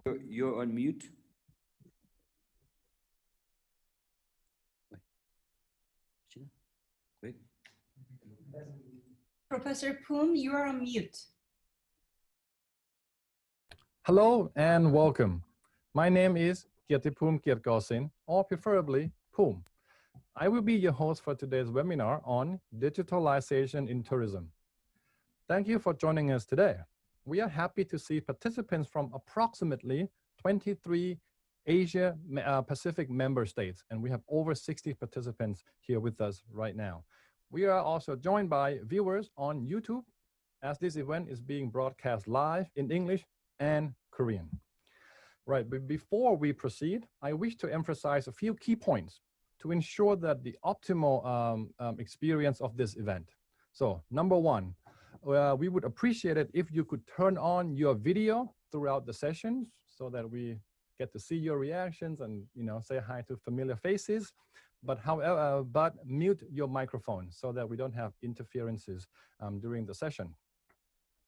So you're on mute. Quick. Professor Poom, you are on mute. Hello and welcome. My name is Kirtipum Kirkosin, or preferably Poom. I will be your host for today's webinar on digitalization in tourism. Thank you for joining us today. We are happy to see participants from approximately 23 Asia Pacific member states, and we have over 60 participants here with us right now. We are also joined by viewers on YouTube, as this event is being broadcast live in English and Korean. Right, but before we proceed, I wish to emphasize a few key points to ensure that the optimal experience of this event. So, number one, we would appreciate it if you could turn on your video throughout the sessions so that we get to see your reactions and say hi to familiar faces. But mute your microphone so that we don't have interferences during the session.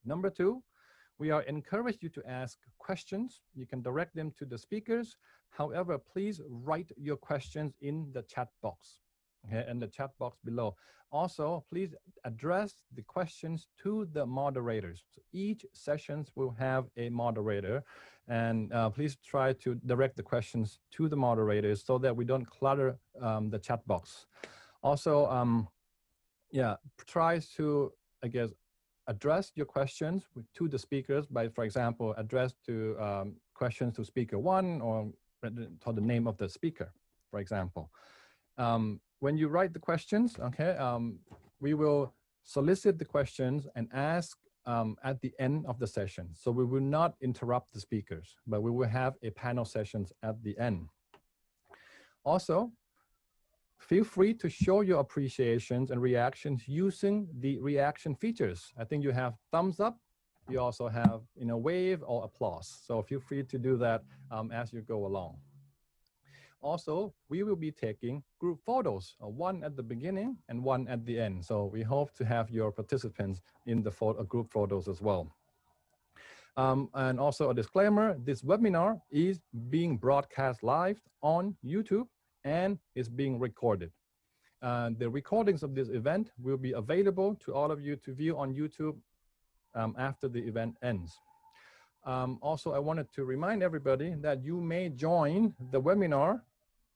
Number two, we are encouraged you to ask questions. You can direct them to the speakers. However, please write your questions in the chat box, okay, in the chat box below. Also, please address the questions to the moderators. So each sessions will have a moderator, and please try to direct the questions to the moderators so that we don't clutter the chat box. Also, try to, address your questions to the speakers by, for example, address to questions to speaker one or to the name of the speaker, for example. When you write the questions, okay, we will solicit the questions and ask at the end of the session. So we will not interrupt the speakers, but we will have a panel sessions at the end. Also, feel free to show your appreciations and reactions using the reaction features. I think you have thumbs up. You also have, wave or applause. So feel free to do that as you go along. Also, we will be taking group photos, one at the beginning and one at the end. So we hope to have your participants in the group photos as well. And also a disclaimer, this webinar is being broadcast live on YouTube and is being recorded. The recordings of this event will be available to all of you to view on YouTube after the event ends. Also, I wanted to remind everybody that you may join the webinar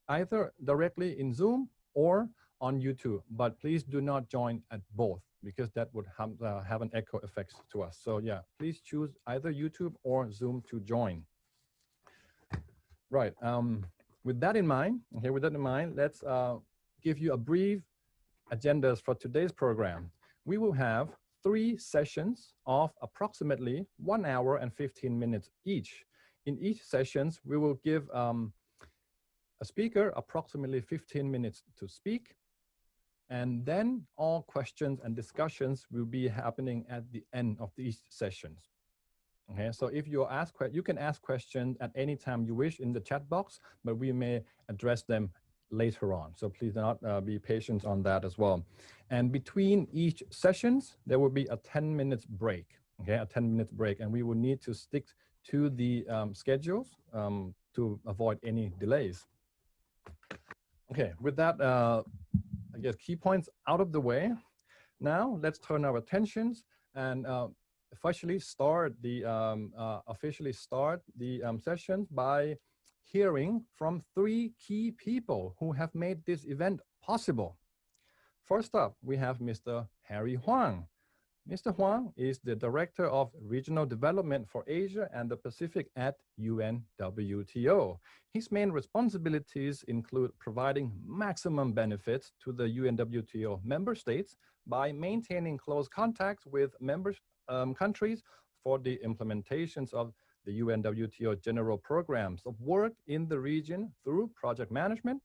either directly in Zoom or on YouTube, but please do not join at both because that would have an echo effect to us. So yeah, please choose either YouTube or Zoom to join. Right. With that in mind, let's give you a brief agendas for today's program. We will have 3 sessions of approximately 1 hour and 15 minutes each. In each sessions, we will give a speaker approximately 15 minutes to speak, and then all questions and discussions will be happening at the end of these sessions. Okay, so if you can ask questions at any time you wish in the chat box, but we may address them later on. So please do not be patient on that as well. And between each sessions, there will be a 10 minutes break, okay, a 10 minutes break, and we will need to stick to the schedules to avoid any delays. Okay, with that, I guess key points out of the way. Now let's turn our attentions and officially start the sessions by hearing from 3 key people who have made this event possible. First up, we have Mr. Harry Huang. Mr. Huang is the Director of Regional Development for Asia and the Pacific at UNWTO. His main responsibilities include providing maximum benefits to the UNWTO member states by maintaining close contacts with member countries for the implementations of the UNWTO general programs of work in the region through project management,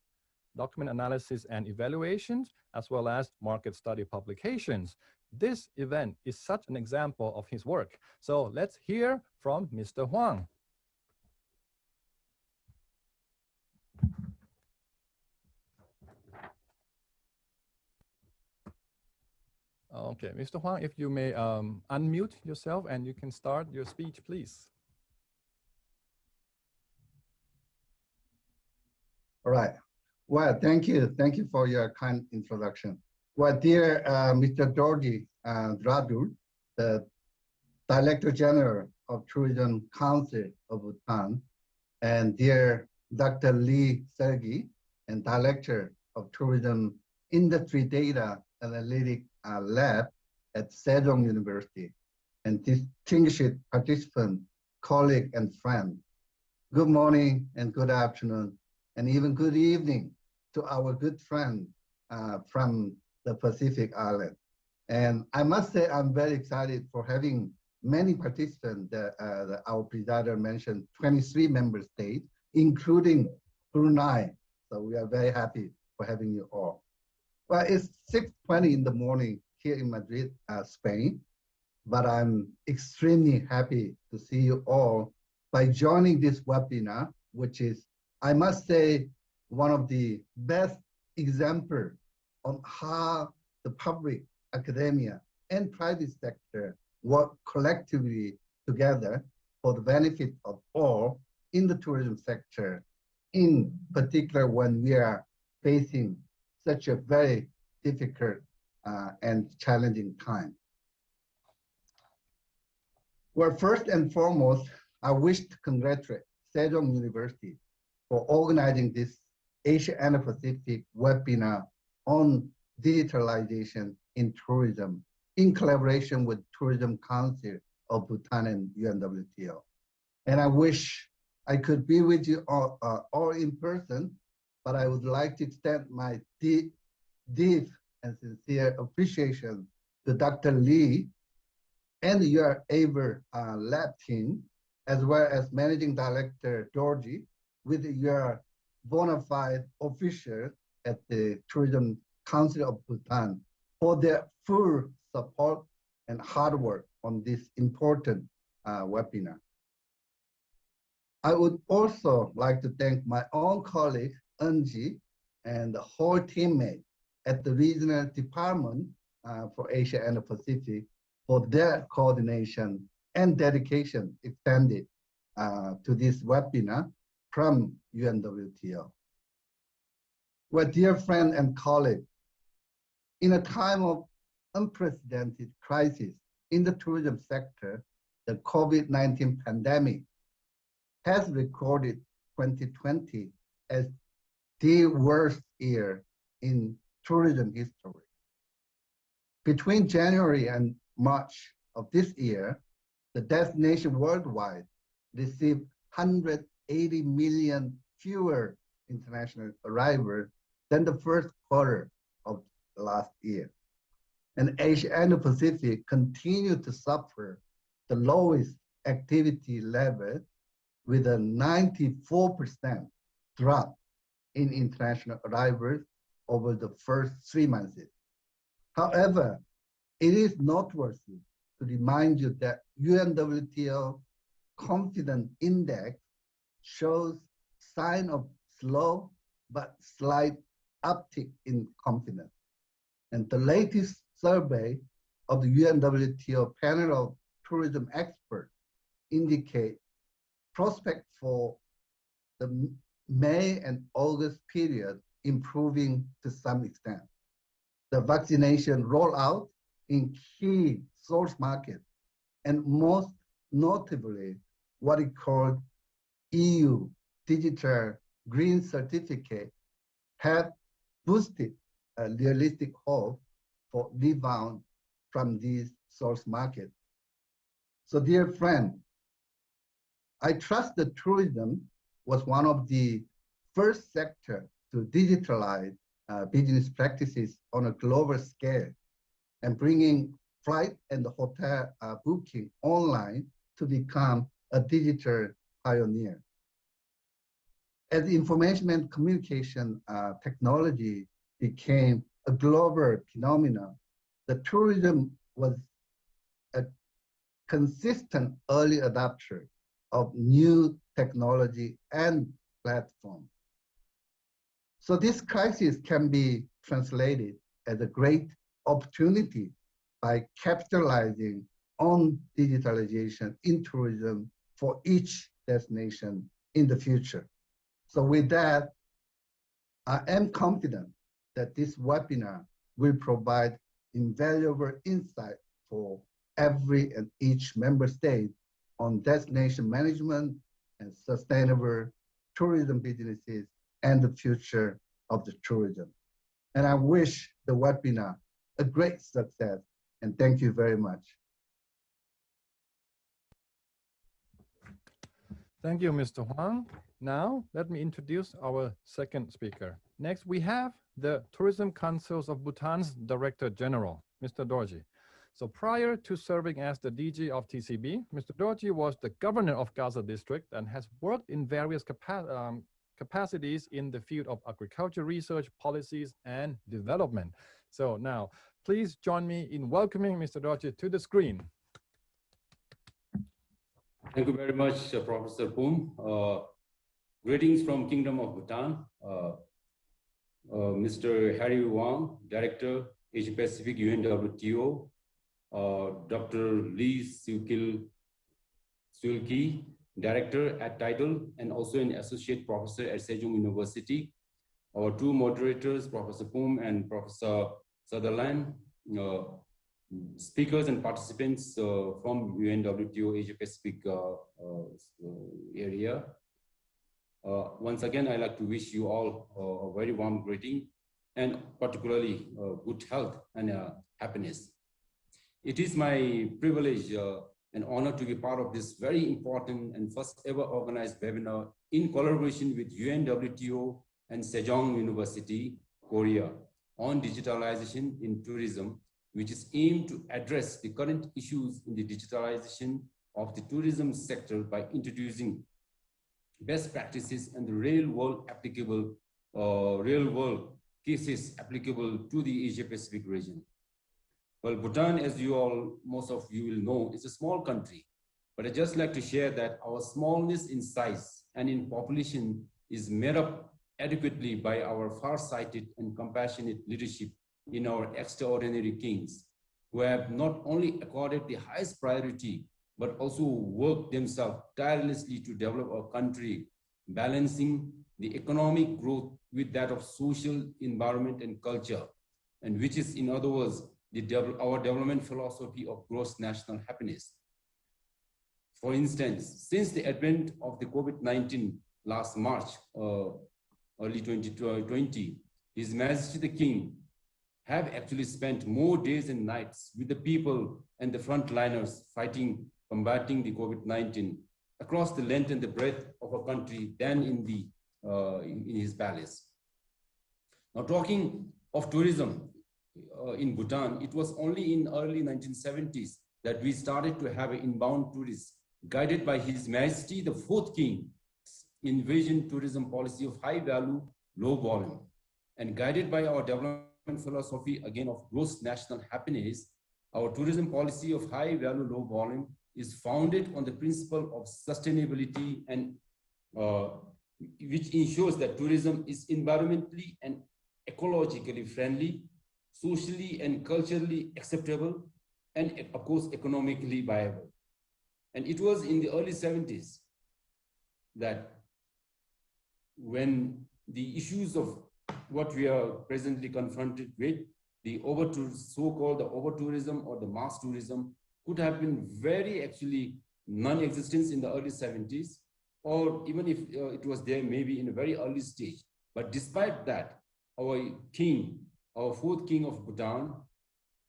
document analysis and evaluations, as well as market study publications. This event is such an example of his work. So let's hear from Mr. Huang. Okay, Mr. Huang, if you may unmute yourself and you can start your speech, please. All right. Well, thank you. Thank you for your kind introduction. Well, dear Mr. Georgi Dradur, the Director General of Tourism Council of Bhutan, and dear Dr. Lee Sergi, and Director of Tourism Industry Data Analytic Lab at Sejong University, and distinguished participant, colleague, and friend. Good morning and good afternoon, and even good evening to our good friend from the Pacific Island. And I must say, I'm very excited for having many participants that our presider mentioned, 23 member states, including Brunei. So we are very happy for having you all. Well, it's 6:20 in the morning here in Madrid, Spain, but I'm extremely happy to see you all by joining this webinar, which is, I must say, one of the best examples on how the public, academia, and private sector work collectively together for the benefit of all in the tourism sector, in particular when we are facing such a very difficult and challenging time. Well, first and foremost, I wish to congratulate Sejong University for organizing this Asia and Pacific webinar on digitalization in tourism in collaboration with Tourism Council of Bhutan and UNWTO. And I wish I could be with you all in person, but I would like to extend my deep and sincere appreciation to Dr. Lee and your AVER lab team, as well as Managing Director Georgie, with your bona fide official at the Tourism Council of Bhutan for their full support and hard work on this important webinar. I would also like to thank my own colleague, Anji, and the whole teammate at the Regional Department for Asia and the Pacific for their coordination and dedication extended to this webinar from UNWTO. Well, dear friend and colleague, in a time of unprecedented crisis in the tourism sector, the COVID-19 pandemic has recorded 2020 as the worst year in tourism history. Between January and March of this year, the destination worldwide received 180 million fewer international arrivals than the first quarter of last year. And Asia and the Pacific continue to suffer the lowest activity level with a 94% drop in international arrivals over the first 3 months. However, it is noteworthy to remind you that UNWTO Confidence Index shows sign of slow but slight uptick in confidence. And the latest survey of the UNWTO panel of tourism experts indicate prospects for the May and August period improving to some extent. The vaccination rollout in key source markets, and most notably, what is called EU Digital Green Certificate, have boosted a realistic hope for rebound from these source markets. So dear friend, I trust that tourism was one of the first sector to digitalize business practices on a global scale and bringing flight and hotel booking online to become a digital pioneer. As information and communication technology became a global phenomenon, the tourism was a consistent early adopter of new technology and platform. So this crisis can be translated as a great opportunity by capitalizing on digitalization in tourism for each destination in the future. So with that, I am confident that this webinar will provide invaluable insight for every and each member state on destination management and sustainable tourism businesses and the future of the tourism. And I wish the webinar a great success, and thank you very much. Thank you, Mr. Huang. Now, let me introduce our second speaker. Next, we have the Tourism Councils of Bhutan's Director General, Mr. Dorji. So prior to serving as the DG of TCB, Mr. Dorji was the governor of Gaza district and has worked in various capacities in the field of agriculture research, policies, and development. So now, please join me in welcoming Mr. Dorji to the screen. Thank you very much, Professor Poom. Greetings from Kingdom of Bhutan. Mr. Harry Wang, Director, Asia Pacific UNWTO. Dr. Lee Suilki, Director at Tidal and also an Associate Professor at Sejong University. Our two moderators, Professor Poom and Professor Sutherland. Speakers and participants from UNWTO Asia Pacific area. Once again, I'd like to wish you all a very warm greeting and particularly good health and happiness. It is my privilege and honor to be part of this very important and first ever organized webinar in collaboration with UNWTO and Sejong University, Korea, on digitalization in tourism, which is aimed to address the current issues in the digitalization of the tourism sector by introducing best practices and the real-world cases applicable to the Asia-Pacific region. Well, Bhutan, as most of you will know, is a small country, but I'd just like to share that our smallness in size and in population is made up adequately by our far-sighted and compassionate leadership in our extraordinary kings, who have not only accorded the highest priority, but also worked themselves tirelessly to develop our country, balancing the economic growth with that of social, environment, and culture, and which is, in other words, our development philosophy of gross national happiness. For instance, since the advent of the COVID-19 last March, early 2020, His Majesty the King have actually spent more days and nights with the people and the frontliners combating the COVID-19 across the length and the breadth of our country than in his palace. Now, talking of tourism in Bhutan, it was only in early 1970s that we started to have an inbound tourists guided by His Majesty the Fourth King envisioned tourism policy of high value, low volume, and guided by our development philosophy again of gross national happiness. Our tourism policy of high value, low volume is founded on the principle of sustainability and which ensures that tourism is environmentally and ecologically friendly, socially and culturally acceptable, and of course economically viable. And it was in the early 70s that when the issues of what we are presently confronted with, the so-called over-tourism or the mass tourism could have been very actually non-existent in the early 70s, or even if it was there maybe in a very early stage. But despite that, our king, our fourth king of Bhutan,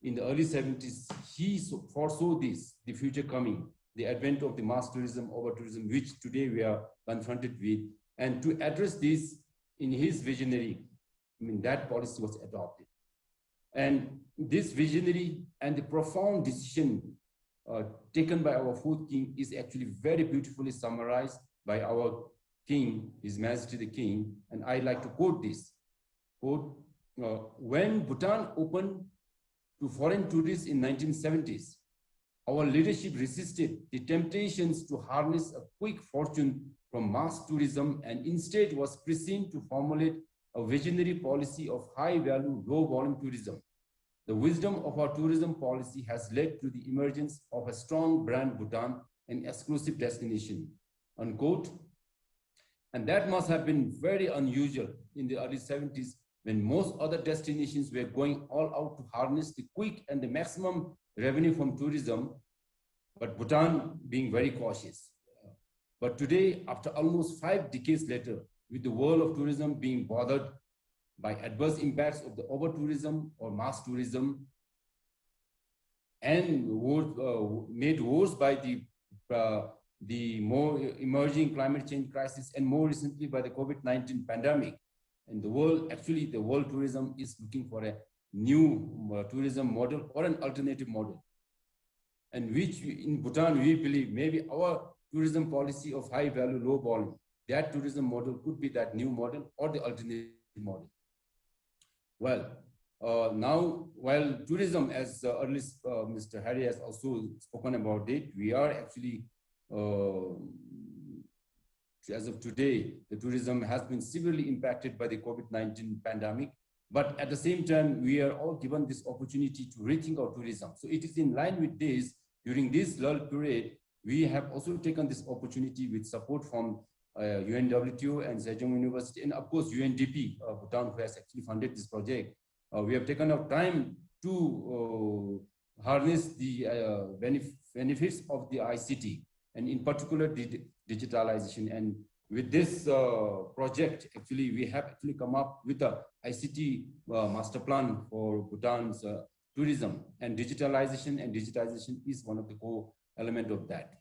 in the early 70s, he foresaw this, the future coming, the advent of the mass tourism, over-tourism, which today we are confronted with. And to address this in his visionary, that policy was adopted. And this visionary and the profound decision taken by our fourth king is actually very beautifully summarized by our king, His Majesty the King. And I like to quote this, quote, when Bhutan opened to foreign tourists in 1970s, our leadership resisted the temptations to harness a quick fortune from mass tourism and instead was prescient to formulate a visionary policy of high value, low volume tourism. The wisdom of our tourism policy has led to the emergence of a strong brand Bhutan, an exclusive destination, unquote. And that must have been very unusual in the early 70s when most other destinations were going all out to harness the quick and the maximum revenue from tourism, but Bhutan being very cautious. But today, after almost 5 decades later, with the world of tourism being bothered by adverse impacts of the over-tourism or mass tourism, and made worse by the more emerging climate change crisis, and more recently by the COVID-19 pandemic. And the world, actually, the world tourism is looking for a new tourism model or an alternative model. And which in Bhutan, we believe maybe our tourism policy of high value, low volume, that tourism model could be that new model or the alternative model. Well, now, while tourism, as earlier Mr. Harry has also spoken about it, we are actually, as of today, the tourism has been severely impacted by the COVID-19 pandemic. But at the same time, we are all given this opportunity to rethink our tourism. So it is in line with this, during this lull period, we have also taken this opportunity with support from UNWTO and Sejong University, and of course UNDP, Bhutan, who has actually funded this project. We have taken our time to harness the benefits of the ICT, and in particular digitalization. And with this project, actually, we have actually come up with a ICT master plan for Bhutan's tourism, and digitalization is one of the core element of that.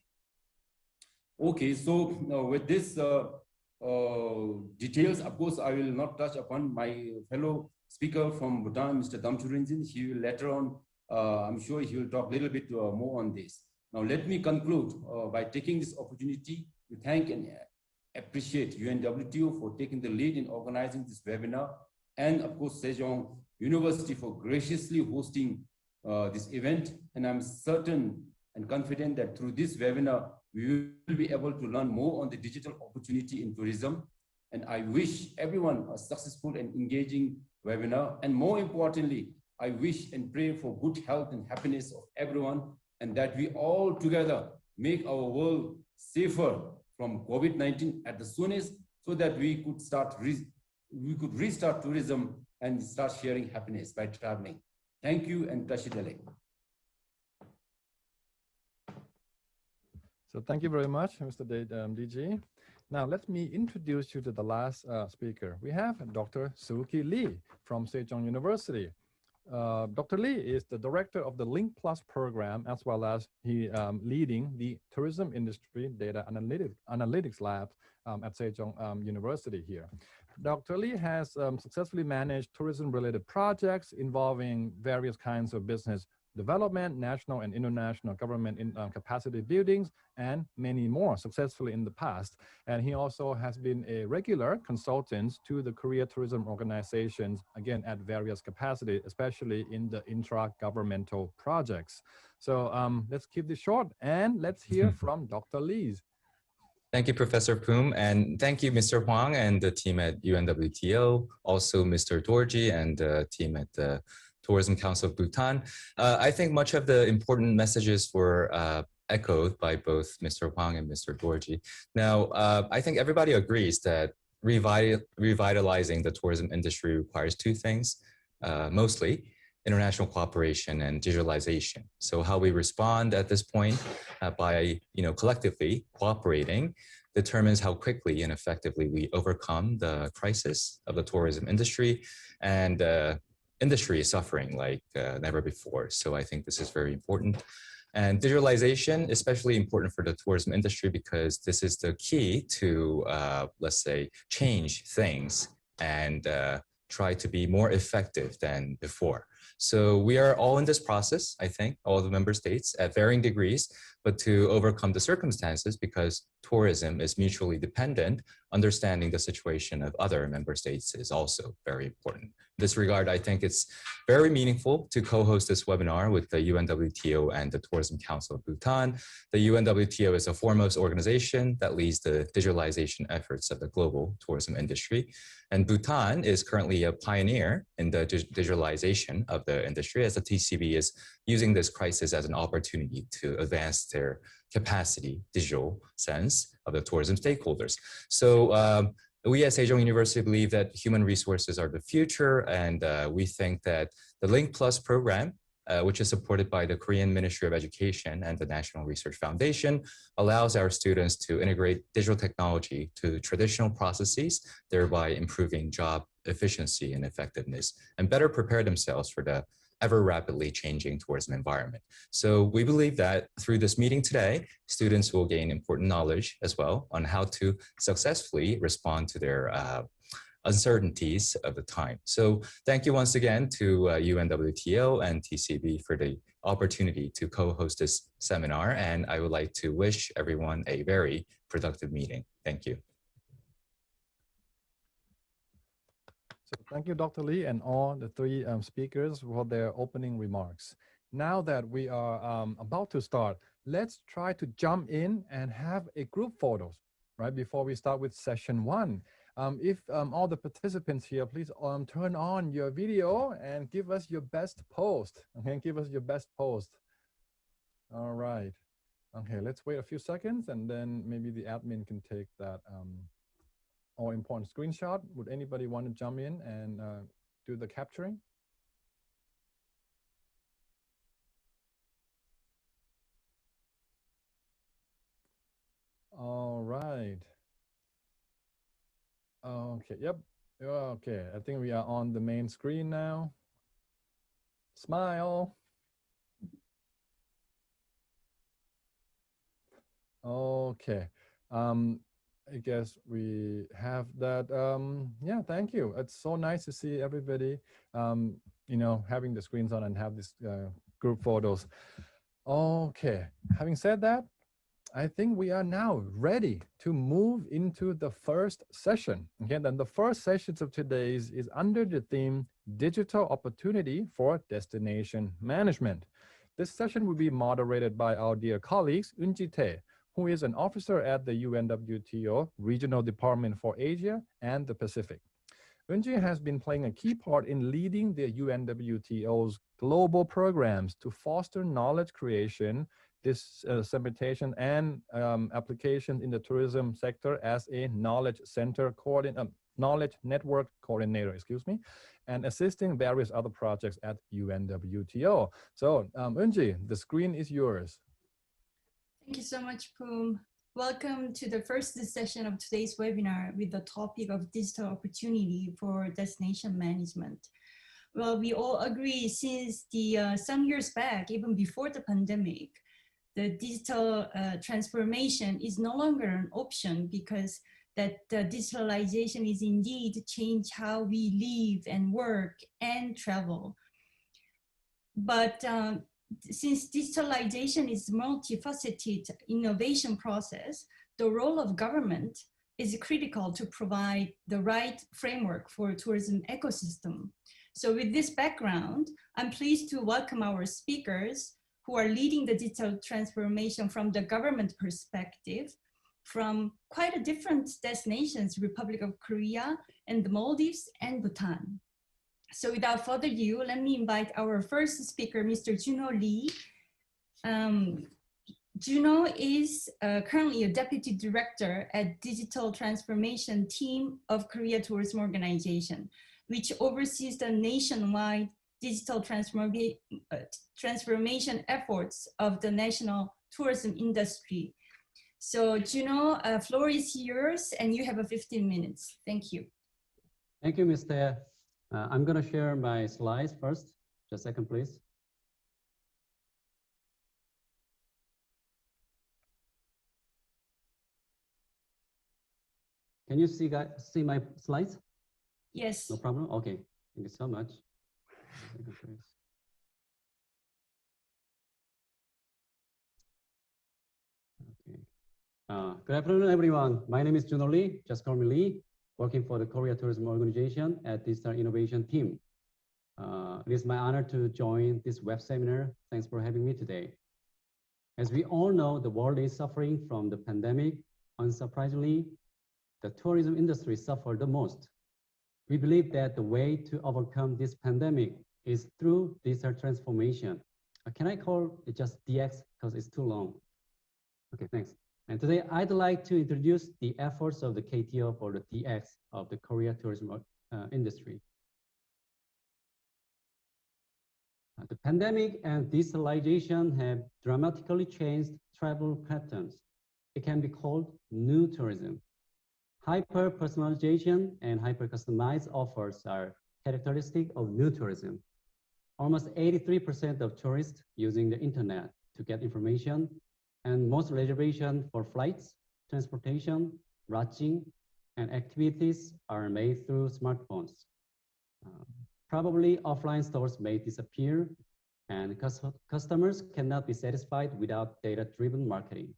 Okay, so with this details, of course, I will not touch upon my fellow speaker from Bhutan, Mr. Damchurinjin. He will later on, I'm sure he will talk a little bit more on this. Now, let me conclude by taking this opportunity to thank and appreciate UNWTO for taking the lead in organizing this webinar, and of course, Sejong University for graciously hosting this event. And I'm certain and confident that through this webinar, we will be able to learn more on the digital opportunity in tourism. And I wish everyone a successful and engaging webinar. And more importantly, I wish and pray for good health and happiness of everyone, and that we all together make our world safer from COVID-19 at the soonest, so that we could restart tourism and start sharing happiness by traveling. Thank you, and Tashidele. So thank you very much, Mr. DG. Now let me introduce you to the last speaker. We have Dr. Suki Lee from Sejong University. Dr. Lee is the director of the Link Plus program, as well as he leading the tourism industry data analytics lab at Sejong University here. Dr. Lee has successfully managed tourism-related projects involving various kinds of business development, national and international government capacity buildings, and many more successfully in the past. And he also has been a regular consultant to the Korea tourism organizations, again, at various capacity, especially in the intra-governmental projects. So let's keep this short, and let's hear from Dr. Lee. Thank you, Professor Poom, and thank you, Mr. Huang and the team at UNWTO, also Mr. Dorji and the team at the Tourism Council of Bhutan. I think much of the important messages were echoed by both Mr. Huang and Mr. Dorji. Now, I think everybody agrees that revitalizing the tourism industry requires two things, mostly international cooperation and digitalization. So how we respond at this point by collectively cooperating determines how quickly and effectively we overcome the crisis of the tourism industry, and industry is suffering like never before. So I think this is very important. And digitalization, especially important for the tourism industry, because this is the key to, let's say, change things and try to be more effective than before. So we are all in this process, I think, all the member states at varying degrees, but to overcome the circumstances, because tourism is mutually dependent, understanding the situation of other member states is also very important. In this regard, I think it's very meaningful to co-host this webinar with the UNWTO and the Tourism Council of Bhutan. The UNWTO is a foremost organization that leads the digitalization efforts of the global tourism industry. And Bhutan is currently a pioneer in the digitalization of the industry, as the TCB is using this crisis as an opportunity to advance their capacity, digital sense of the tourism stakeholders. So we at Sejong University believe that human resources are the future, and we think that the Link Plus program, which is supported by the Korean Ministry of Education and the National Research Foundation, allows our students to integrate digital technology to traditional processes, thereby improving job efficiency and effectiveness, and better prepare themselves for the ever rapidly changing tourism environment. So we believe that through this meeting today, students will gain important knowledge as well on how to successfully respond to their uncertainties of the time. So thank you once again to UNWTO and TCB for the opportunity to co-host this seminar. And I would like to wish everyone a very productive meeting. Thank you. So thank you, Dr. Lee, and all the three speakers for their opening remarks. Now that we are about to start, let's try to jump in and have a group photos, right, before we start with session one. If all the participants here, please turn on your video and give us your best post. Okay, give us your best post. All right. Okay, let's wait a few seconds and then maybe the admin can take that all important screenshot. Would anybody want to jump in and do the capturing? All right. Okay, yep. Okay, I think we are on the main screen now. Smile. Okay. I guess we have that. Yeah, thank you. It's so nice to see everybody, you know, having the screens on and have this group photos. Okay, having said that, I think we are now ready to move into the first session. Okay, then the first session of today's is under the theme Digital Opportunity for Destination Management. This session will be moderated by our dear colleagues, Eun-ji Tae, who is an officer at the UNWTO Regional Department for Asia and the Pacific. Eun-ji has been playing a key part in leading the UNWTO's global programs to foster knowledge creation, dissemination, and application in the tourism sector as a knowledge center knowledge network coordinator, and assisting various other projects at UNWTO. So Eun-ji, the screen is yours. Thank you so much, Poom. Welcome to the first session of today's webinar with the topic of digital opportunity for destination management. Well, we all agree since some years back, even before the pandemic, the digital transformation is no longer an option because that digitalization is indeed change how we live and work and travel. But since digitalization is a multifaceted innovation process, the role of government is critical to provide the right framework for tourism ecosystem. So with this background, I'm pleased to welcome our speakers who are leading the digital transformation from the government perspective from quite a different destinations, Republic of Korea and the Maldives and Bhutan. So without further ado, let me invite our first speaker, Mr. Juno Lee. Juno is currently a deputy director at Digital Transformation Team of Korea Tourism Organization, which oversees the nationwide digital transformation efforts of the national tourism industry. So Juno, floor is yours and you have 15 minutes. Thank you. Thank you, Mr. I'm going to share my slides first. Just a second, please. Can you see my slides? Yes. No problem. Okay. Thank you so much. Okay. Good afternoon, everyone. My name is Juno Lee. Just call me Lee. Working for the Korea Tourism Organization at Digital Innovation Team. It is my honor to join this web seminar. Thanks for having me today. As we all know, the world is suffering from the pandemic. Unsurprisingly, the tourism industry suffered the most. We believe that the way to overcome this pandemic is through digital transformation. Can I call it just DX because it's too long? Okay, thanks. And today I'd like to introduce the efforts of the KTO for the DX of the Korea tourism industry. The pandemic and digitalization have dramatically changed travel patterns. It can be called new tourism. Hyper-personalization and hyper-customized offers are characteristic of new tourism. Almost 83% of tourists using the internet to get information, and most reservations for flights, transportation, lodging, and activities are made through smartphones. Probably offline stores may disappear, and customers cannot be satisfied without data-driven marketing.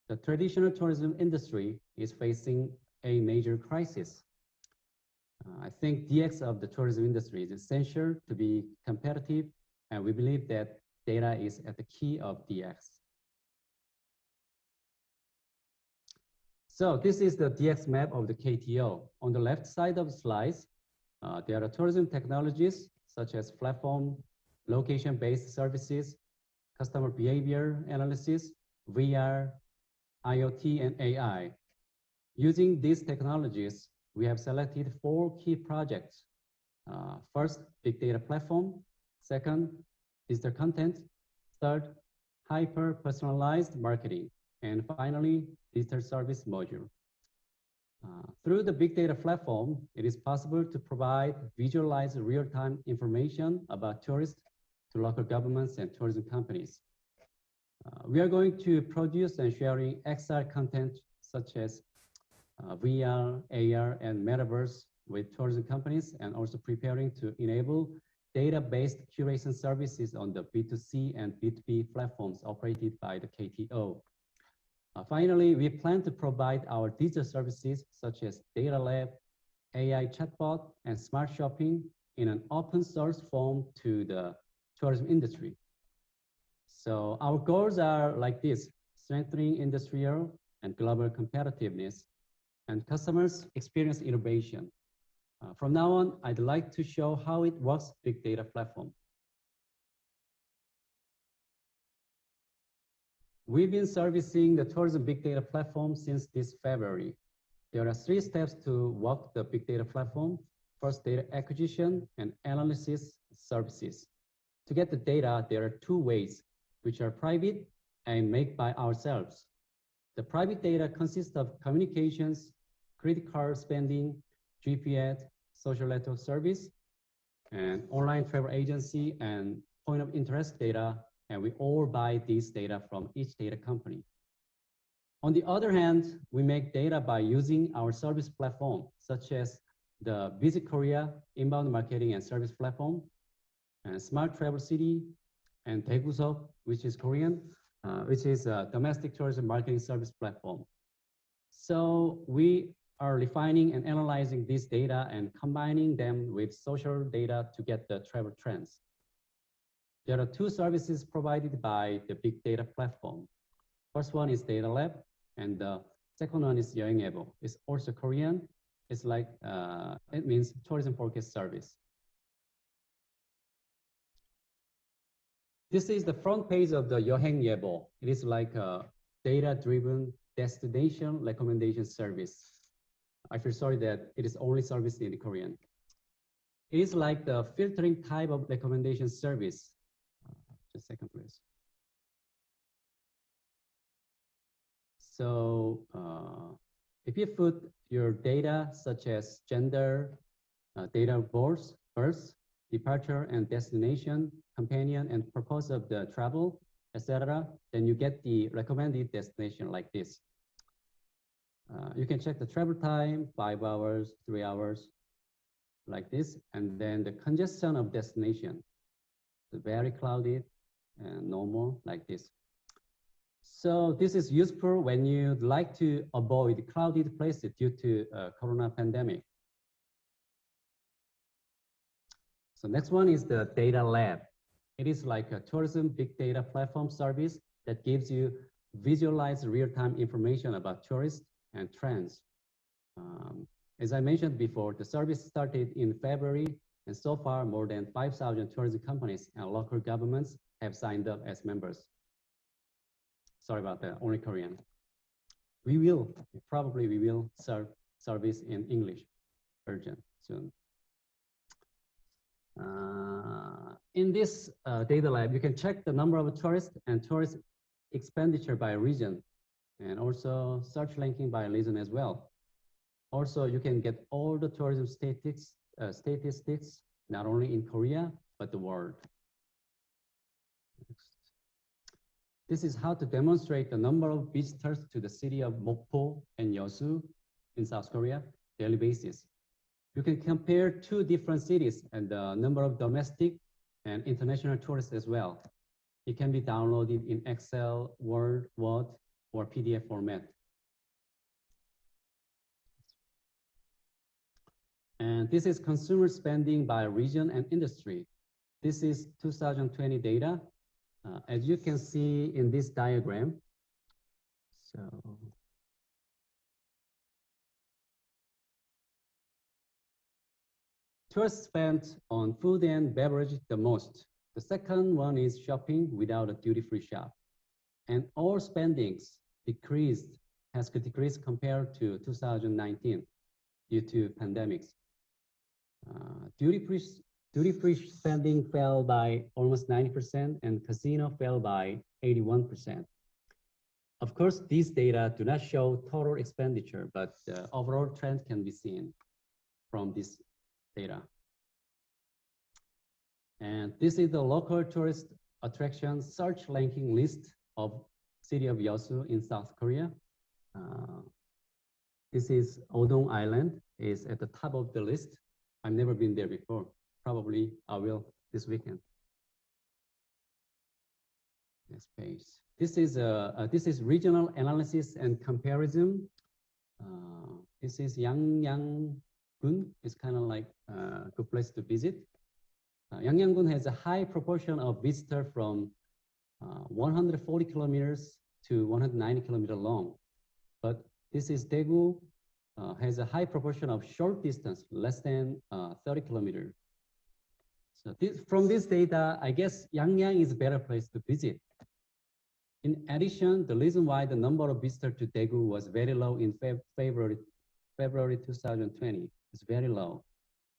The traditional tourism industry is facing a major crisis. I think DX of the tourism industry is essential to be competitive, and we believe that data is at the key of DX. So this is the DX map of the KTO. On the left side of the slides, there are tourism technologies such as platform, location-based services, customer behavior analysis, VR, IoT, and AI. Using these technologies, we have selected 4 key projects. First, big data platform. Second, digital content. Third, hyper-personalized marketing. And finally, digital service module. Through the big data platform, it is possible to provide visualized real-time information about tourists to local governments and tourism companies. We are going to produce and sharing XR content such as VR, AR, and metaverse with tourism companies, and also preparing to enable data-based curation services on the B2C and B2B platforms operated by the KTO. Finally, we plan to provide our digital services such as data lab, AI chatbot, and smart shopping in an open source form to the tourism industry. So our goals are like this: strengthening industrial and global competitiveness, and customers experience innovation. From now on, I'd like to show how it works big data platform. We've been servicing the tourism big data platform since this February. There are 3 steps to work the big data platform. First, data acquisition and analysis services. To get the data, there are 2 ways, which are private and made by ourselves. The private data consists of communications, credit card spending, GPS, social network service, and online travel agency and point of interest data, and we all buy these data from each data company. On the other hand, we make data by using our service platform, such as the Visit Korea inbound marketing and service platform, and Smart Travel City, and Daeguseok, which is Korean, which is a domestic tourism marketing service platform. So we are refining and analyzing this data and combining them with social data to get the travel trends. There are 2 services provided by the big data platform. First one is Data Lab, and the second one is 여행예보. It's also Korean. It's like, it means tourism forecast service. This is the front page of the 여행예보. It is like a data-driven destination recommendation service. I feel sorry that it is only serviced in Korean. It is like the filtering type of recommendation service. Just a second, please. So if you put your data such as gender, date of birth, departure and destination, companion and purpose of the travel, etc., then you get the recommended destination like this. You can check the travel time, 5 hours, 3 hours, like this, and then the congestion of destination, very cloudy and normal, like this. So this is useful when you'd like to avoid crowded places due to corona pandemic. So next one is the Data Lab. It is like a tourism big data platform service that gives you visualized real-time information about tourists and trends. As I mentioned before, the service started in February, and so far more than 5,000 tourism companies and local governments have signed up as members. Sorry about that, only Korean. We will serve service in English version soon. In this data lab, you can check the number of tourists and tourist expenditure by region, and also search ranking by region as well. Also, you can get all the tourism statistics, not only in Korea, but the world. Next. This is how to demonstrate the number of visitors to the city of Mokpo and Yeosu in South Korea daily basis. You can compare two different cities and the number of domestic and international tourists as well. It can be downloaded in Excel, Word, or PDF format. And this is consumer spending by region and industry. This is 2020 data. As you can see in this diagram, so tourists spent on food and beverage the most. The second one is shopping without a duty-free shop. And all spendings has decreased compared to 2019 due to pandemics. Duty-free spending fell by almost 90% and casino fell by 81%. Of course, these data do not show total expenditure, but the overall trend can be seen from this data. And this is the local tourist attraction search ranking list of city of Yeosu in South Korea. This is Odong Island, is at the top of the list. I've never been there before. Probably I will this weekend. Next page. This is regional analysis and comparison. This is Yangyang-gun. It's kind of like a good place to visit. Yangyang-gun has a high proportion of visitors from 140 kilometers to 190 kilometers long. But this is Daegu, has a high proportion of short distance, less than 30 kilometers. So from this data, I guess Yangyang is a better place to visit. In addition, the reason why the number of visitors to Daegu was very low in February 2020 is very low,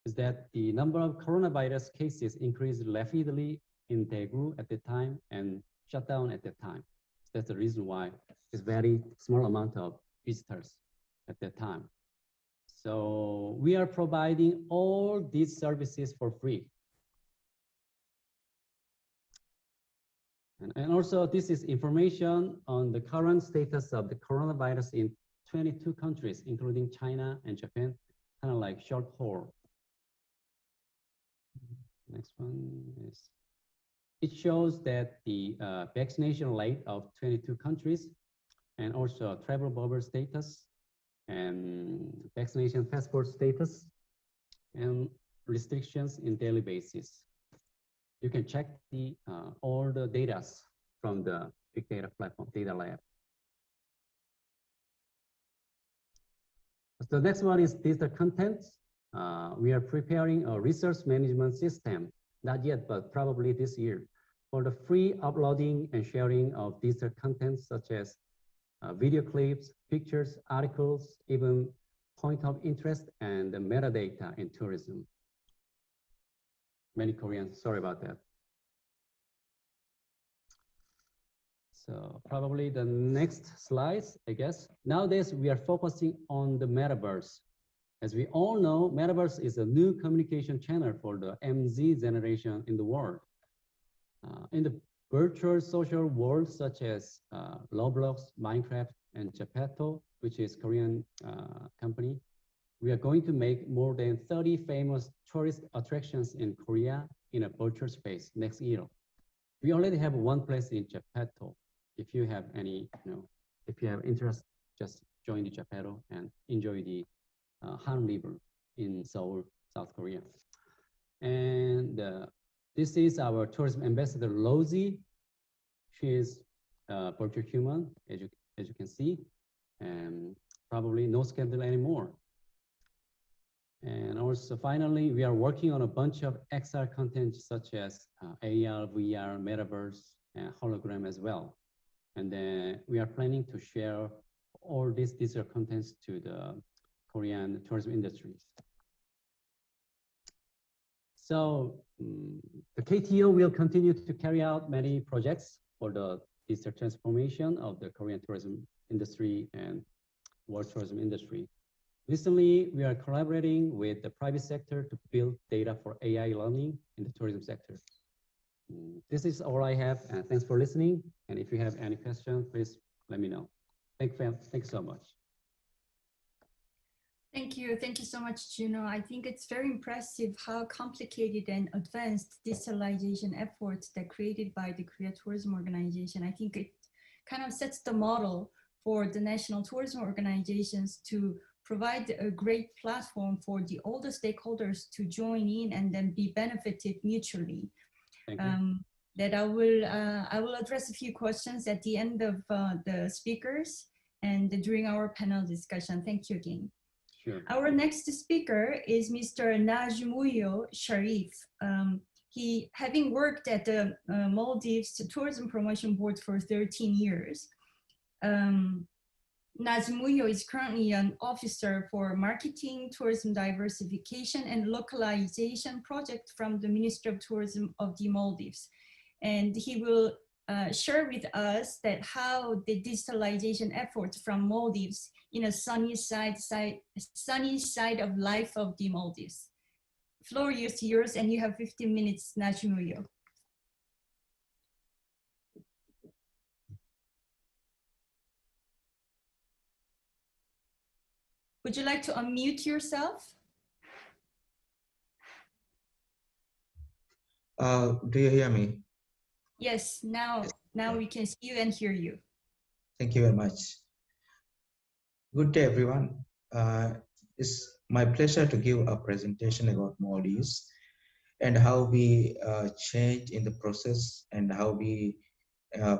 is that the number of coronavirus cases increased rapidly in Daegu at the time and shut down at that time. That's the reason why it's very small amount of visitors at that time. So we are providing all these services for free. And also this is information on the current status of the coronavirus in 22 countries, including China and Japan, kind of like short haul. Next one is, it shows that the vaccination rate of 22 countries and also travel bubble status and vaccination passport status and restrictions in daily basis. You can check the all the data from the big data platform, data lab. So the next one is digital content. We are preparing a research management system, not yet, but probably this year, for the free uploading and sharing of digital content such as video clips, pictures, articles, even point of interest and the metadata in tourism. Many Koreans, sorry about that. So probably the next slides, I guess. Nowadays, we are focusing on the metaverse. As we all know, metaverse is a new communication channel for the MZ generation in the world. In the virtual social world, such as Roblox, Minecraft, and Geppetto, which is Korean company, we are going to make more than 30 famous tourist attractions in Korea in a virtual space next year. We already have one place in Geppetto. If you have any, if you have interest, just join the Geppetto and enjoy the Han River in Seoul, South Korea. And this is our tourism ambassador, Rosie. She is a virtual human, as you can see, and probably no scandal anymore. And also, finally, we are working on a bunch of XR content such as AR, VR, metaverse, and hologram as well. And then we are planning to share all these digital contents to the Korean tourism industries. So the KTO will continue to carry out many projects for the digital transformation of the Korean tourism industry and world tourism industry. Recently, we are collaborating with the private sector to build data for AI learning in the tourism sector. This is all I have, and thanks for listening. And if you have any questions, please let me know. Thank you so much. Thank you so much, Juno. I think it's very impressive how complicated and advanced digitalization efforts that created by the Korea Tourism Organization. I think it kind of sets the model for the national tourism organizations to provide a great platform for all the stakeholders to join in and then be benefited mutually. That I will address a few questions at the end of the speakers and during our panel discussion. Thank you again. Sure. Our next speaker is Mr. Najmuyo Sharif. He, having worked at the Maldives Tourism Promotion Board for 13 years, Najmuyo is currently an officer for Marketing, Tourism Diversification and Localization Project from the Ministry of Tourism of the Maldives. And he will share with us that how the digitalization efforts from Maldives in a sunny side of life of the Maldives. Floor is yours, and you have 15 minutes, Najmuyo. Would you like to unmute yourself? Do you hear me? Yes, now we can see you and hear you. Thank you very much. Good day, everyone. It's my pleasure to give a presentation about Maldives and how we change in the process and how we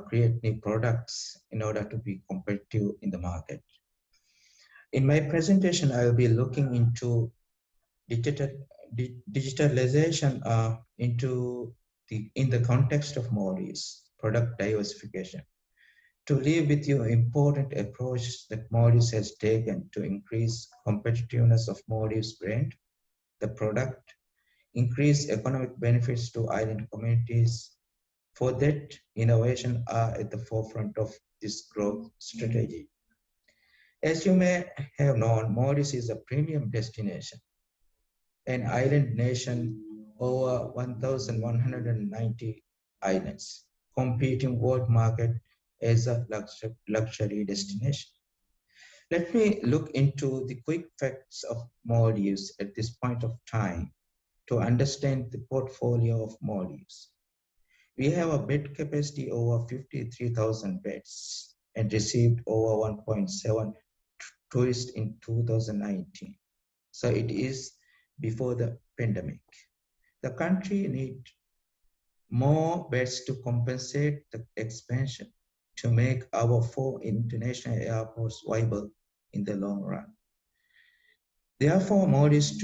create new products in order to be competitive in the market. In my presentation, I will be looking into digitalization in the context of Maldives product diversification. To leave with you important approach that Maldives has taken to increase competitiveness of Maldives brand, the product, increase economic benefits to island communities. For that, innovation are at the forefront of this growth strategy. As you may have known, Maldives is a premium destination, an island nation over 1,190 islands, competing world market as a luxury destination. Let me look into the quick facts of Maldives at this point of time to understand the portfolio of Maldives. We have a bed capacity over 53,000 beds and received over 1.7 tourists in 2019. So it is before the pandemic. The country needs more beds to compensate the expansion to make our 4 international airports viable in the long run. Therefore, Maldives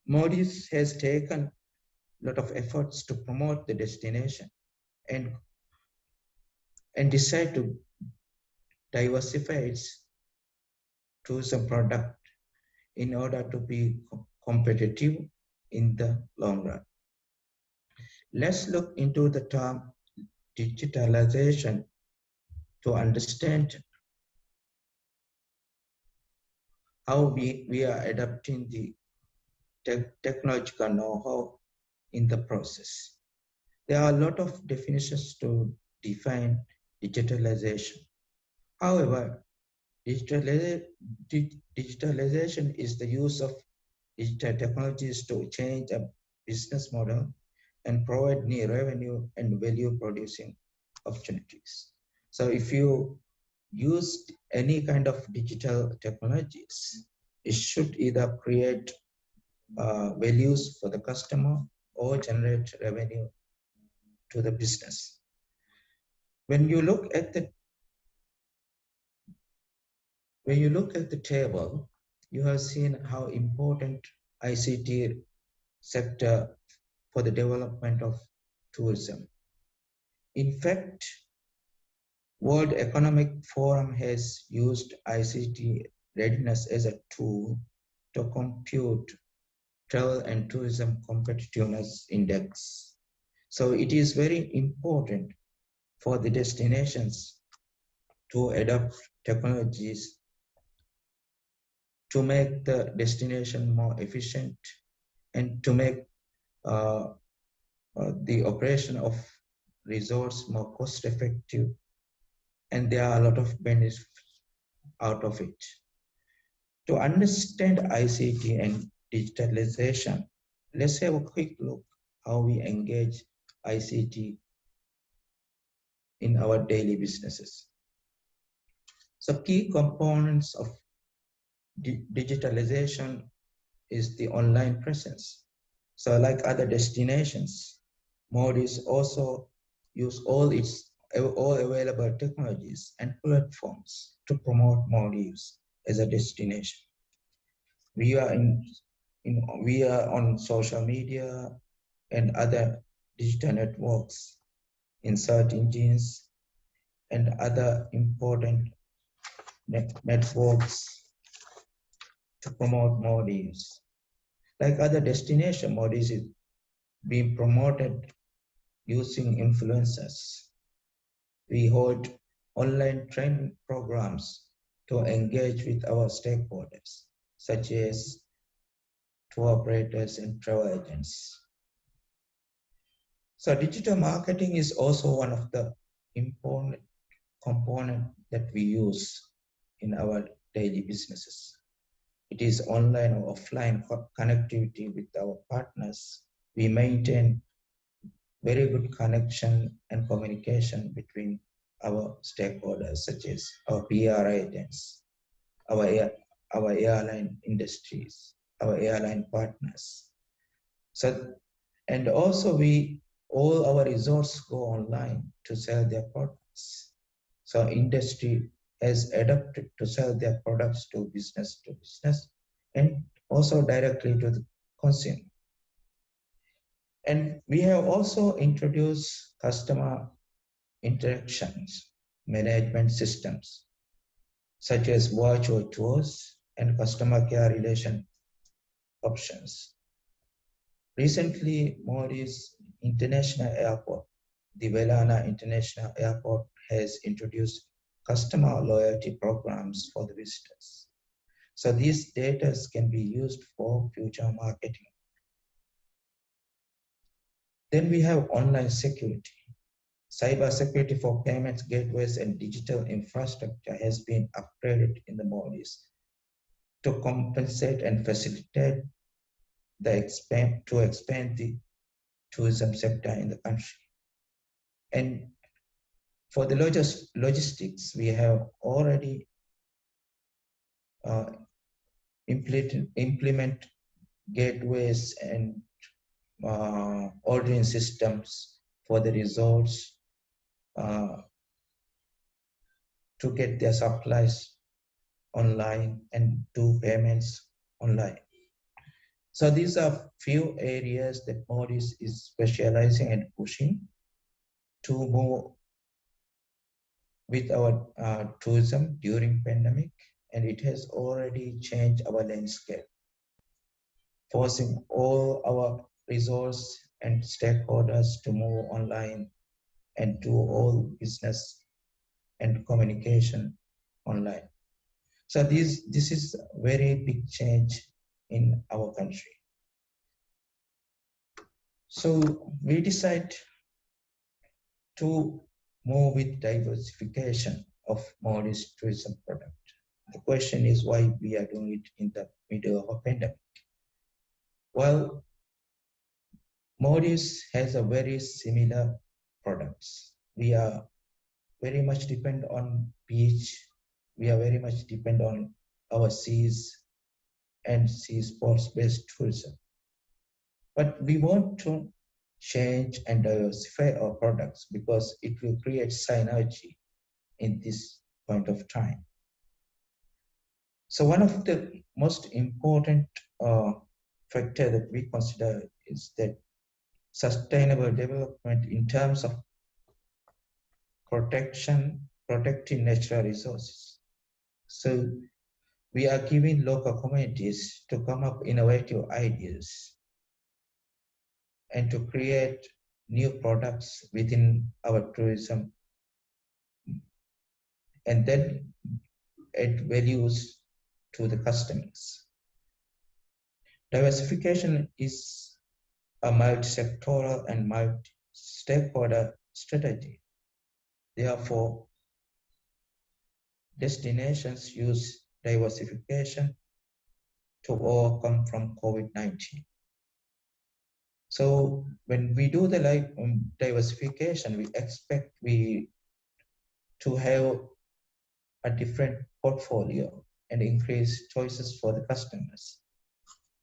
Maldives has taken a lot of efforts to promote the destination and decide to diversify its tourism product in order to be competitive in the long run. Let's look into the term digitalization to understand how we are adapting the technological know-how in the process. There are a lot of definitions to define digitalization. However, digitalization is the use of digital technologies to change a business model and provide new revenue and value producing opportunities. So if you use any kind of digital technologies, it should either create values for the customer or generate revenue to the business. When you look at the table, you have seen how important ICT sector for the development of tourism. In fact, World Economic Forum has used ICT readiness as a tool to compute travel and tourism competitiveness index. So it is very important for the destinations to adopt technologies to make the destination more efficient and to make the operation of resorts more cost effective. And there are a lot of benefits out of it. To understand ICT and digitalization, let's have a quick look how we engage ICT in our daily businesses. So key components of digitalization is the online presence. So like other destinations, Maldives also use all available technologies and platforms to promote Maldives as a destination. We are on social media and other digital networks, in search engines, and other important networks to promote Maldives. Like other destinations, Maldives is being promoted using influencers. We hold online training programs to engage with our stakeholders, such as tour operators and travel agents. So digital marketing is also one of the important components that we use in our daily businesses. It is online or offline connectivity with our partners. We maintain very good connection and communication between our stakeholders, such as our PR agents, our airline industries, our airline partners. So, and also all our resorts go online to sell their products. So industry has adapted to sell their products to business and also directly to the consumer. And we have also introduced customer interactions management systems, such as virtual tours and customer care relation options. Recently, Maldives International Airport, the Velana International Airport, has introduced customer loyalty programs for the visitors. So these data can be used for future marketing. Then we have online security. Cyber security for payments, gateways, and digital infrastructure has been upgraded in the Maldives to compensate and facilitate to expand the tourism sector in the country. And for the logistics, we have already implement gateways and ordering systems for the resorts to get their supplies online and do payments online. So these are few areas that Maldives is specializing and pushing to move with our tourism during pandemic, and it has already changed our landscape, forcing all our resource and stakeholders to move online and do all business and communication online. So this is a very big change in our country. So we decide to move with diversification of Maldives tourism product. The question is why we are doing it in the middle of a pandemic. Well, Maldives has a very similar products. We are very much depend on beach. We are very much depend on our seas and sea sports based tourism. But we want to change and diversify our products because it will create synergy in this point of time. So one of the most important factor that we consider is that sustainable development in terms of protecting natural resources. So we are giving local communities to come up innovative ideas and to create new products within our tourism, and then add values to the customers. Diversification is a multi-sectoral and multi-stakeholder strategy. Therefore, destinations use diversification to overcome from COVID-19. So when we do the diversification, we expect to have a different portfolio and increase choices for the customers,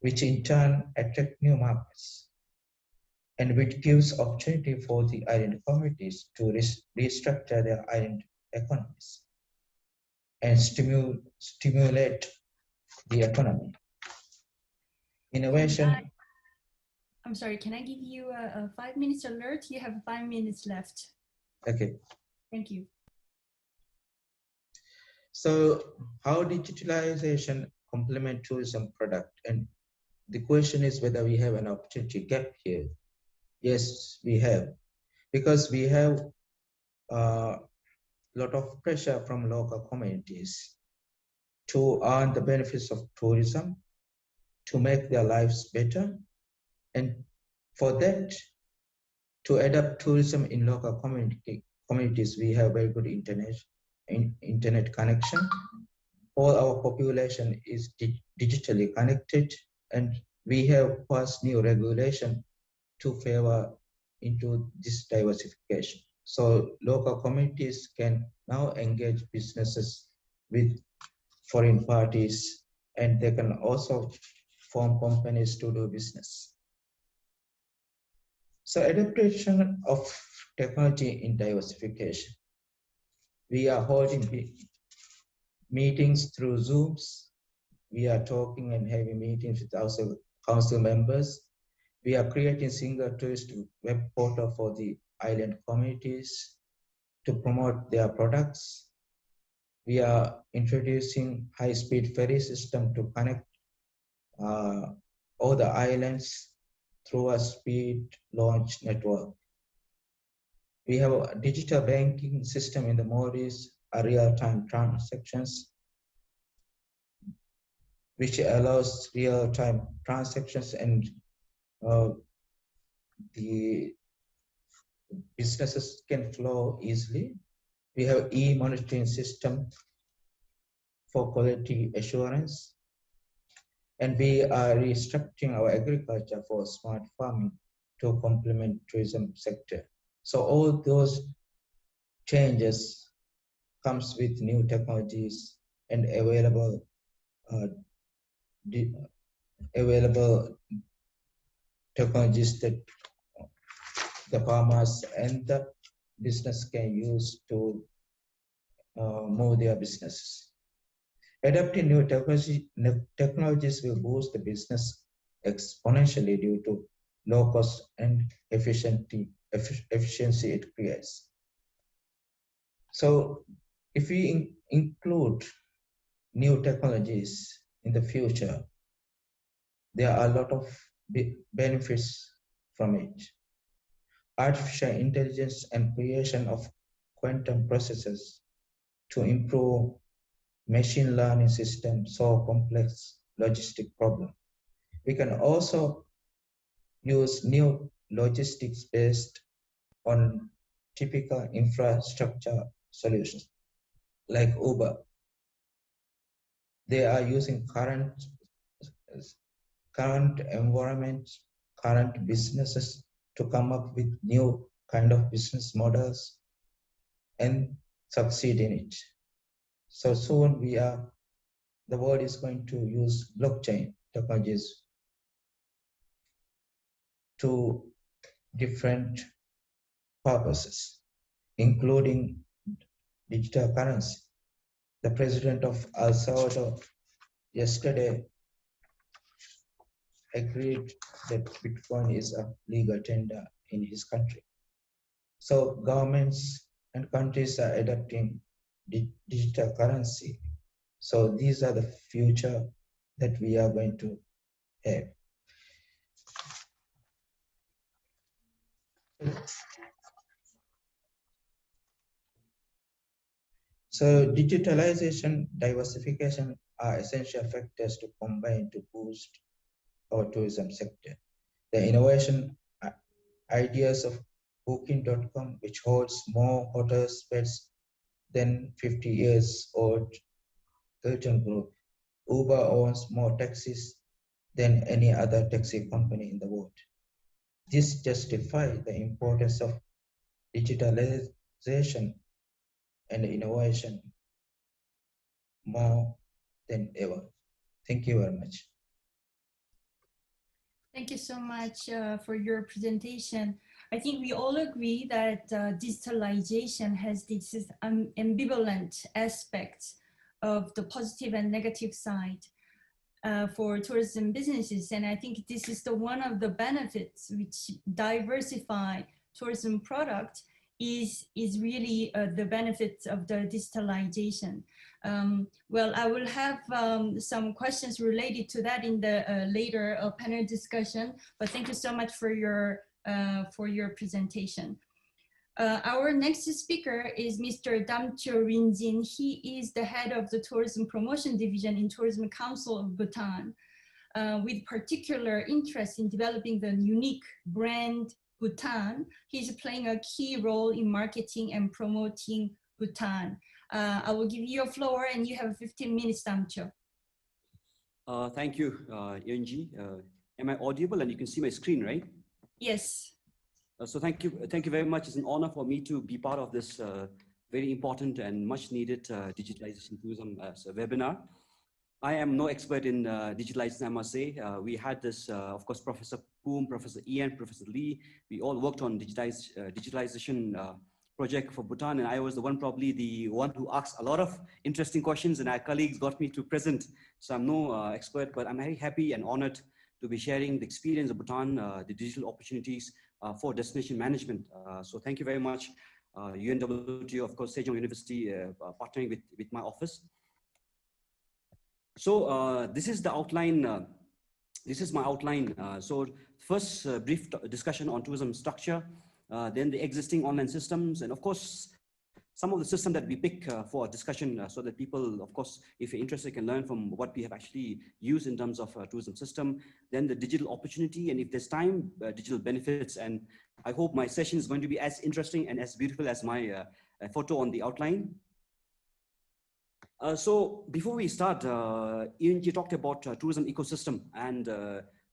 which in turn attract new markets, and which gives opportunity for the island communities to restructure their island economies and stimulate the economy. Innovation. I'm sorry, can I give you a 5 minutes alert? You have 5 minutes left. Okay. Thank you. So how digitalization complement tourism product? And the question is whether we have an opportunity gap here. Yes, we have, because we have a lot of pressure from local communities to earn the benefits of tourism, to make their lives better, and for that, to adapt tourism in local communities, we have very good internet connection. All our population is digitally connected, and we have passed new regulation to favor into this diversification. So local communities can now engage businesses with foreign parties, and they can also form companies to do business. So adaptation of technology in diversification. We are holding meetings through Zooms. We are talking and having meetings with our council members. We are creating single tourist web portal for the island communities to promote their products. We are introducing high-speed ferry system to connect all the islands through a speed launch network. We have a digital banking system in the Maldives, real-time transactions, which allows real-time transactions, and the businesses can flow easily. We have e-monitoring system for quality assurance, and we are restructuring our agriculture for smart farming to complement tourism sector. So all those changes comes with new technologies and available technologies that the farmers and the business can use to move their businesses. Adapting new technologies will boost the business exponentially due to low cost and efficiency it creates. So if we include new technologies in the future, there are a lot of benefits from it. Artificial intelligence and creation of quantum processors to improve machine learning systems solve complex logistic problems. We can also use new logistics based on typical infrastructure solutions like Uber. They are using current environment, current businesses to come up with new kind of business models and succeed in it. So soon the world is going to use blockchain technologies to different purposes, including digital currency. The president of El Salvador yesterday agreed that Bitcoin is a legal tender in his country. So governments and countries are adopting digital currency. So these are the future that we are going to have. So digitalization, diversification are essential factors to combine to boost our tourism sector. The innovation ideas of Booking.com, which holds more hotel beds than 50 years old Hilton Group. Uber owns more taxis than any other taxi company in the world. This justifies the importance of digitalization and innovation more than ever. Thank you very much. Thank you so much for your presentation. I think we all agree that digitalization has this ambivalent aspects of the positive and negative side for tourism businesses. And I think this is the one of the benefits which diversify tourism product is really the benefits of the digitalization. Well, I will have some questions related to that in the later panel discussion, but thank you so much for your presentation. Our next speaker is Mr. Damcho Rinjin. He is the head of the Tourism Promotion Division in Tourism Council of Bhutan, with particular interest in developing the unique brand Bhutan. He's playing a key role in marketing and promoting Bhutan. I will give you a floor and you have 15 minutes, Damcho. Thank you, Yunji. Am I audible and you can see my screen, right? Yes. So thank you very much. It's an honor for me to be part of this very important and much needed digitalization tourism as a webinar. I am no expert in digitalization, I must say. We had this, of course, Professor Poom, Professor Ian, Professor Lee. We all worked on digitalization project for Bhutan, and I was probably the one who asked a lot of interesting questions, and our colleagues got me to present. So I'm no expert, but I'm very happy and honored to be sharing the experience of Bhutan, the digital opportunities for destination management. So thank you very much, UNWTO, of course, Sejong University, partnering with my office. So this is the outline. This is my outline. So first, brief discussion on tourism structure, then the existing online systems, and of course, some of the system that we pick for discussion so that people, of course, if you're interested, can learn from what we have actually used in terms of tourism system, then the digital opportunity, and if there's time, digital benefits. And I hope my session is going to be as interesting and as beautiful as my photo on the outline. So before we start, Ian, you talked about tourism ecosystem, and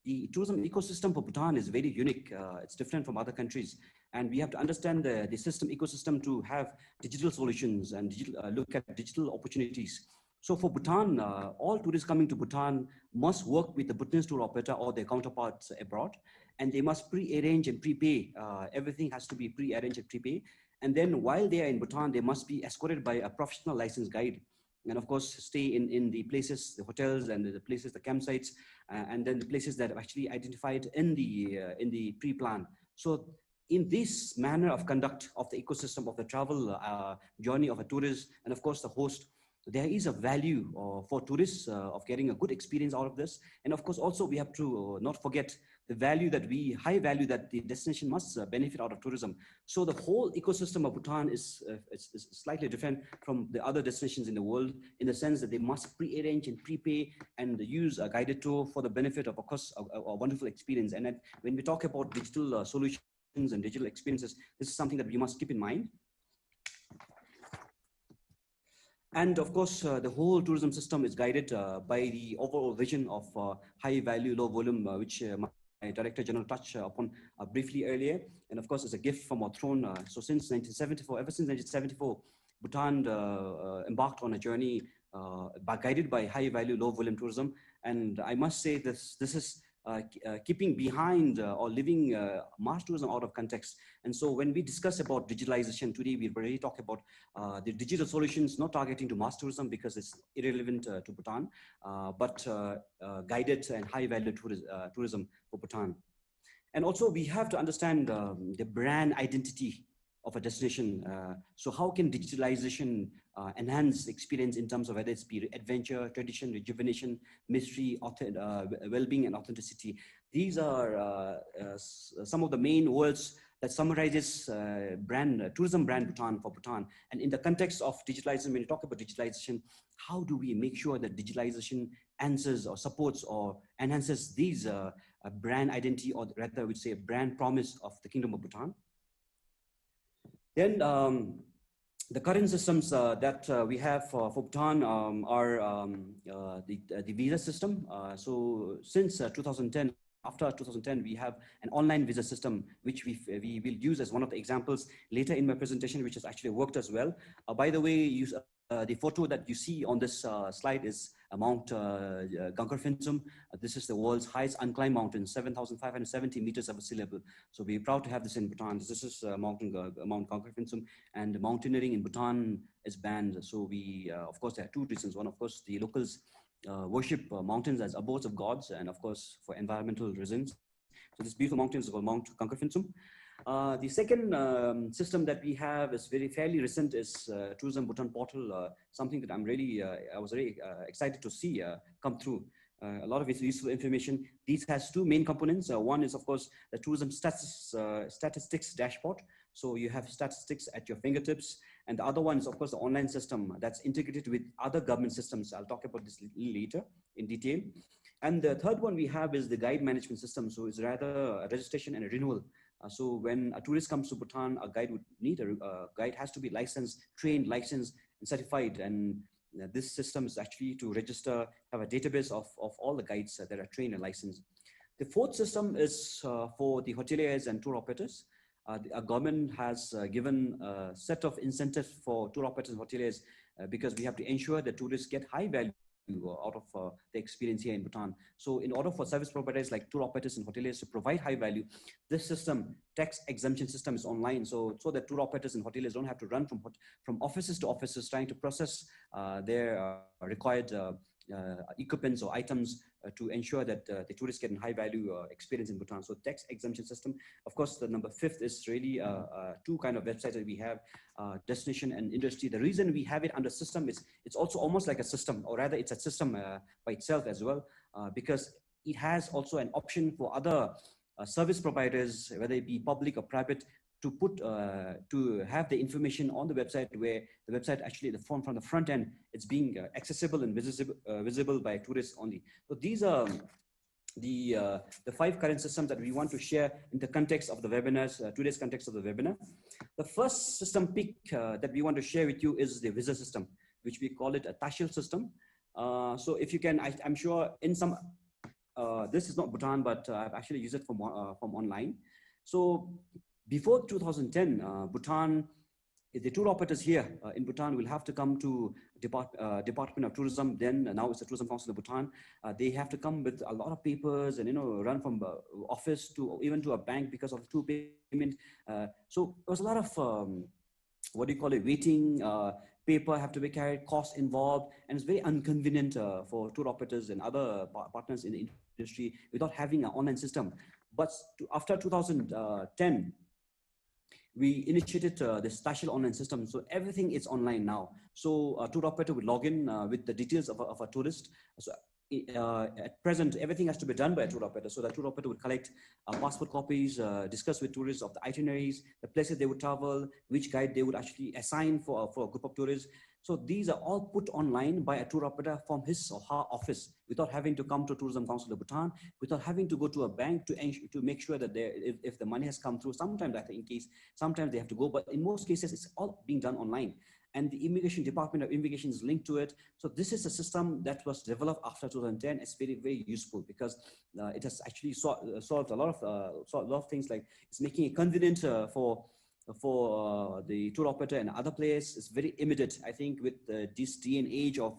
the tourism ecosystem for Bhutan is very unique. It's different from other countries. And we have to understand the system ecosystem to have digital solutions and look at digital opportunities. So for Bhutan, all tourists coming to Bhutan must work with the Bhutanese tour operator or their counterparts abroad, and they must pre-arrange and prepay. Everything has to be pre-arranged and prepay. And then while they are in Bhutan, they must be escorted by a professional licensed guide. And of course, stay in the places, the hotels and the places, the campsites, and then the places that are actually identified in the pre-plan. So in this manner of conduct of the ecosystem of the travel journey of a tourist, and of course the host, there is a value for tourists of getting a good experience out of this. And of course, also we have to not forget the value that high value that the destination must benefit out of tourism. So the whole ecosystem of Bhutan is slightly different from the other destinations in the world, in the sense that they must pre-arrange and prepay and use a guided tour for the benefit of course, a wonderful experience. And when we talk about digital solutions and digital experiences, this is something that we must keep in mind. And of course, the whole tourism system is guided by the overall vision of high value, low volume, which my Director General touched upon briefly earlier. And of course, it's a gift from our throne. So since 1974, ever since 1974, Bhutan embarked on a journey guided by high value, low volume tourism. And I must say this is keeping behind or leaving mass tourism out of context. And so when we discuss about digitalization today, we already talk about the digital solutions not targeting to mass tourism because it's irrelevant to Bhutan, but guided and high value tourism for Bhutan. And also we have to understand the brand identity of a destination. So how can digitalization enhance the experience in terms of whether it's be adventure, tradition, rejuvenation, mystery, well-being, and authenticity? These are some of the main words that summarizes tourism brand Bhutan for Bhutan. And in the context of digitalization, when you talk about digitalization, how do we make sure that digitalization answers or supports or enhances these brand identity, or rather I would say a brand promise of the Kingdom of Bhutan? Then the current systems that we have for Bhutan are the visa system. So since 2010, after 2010, we have an online visa system, which we will use as one of the examples later in my presentation, which has actually worked as well. By the way, the photo that you see on this slide is Mount Gangarfinsum. This is the world's highest unclimbed mountain, 7,570 meters above sea level. So we're proud to have this in Bhutan. This is Mount Gangarfinsum, and mountaineering in Bhutan is banned. So we, of course, there are two reasons. One, of course, the locals worship mountains as abodes of gods, and of course for environmental reasons. So this beautiful mountain is called Mount Gangarfinsum. The second system that we have is fairly recent, is Tourism Bhutan portal, something that I was very excited to see come through. A lot of it's useful information. These has two main components. One is, of course, the tourism statistics dashboard. So you have statistics at your fingertips. And the other one is, of course, the online system that's integrated with other government systems. I'll talk about this later in detail. And the third one we have is the guide management system. So it's rather a registration and a renewal. So when a tourist comes to Bhutan, a guide would need a guide has to be licensed, trained, licensed, and certified. And this system is actually to register, have a database of all the guides that are trained and licensed. The fourth system is for the hoteliers and tour operators. Our government has given a set of incentives for tour operators and hoteliers because we have to ensure that tourists get high value out of the experience here in Bhutan. So in order for service providers like tour operators and hoteliers to provide high value, this system, tax exemption system, is online. So that tour operators and hoteliers don't have to run from offices to offices trying to process their required equipments or items to ensure that the tourists get a high value experience in Bhutan. So tax exemption system. Of course, the number fifth is really two kind of websites that we have, destination and industry. The reason we have it under system is it's also almost like a system, or rather it's a system by itself as well, because it has also an option for other service providers, whether it be public or private, to have the information on the website, where the website actually from the front end, it's being accessible and visible by tourists only. So these are the 5 current systems that we want to share in the context of the webinars, today's context of the webinar. The first system pick that we want to share with you is the visa system, which we call it a Tashil system. So if you can, I'm sure in some, this is not Bhutan, but I've actually used it from online. So before 2010, Bhutan, the tour operators here in Bhutan will have to come to Department of Tourism. Then now it's the Tourism Council of Bhutan. They have to come with a lot of papers and run from office to even to a bank because of two payment. So there was a lot of waiting. Paper have to be carried, costs involved, and it's very inconvenient for tour operators and other partners in the industry without having an online system. But after 2010. We initiated this Tashil online system. So everything is online now. So a tour operator would log in with the details of a tourist. So at present, everything has to be done by a tour operator. So the tour operator would collect passport copies, discuss with tourists of the itineraries, the places they would travel, which guide they would actually assign for a group of tourists. So these are all put online by a tour operator from his or her office without having to come to Tourism Council of Bhutan, without having to go to a bank to make sure that if the money has come through. Sometimes sometimes they have to go, but in most cases, it's all being done online. And the Immigration Department of Immigration is linked to it. So this is a system that was developed after 2010. It's very, very useful because it has actually solved a lot of things, like it's making it convenient for the tour operator and other players. Is very immediate. I think with this day and age of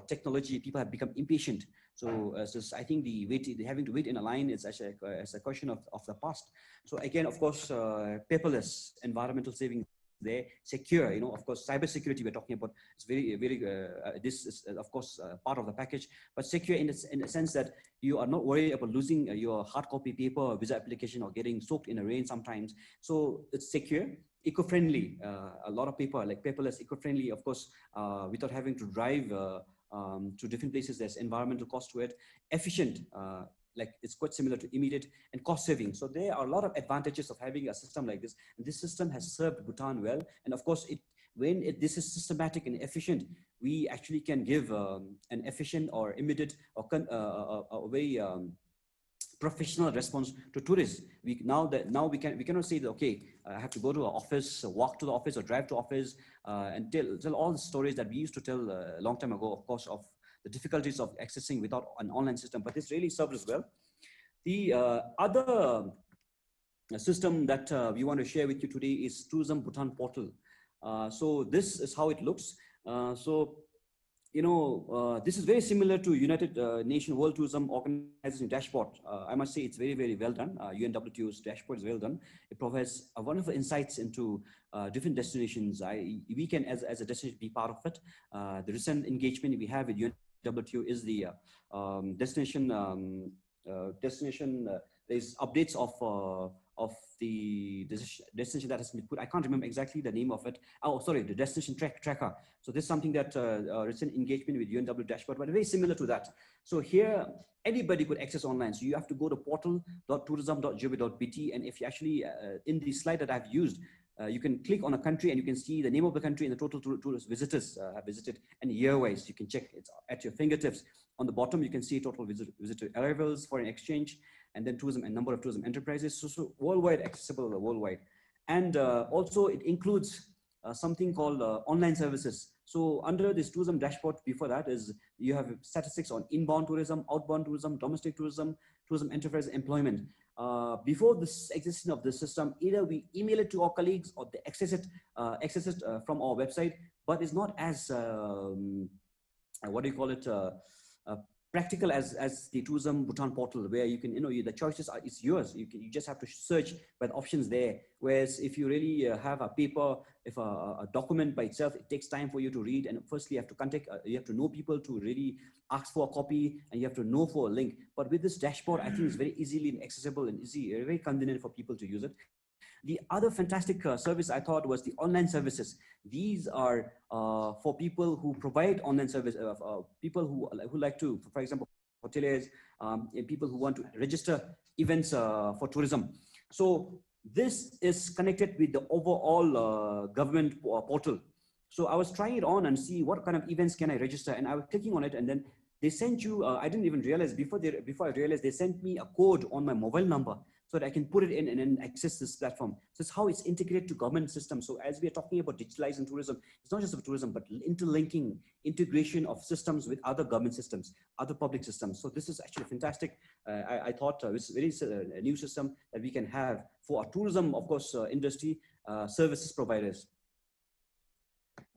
technology, people have become impatient. So I think the having to wait in a line is actually a question of the past. So again, of course, paperless, environmental saving there, secure, of course, cybersecurity we're talking about. It's very, this is of course part of the package, but secure in the sense that you are not worried about losing your hard copy paper or visa application or getting soaked in the rain sometimes. So it's secure, eco-friendly. A lot of people like paperless, eco-friendly, of course, without having to drive to different places. There's environmental cost to it. Efficient, like it's quite similar to immediate, and cost saving. So there are a lot of advantages of having a system like this. And this system has served Bhutan well. And of course, this is systematic and efficient, we actually can give an efficient or immediate or a very professional response to tourists. We cannot say that, okay, I have to go to an office, walk to the office, or drive to office and tell all the stories that we used to tell a long time ago, of course, of the difficulties of accessing without an online system. But this really served as well. The other system that we want to share with you today is Tourism Bhutan portal. So this is how it looks. This is very similar to United Nations World Tourism Organization dashboard. I must say it's very, very well done. UNWTO's dashboard is well done. It provides wonderful insights into different destinations. We can, as a destination, be part of it. The recent engagement we have with UNWTO is the destination. There's updates of the destination that has been put. I can't remember exactly the name of it. Oh, sorry, the destination tracker. So this is something that recent engagement with UNW dashboard, but very similar to that. So here, anybody could access online. So you have to go to portal.tourism.gov.bt, and if you actually, in the slide that I've used, you can click on a country and you can see the name of the country and the total tourist visitors have visited, and year-wise you can check. It's at your fingertips. On the bottom, you can see total visitor arrivals, foreign exchange, and then tourism and number of tourism enterprises. So worldwide, accessible worldwide. And also it includes something called online services. So under this tourism dashboard, before that is you have statistics on inbound tourism, outbound tourism, domestic tourism, tourism enterprise, employment. Before this existence of this system, either we email it to our colleagues or they access it from our website, but it's not as, what do you call it, practical as the Tourism Bhutan portal, where you can, the choices are, it's yours. You just have to search by the options there. Whereas if you really have a paper, if a document by itself, it takes time for you to read. And firstly, you have to contact, you have to know people to really ask for a copy, and you have to know for a link. But with this dashboard, I think it's very easily accessible and very convenient for people to use it. The other fantastic service I thought was the online services. These are for people who provide online service, people who like to, for example, hoteliers, and people who want to register events for tourism. So this is connected with the overall government portal. So I was trying it on and see what kind of events can I register, and I was clicking on it, and then they sent you, I didn't even realize, before I realized, they sent me a code on my mobile number so that I can put it in and then access this platform. So it's how it's integrated to government systems. So as we are talking about digitalizing tourism, it's not just about tourism, but interlinking, integration of systems with other government systems, other public systems. So this is actually fantastic. I thought it's a new system that we can have for our tourism, of course, industry, services providers.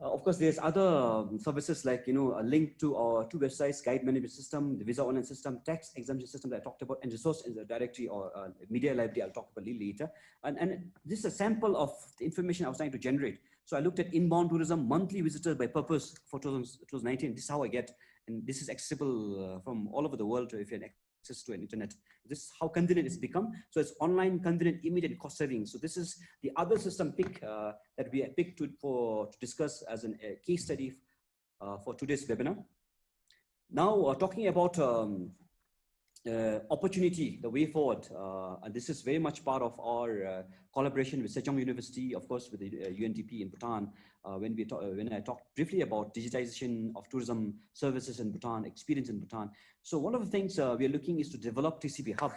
Of course, there's other services like, a link to our two websites, guide management system, the visa online system, tax exemption system that I talked about, and resource in the directory or media library I'll talk about a little later. And this is a sample of the information I was trying to generate. So I looked at inbound tourism, monthly visitors by purpose for 2019. This is how I get, and this is accessible from all over the world if you have access to an internet. This is how convenient it's become. So it's online, convenient, immediate, cost saving. So this is the other system pick that we picked to discuss as a case study for today's webinar. Now talking about opportunity, the way forward, and this is very much part of our collaboration with Sejong University, of course, with the UNDP in Bhutan. When I talked briefly about digitization of tourism services in Bhutan, experience in Bhutan. So one of the things we are looking is to develop TCP hub.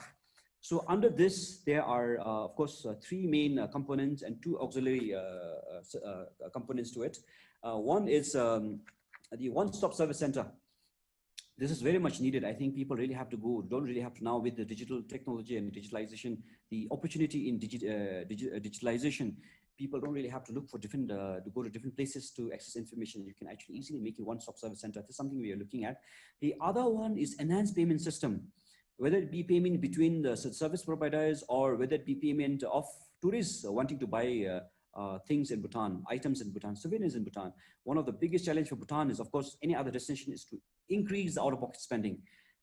So under this, there are, of course, three main components and two auxiliary components to it. One is the one-stop service center. This is very much needed. I think people really have to go, don't really have to now with the digital technology and digitalization, the opportunity in digitalization, people don't really have to look for different, to go to different places to access information. You can actually easily make a one-stop service center. This is something we are looking at. The other one is enhanced payment system, whether it be payment between the service providers or whether it be payment of tourists wanting to buy things in Bhutan, items in Bhutan, souvenirs in Bhutan. One of the biggest challenge for Bhutan is, of course, any other destination, is to increase the out-of-pocket spending.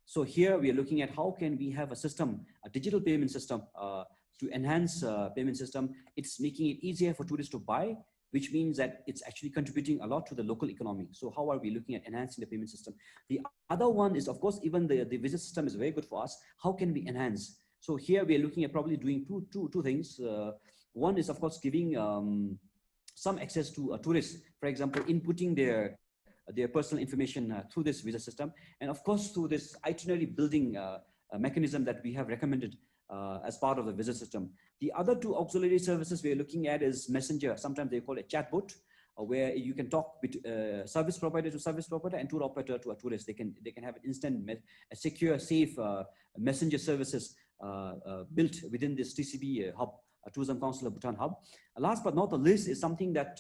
So here we are looking at how can we have a system, a digital payment system, to enhance payment system. It's making it easier for tourists to buy, which means that it's actually contributing a lot to the local economy. So how are we looking at enhancing the payment system? The other one is, of course, even the visa system is very good for us. How can we enhance? So here we are looking at probably doing two things. One is, of course, giving some access to tourists, for example, inputting their personal information through this visa system. And of course, through this itinerary building mechanism that we have recommended as part of the visa system. The other two auxiliary services we're looking at is messenger. Sometimes they call it chatbot, where you can talk with service provider to service provider and tour operator to a tourist. They can have an instant, secure, safe messenger services built within this TCB hub, Tourism Council of Bhutan hub. Last but not the least is something that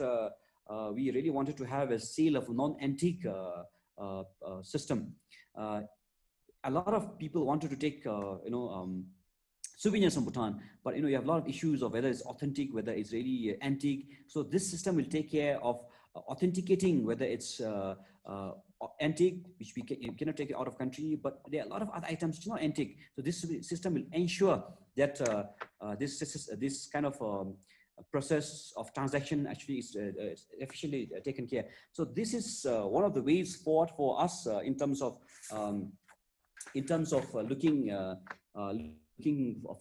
we really wanted to have a sale of non-antique system. A lot of people wanted to take, souvenirs from Bhutan, but you have a lot of issues of whether it's authentic, whether it's really antique. So this system will take care of authenticating whether it's antique, which you cannot take it out of country, but there are a lot of other items which are not antique. So this system will ensure that this kind of process of transaction actually is efficiently taken care. So this is one of the ways forward for us in terms of looking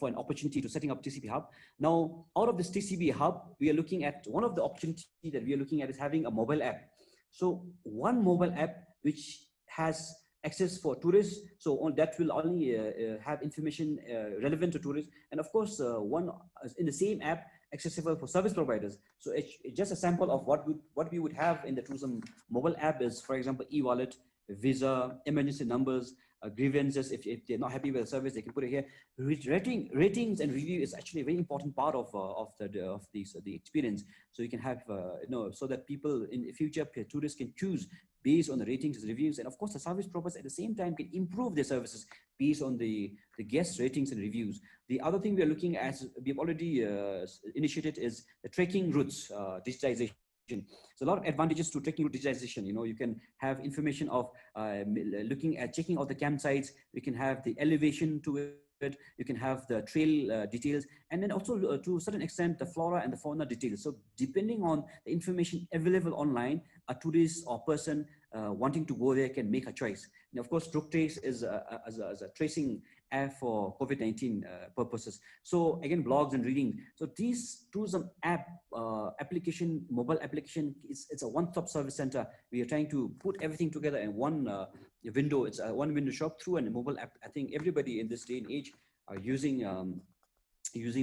for an opportunity to setting up TCB hub. Now, out of this TCB hub, we are looking at one of the opportunities that we are looking at is having a mobile app. So one mobile app which has access for tourists, so that will only have information relevant to tourists, and of course one in the same app accessible for service providers. So it's just a sample of what we would have in the tourism mobile app is, for example, e-wallet, visa, emergency numbers, grievances. If they're not happy with the service, they can put it here. Ratings and review is actually a very important part of the experience. So you can have so that people in the future, tourists can choose based on the ratings and reviews, and of course the service providers at the same time can improve their services based on the guest ratings and reviews. The other thing we are looking at, we've already initiated, is the trekking routes digitization. So a lot of advantages to trekking route digitization. You can have information of looking at checking out the campsites. We can have the elevation to it. You can have the trail details, and then also to a certain extent the flora and the fauna details. So depending on the information available online, a tourist or person wanting to go there can make a choice. And of course, DrugTrace is as a tracing app for COVID-19 purposes. So again, blogs and reading. So these tourism application, mobile application, it's a one-stop service center. We are trying to put everything together in one window. It's a one-window shop through a mobile app. I think everybody in this day and age are using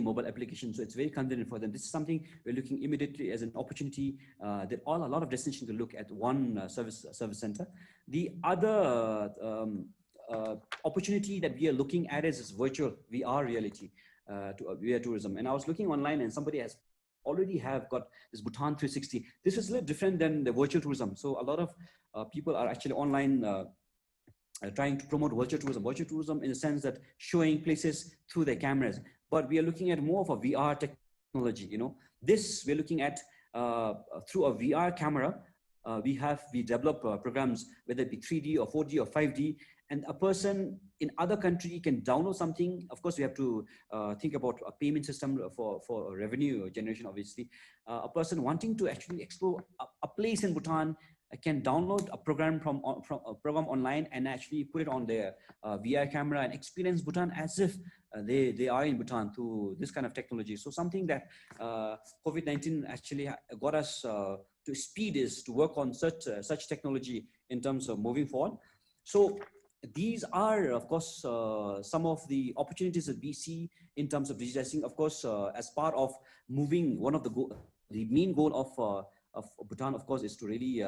mobile applications, so it's very convenient for them. This is something we're looking immediately as an opportunity that a lot of destinations will look at one service center. The other opportunity that we are looking at is virtual VR reality VR tourism. And I was looking online, and somebody has already got this Bhutan 360. This is a little different than the virtual tourism. So a lot of people are actually online trying to promote virtual tourism in the sense that showing places through their cameras. But we are looking at more of a VR technology. This we're looking at through a VR camera. We develop programs, whether it be 3D or 4D or 5D, and a person in other country can download something. Of course, we have to think about a payment system for revenue generation, obviously. A person wanting to actually explore a place in Bhutan can download a program from a program online and actually put it on their VR camera and experience Bhutan as if they are in Bhutan through this kind of technology. So something that COVID-19 actually got us to speed is to work on such technology in terms of moving forward. So these are, of course, some of the opportunities that we see in terms of digitizing. Of course, as part of moving, one of the main goal of Bhutan, of course, is to really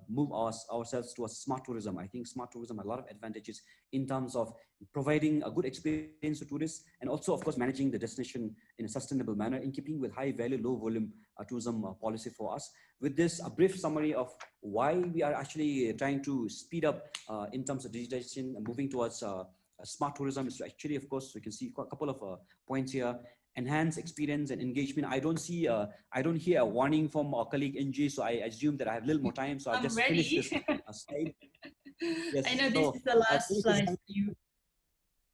move ourselves towards smart tourism. I think smart tourism has a lot of advantages in terms of providing a good experience to tourists, and also, of course, managing the destination in a sustainable manner in keeping with high value, low volume tourism policy for us. With this, a brief summary of why we are actually trying to speed up in terms of digitization and moving towards smart tourism is actually, of course, you can see a couple of points here. enhance experience and engagement. I don't see, I don't hear a warning from our colleague NG, so I assume that I have a little more time, so I'll just finish this slide. Yes, I know so this is the last slide for you.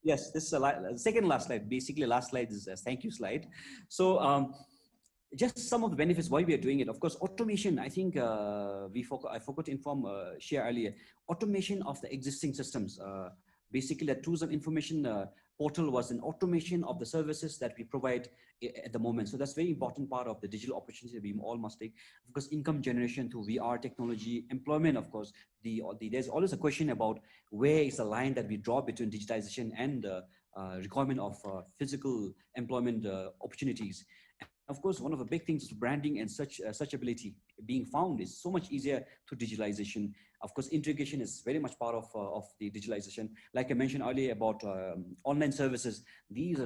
Yes, this is the second last slide. Basically, last slide is a thank you slide. So just some of the benefits why we are doing it. Of course, automation. I think I forgot to inform share earlier. Automation of the existing systems. Basically, the tourism information portal was an automation of the services that we provide at the moment. So that's very important part of the digital opportunity that we all must take. Of course, income generation through VR technology, employment. Of course, there's always a question about where is the line that we draw between digitization and requirement of physical employment opportunities. Of course, one of the big things is branding and searchability being found is so much easier through digitalization. Of course, integration is very much part of the digitalization. Like I mentioned earlier about online services, these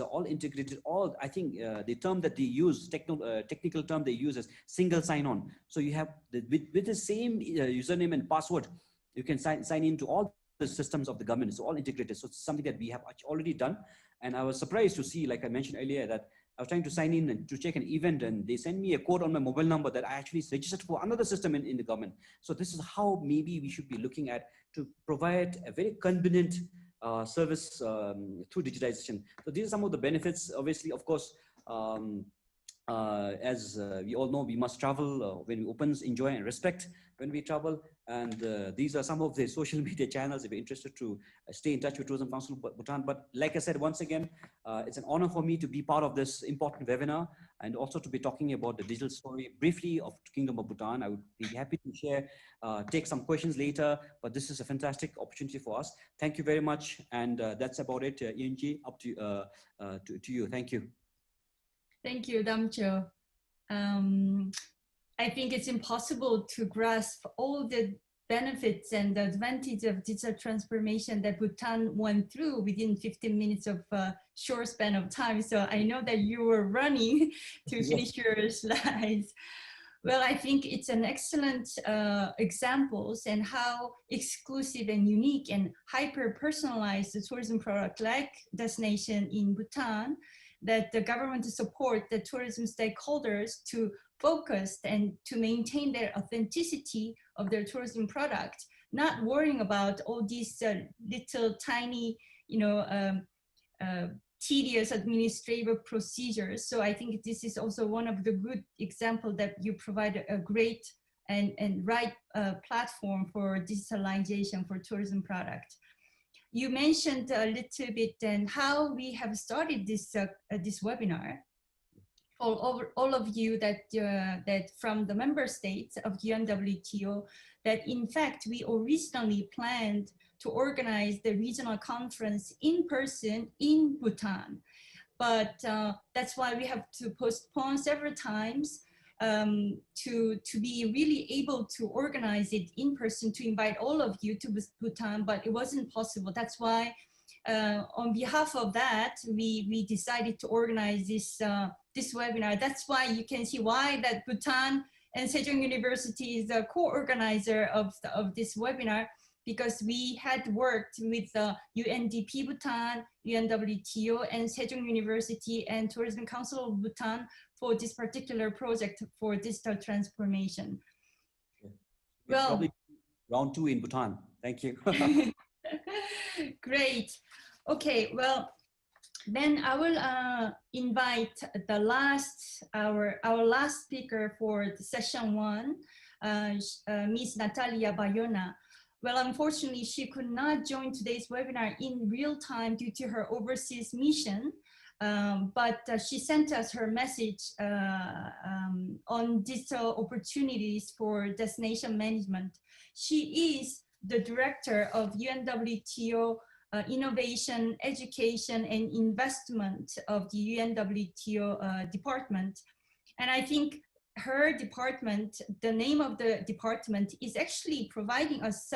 are all integrated. All I think the term that they use, technical term they use is single sign-on. So you have with the same username and password, you can sign into all the systems of the government. It's all integrated. So it's something that we have already done. And I was surprised to see, like I mentioned earlier, that I was trying to sign in and to check an event, and they sent me a code on my mobile number that I actually registered for another system in the government. So this is how maybe we should be looking at to provide a very convenient service through digitization. So these are some of the benefits. Obviously, of course, as we all know, we must travel when we opens, enjoy and respect when we travel. And these are some of the social media channels if you're interested to stay in touch with Tourism Council Bhutan. But like I said, once again, it's an honor for me to be part of this important webinar and also to be talking about the digital story briefly of Kingdom of Bhutan. I would be happy to share, take some questions later, but this is a fantastic opportunity for us. Thank you very much. And that's about it. ENG, up to you. Thank you. Thank you, Damcho. I think it's impossible to grasp all the benefits and the advantage of digital transformation that Bhutan went through within 15 minutes of a short span of time. So I know that you were running to finish your slides. Well, I think it's an excellent examples and how exclusive and unique and hyper-personalized the tourism product like destination in Bhutan, that the government support the tourism stakeholders to focus and to maintain their authenticity of their tourism product, not worrying about all these little tiny, tedious administrative procedures. So I think this is also one of the good examples that you provide a great and right platform for digitalization for tourism product. You mentioned a little bit and how we have started this this webinar. For all of you that from the member states of UNWTO, that in fact we originally planned to organize the regional conference in person in Bhutan, but that's why we have to postpone several times to be really able to organize it in person, to invite all of you to Bhutan, but it wasn't possible. That's why on behalf of that, we decided to organize this this webinar. That's why you can see why that Bhutan and Sejong University is the co-organizer of this webinar, because we had worked with UNDP Bhutan, UNWTO, and Sejong University and Tourism Council of Bhutan for this particular project for digital transformation. Well, probably round 2 in Bhutan. Thank you. Great. Okay, well, then I will invite the our last speaker for the session 1, Ms. Natalia Bayona. Well, unfortunately, she could not join today's webinar in real time due to her overseas mission, but she sent us her message on digital opportunities for destination management. She is the director of UNWTO Innovation, Education, and Investment of the UNWTO department. And I think her department, the name of the department, is actually providing us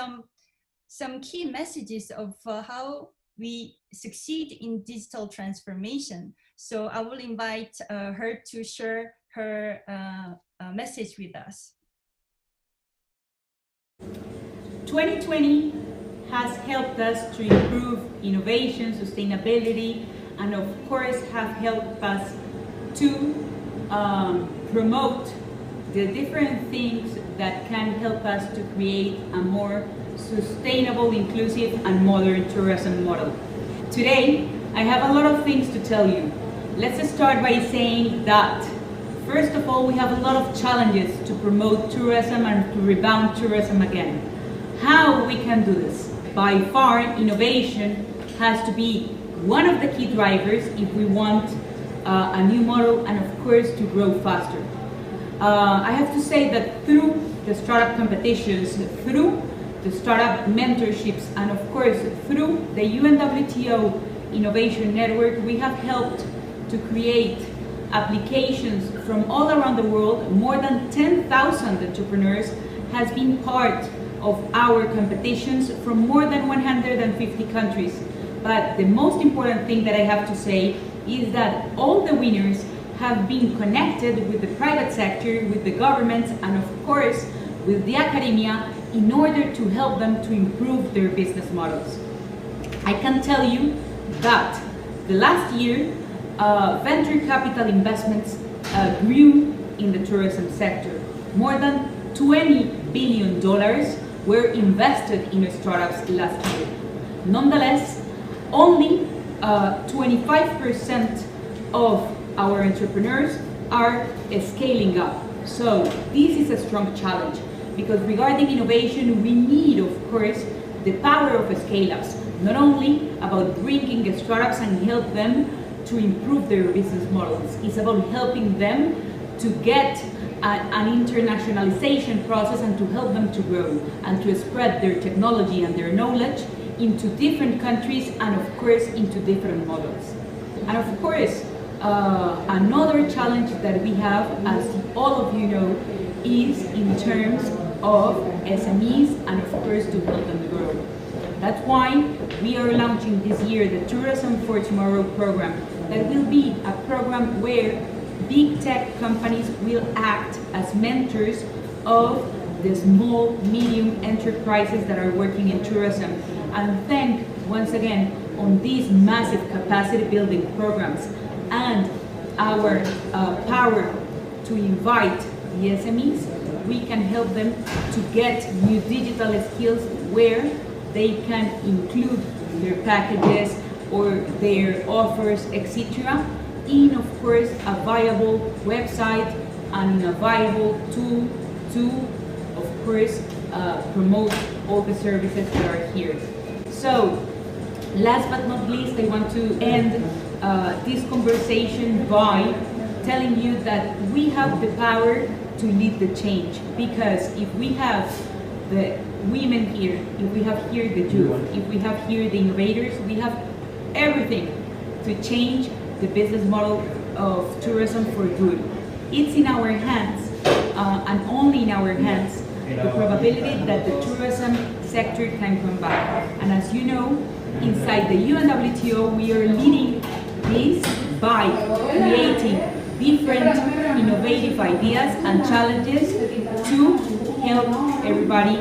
some key messages of how we succeed in digital transformation. So I will invite her to share her message with us. 2020 has helped us to improve innovation, sustainability, and of course have helped us to promote the different things that can help us to create a more sustainable, inclusive, and modern tourism model. Today, I have a lot of things to tell you. Let's start by saying that, first of all, we have a lot of challenges to promote tourism and to rebound tourism again. How we can do this? By far, innovation has to be one of the key drivers if we want a new model and of course to grow faster. I have to say that through the startup competitions, through the startup mentorships, and of course through the UNWTO Innovation Network, we have helped to create applications from all around the world. More than 10,000 entrepreneurs has been part of our competitions from more than 150 countries. But the most important thing that I have to say is that all the winners have been connected with the private sector, with the governments, and of course with the academia in order to help them to improve their business models. I can tell you that the last year, venture capital investments grew in the tourism sector. More than $20 billion were invested in startups last year. Nonetheless, only 25% of our entrepreneurs are scaling up. So this is a strong challenge, because regarding innovation, we need, of course, the power of scale-ups, not only about bringing startups and help them to improve their business models. It's about helping them to get an internationalization process and to help them to grow and to spread their technology and their knowledge into different countries and of course into different models. And of course, another challenge that we have, as all of you know, is in terms of SMEs and of course to help them grow. That's why we are launching this year the Tourism for Tomorrow program. That will be a program where big tech companies will act as mentors of the small, medium enterprises that are working in tourism, and thank once again on these massive capacity building programs and our power to invite the SMEs, we can help them to get new digital skills where they can include their packages or their offers, etc., in, of course, a viable website and a viable tool to, of course, promote all the services that are here. So, last but not least, I want to end this conversation by telling you that we have the power to lead the change, because if we have the women here, if we have here the youth, if we have here the innovators, we have everything to change the business model of tourism for good. It's in our hands, and only in our hands, the probability that the tourism sector can come back. And as you know, inside the UNWTO, we are leading this by creating different innovative ideas and challenges to help everybody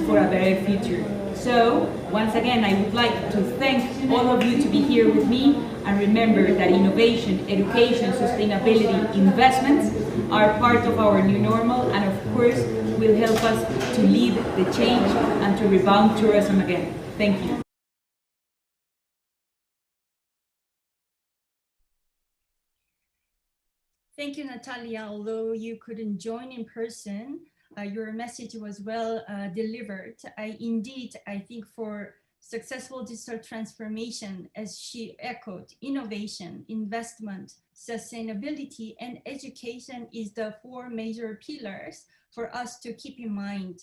for a better future. So, once again, I would like to thank all of you to be here with me, and remember that innovation, education, sustainability, investments are part of our new normal, and of course will help us to lead the change and to rebound tourism again. Thank you. Thank you, Natalia. Although you couldn't join in person, your message was well delivered. I think for successful digital transformation, as she echoed, innovation, investment, sustainability, and education is the four major pillars for us to keep in mind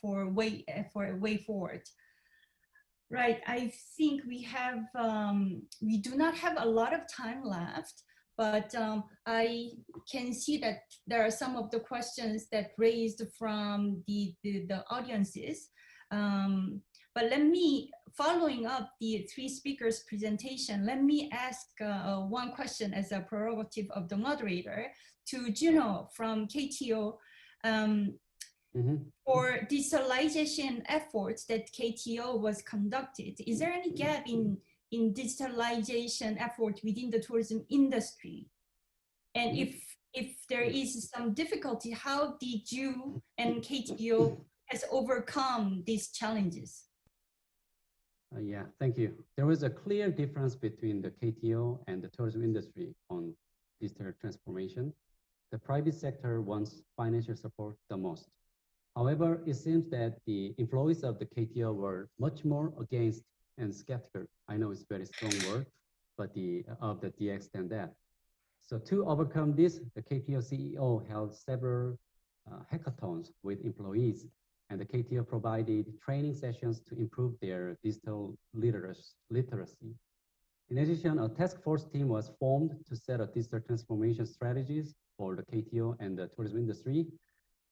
for a way forward. Right, I think we do not have a lot of time left, but I can see that there are some of the questions that raised from the audiences. But let me, following up the three speakers' presentation, let me ask one question as a prerogative of the moderator to Juno from KTO. For digitalization efforts that KTO was conducted, is there any gap in in digitalization effort within the tourism industry? And if there is some difficulty, how did you and KTO has overcome these challenges? Yeah, thank you. There was a clear difference between the KTO and the tourism industry on digital transformation. The private sector wants financial support the most. However, it seems that the employees of the KTO were much more against and skeptical. I know it's a very strong word, but of the DX than that. So to overcome this, the KTO CEO held several hackathons with employees, and the KTO provided training sessions to improve their digital literacy. In addition, a task force team was formed to set up digital transformation strategies for the KTO and the tourism industry,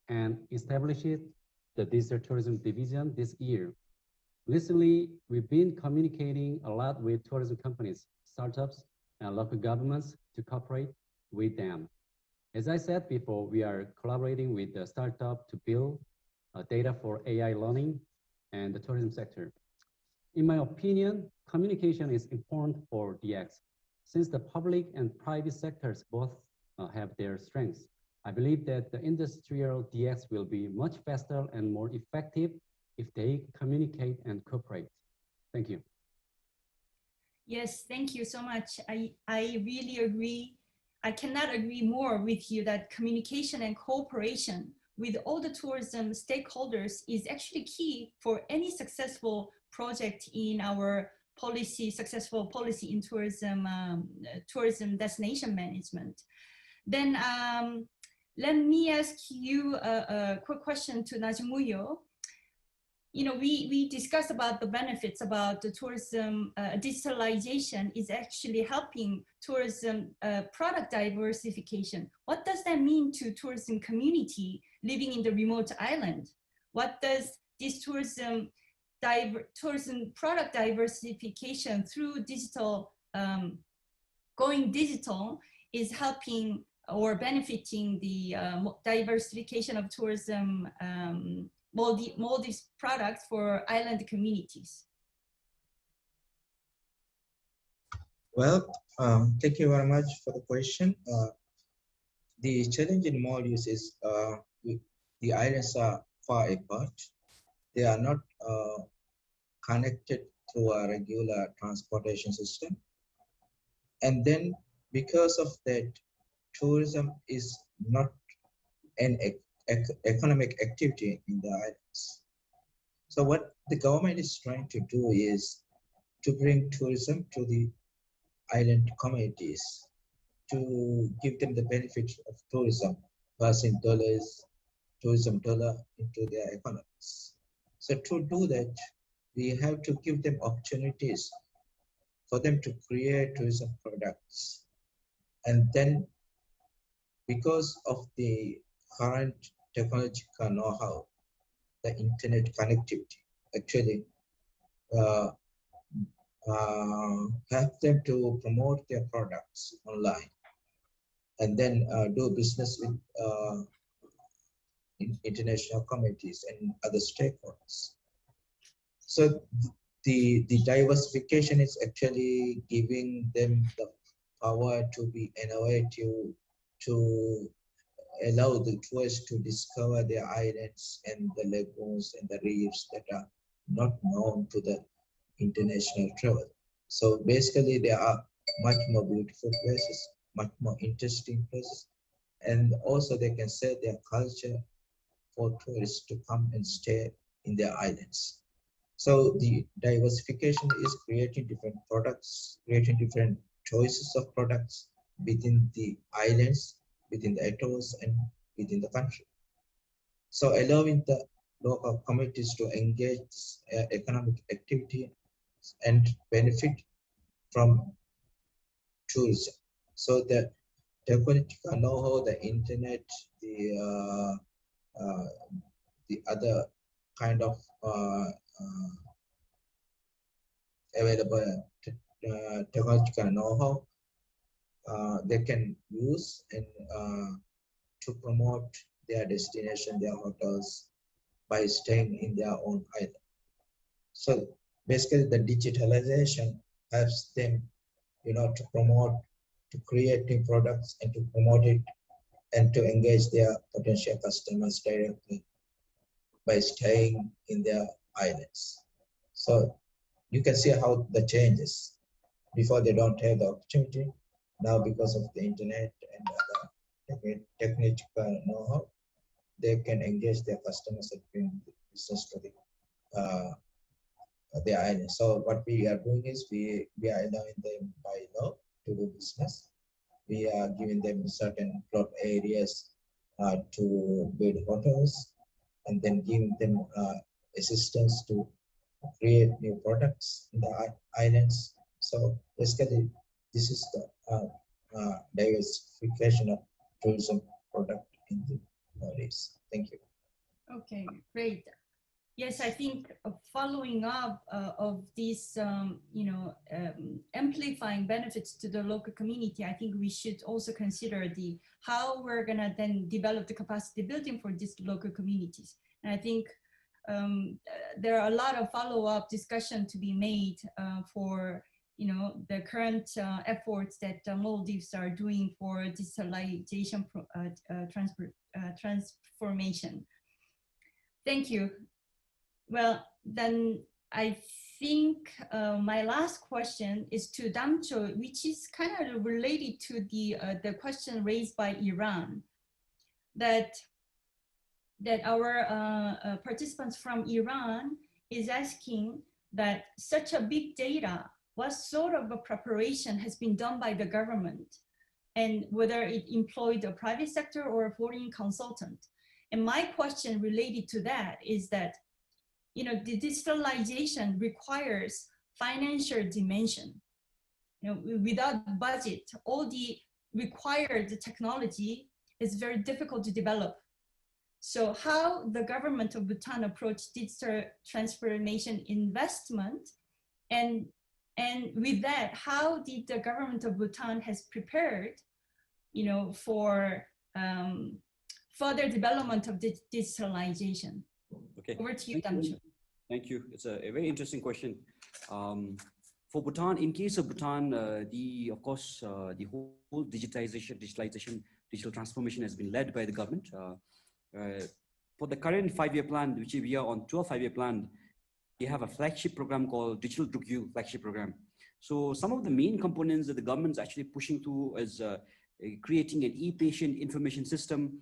and established the digital tourism division this year. Recently, we've been communicating a lot with tourism companies, startups, and local governments to cooperate with them. As I said before, we are collaborating with the startup to build data for AI learning and the tourism sector. In my opinion, communication is important for DX. Since the public and private sectors both have their strengths, I believe that the industrial DX will be much faster and more effective if they communicate and cooperate. Thank you. Yes, thank you so much. I really agree. I cannot agree more with you that communication and cooperation with all the tourism stakeholders is actually key for any successful project in our policy, successful policy in tourism, tourism destination management. Then let me ask you a quick question to Najmuyo. You know, we discussed about the benefits about the tourism digitalization is actually helping tourism product diversification. What does that mean to tourism community living in the remote island? What does this tourism product diversification through digital, going digital is helping or benefiting the diversification of tourism Maldives products for island communities? Well, thank you very much for the question. The challenge in Maldives is the islands are far apart. They are not connected through a regular transportation system. And then because of that, tourism is not an economic activity in the islands. So what the government is trying to do is to bring tourism to the island communities, to give them the benefit of tourism, passing tourism dollar into their economies. So to do that, we have to give them opportunities for them to create tourism products. And then because of the current technological know-how, the internet connectivity, actually help them to promote their products online and then do business with international communities and other stakeholders. So the diversification is actually giving them the power to be innovative, to allow the tourists to discover their islands and the lagoons and the reefs that are not known to the international travel. So basically there are much more beautiful places, much more interesting places, and also they can sell their culture for tourists to come and stay in their islands. So the diversification is creating different products, creating different choices of products within the islands, within the atolls, and within the country. So allowing the local communities to engage economic activity and benefit from tourism. So the technological know-how, the internet, the other kind of available technological know-how they can use and to promote their destination, their hotels, by staying in their own island. So basically the digitalization helps them, to promote, to create new products and to promote it and to engage their potential customers directly by staying in their islands. So you can see how the changes. Before they don't have the opportunity. Now because of the internet and other technical know-how, they can engage their customers and bring the business to the island. So what we are doing is we are allowing them by law to do business. We are giving them certain plot areas to build hotels, and then giving them assistance to create new products in the islands. So basically, this is the diversification of tourism product in the Maldives. Thank you. Okay, great. Yes, I think following up of these, amplifying benefits to the local community, I think we should also consider how we're gonna then develop the capacity building for these local communities. And I think there are a lot of follow-up discussion to be made for the current efforts that Maldives are doing for digitalization transformation. Thank you. Well, then I think my last question is to Damcho, which is kind of related to the question raised by Iran, that our participants from Iran is asking that such a big data, what sort of a preparation has been done by the government, and whether it employed a private sector or a foreign consultant. And my question related to that is that, the digitalization requires financial dimension. Without budget, all the required technology is very difficult to develop. So how the government of Bhutan approached digital transformation investment, and with that, how did the government of Bhutan has prepared, for further development of digitalization? Okay. Over to you, Damcho. Thank you. It's a very interesting question. For Bhutan, in case of Bhutan, of course, the whole digitalization, digital transformation has been led by the government. For the current 5-year plan, which we are on 12 5-year plan, we have a flagship program called Digital Drukgyal flagship program. So some of the main components that the government's actually pushing to is creating an e-patient information system,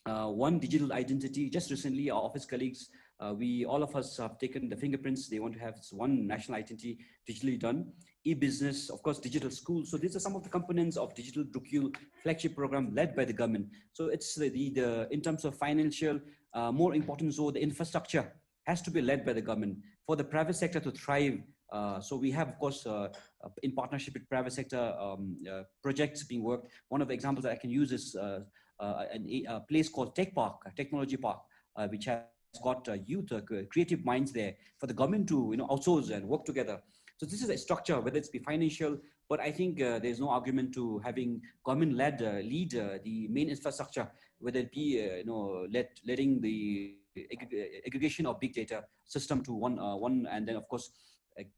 one digital identity. Just recently, our office colleagues, all of us have taken the fingerprints. They want to have one national identity digitally done. E-business, of course, digital school. So these are some of the components of Digital Drukgyal flagship program led by the government. So it's the in terms of financial, more important, so the infrastructure has to be led by the government for the private sector to thrive. So we have, of course, in partnership with private sector projects being worked. One of the examples that I can use is a place called Tech Park, Technology Park, which has got youth, creative minds there for the government to outsource and work together. So this is a structure, whether it's be financial, but I think there's no argument to having government-led lead the main infrastructure, whether it be letting the aggregation of big data system to one, and then of course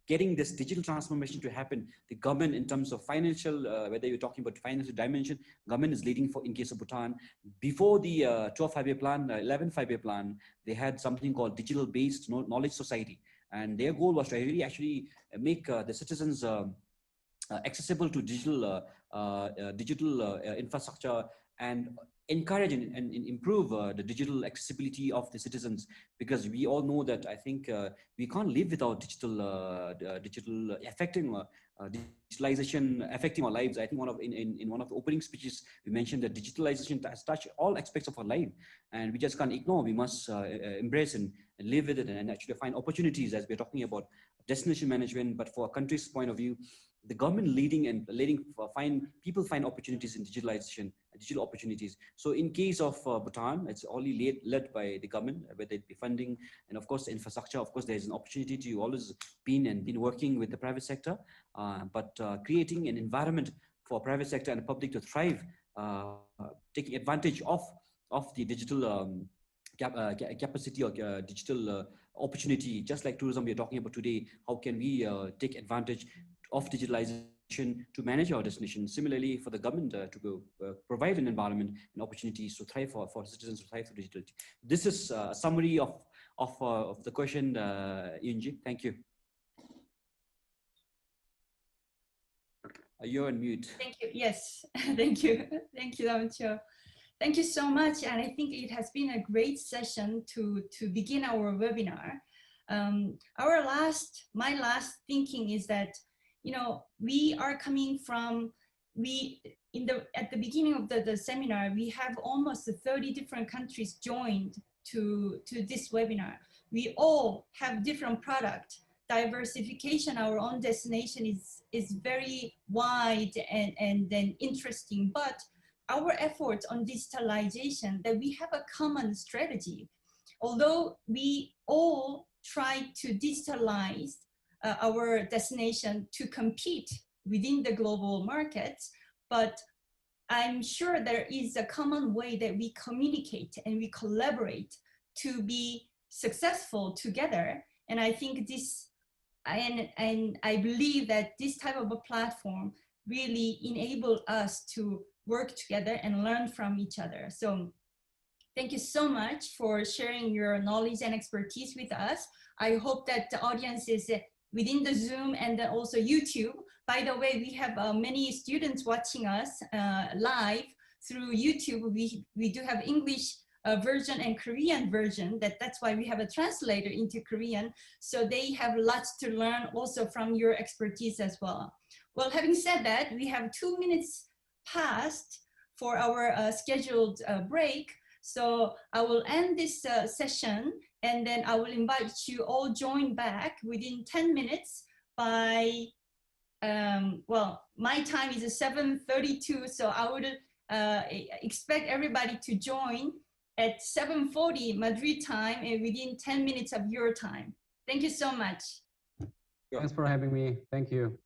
getting this digital transformation to happen. The government, in terms of financial, whether you're talking about financial dimension, government is leading for in case of Bhutan. Before the 12 5-year plan, 11 5-year plan, they had something called digital-based knowledge society, and their goal was to really actually make the citizens accessible to digital infrastructure and encourage and improve the digital accessibility of the citizens, because we all know that I think we can't live without digitalization affecting our lives. I think in one of the opening speeches we mentioned that digitalization has touched all aspects of our life, and we just can't ignore. We must embrace and live with it, and actually find opportunities, as we're talking about destination management. But for a country's point of view, the government leading find opportunities in digitalization, digital opportunities. So in case of Bhutan, it's only led by the government, whether it be funding and of course the infrastructure. Of course, there's an opportunity to always been working with the private sector, but creating an environment for private sector and the public to thrive, taking advantage of the digital capacity or digital opportunity, just like tourism we're talking about today. How can we take advantage? of digitalization to manage our destination. Similarly, for the government to provide an environment and opportunities to thrive for citizens to thrive through digitality. This is a summary of the question, Yunji. Thank you. You're on mute. Thank you. Yes, thank you. Thank you, Lamcho. Thank you so much. And I think it has been a great session to begin our webinar. My last thinking is that, you know, we are coming from, at the beginning of the seminar, we have almost 30 different countries joined to this webinar. We all have different products. Diversification, our own destination is very wide and then interesting, but our efforts on digitalization, that we have a common strategy. Although we all try to digitalize our destination to compete within the global markets, but I'm sure there is a common way that we communicate and we collaborate to be successful together. And I think this, and I believe that this type of a platform really enable us to work together and learn from each other. So thank you so much for sharing your knowledge and expertise with us. I hope that the audience is within the Zoom and then also YouTube. By the way, we have many students watching us live through YouTube. We do have English version and Korean version. That's why we have a translator into Korean. So they have lots to learn also from your expertise as well. Well, having said that, we have 2 minutes past for our scheduled break. So I will end this session, and then I will invite you all join back within 10 minutes by, well, my time is 7:32, so I would expect everybody to join at 7:40 Madrid time and within 10 minutes of your time. Thank you so much. Thanks for having me. Thank you.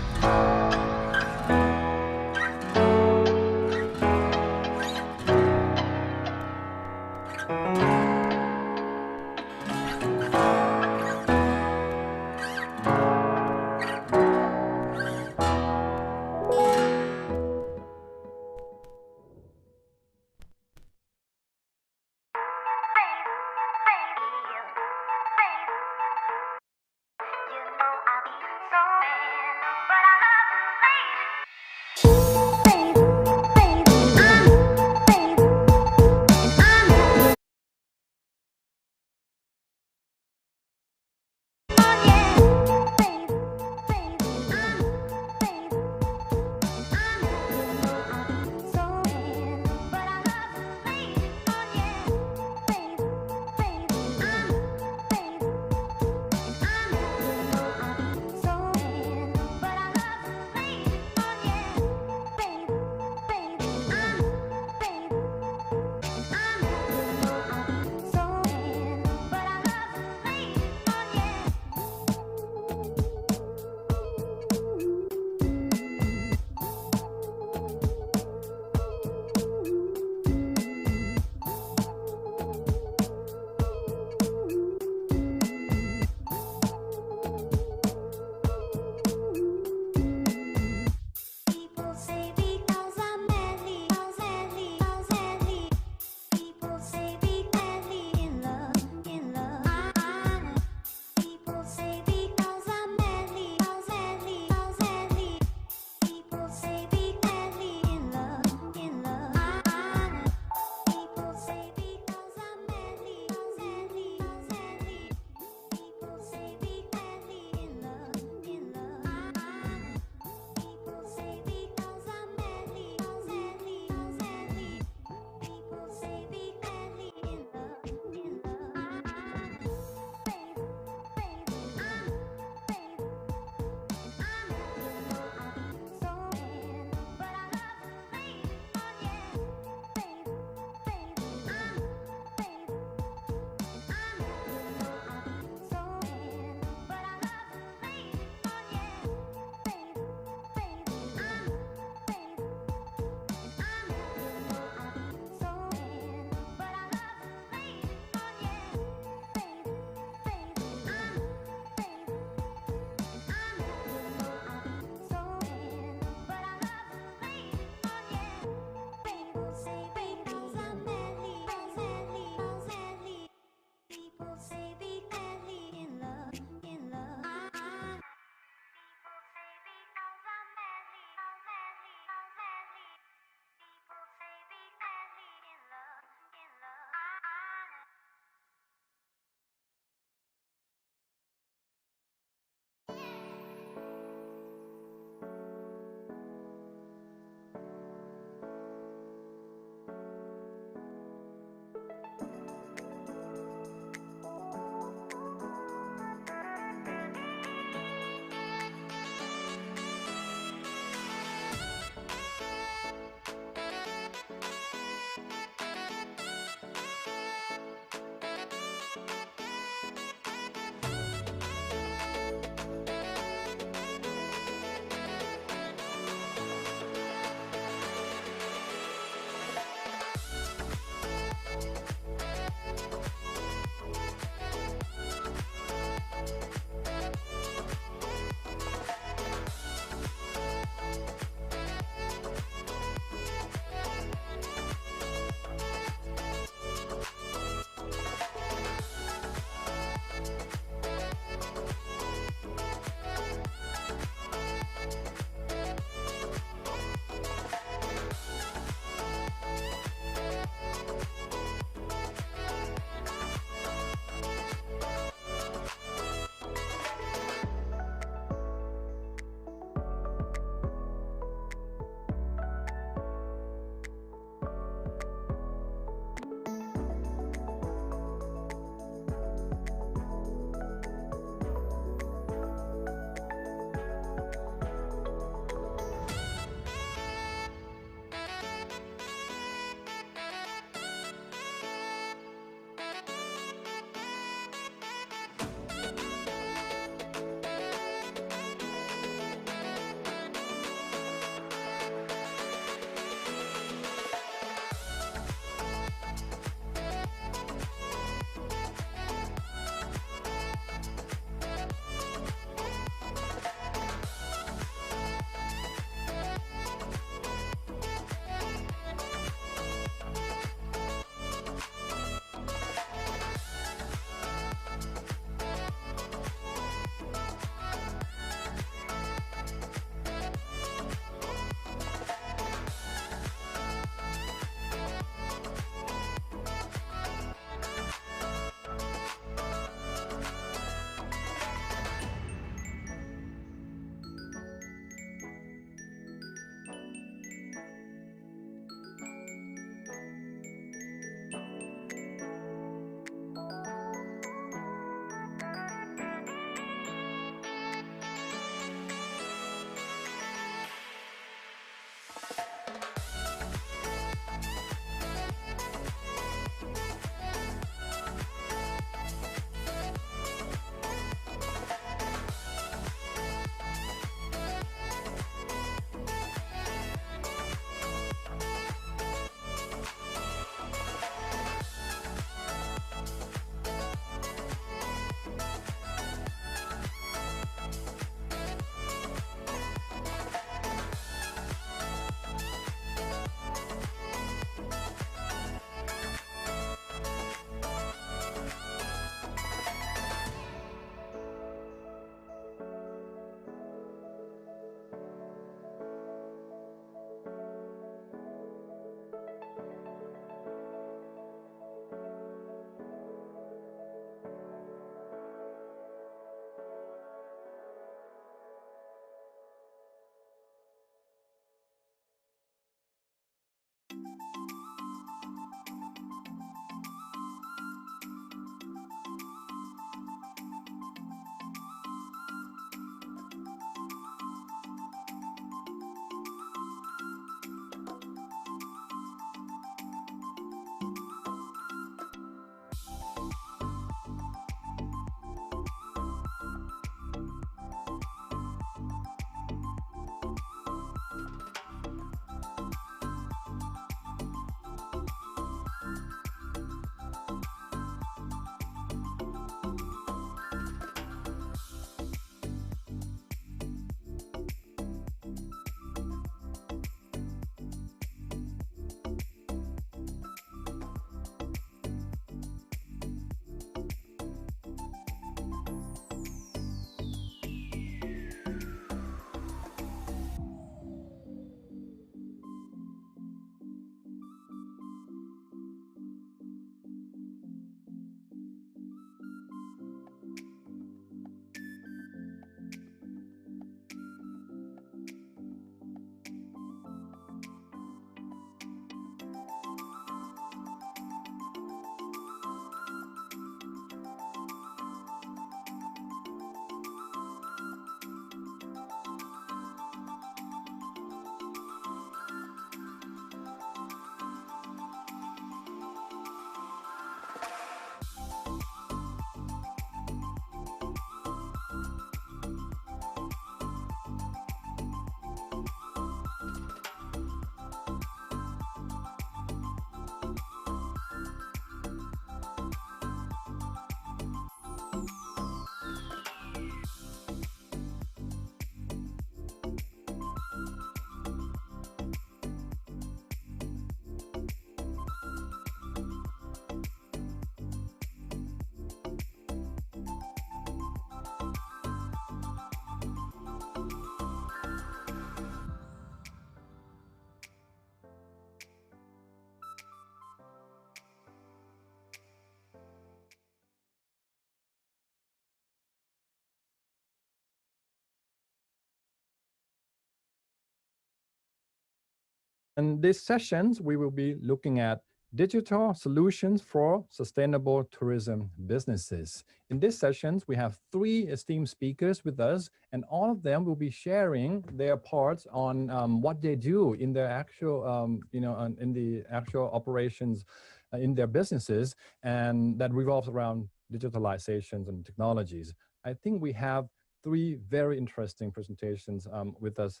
In these sessions, we will be looking at digital solutions for sustainable tourism businesses. In these sessions, we have 3 esteemed speakers with us, and all of them will be sharing their parts on what they do in their actual, in the actual operations in their businesses, and that revolves around digitalizations and technologies. I think we have 3 very interesting presentations with us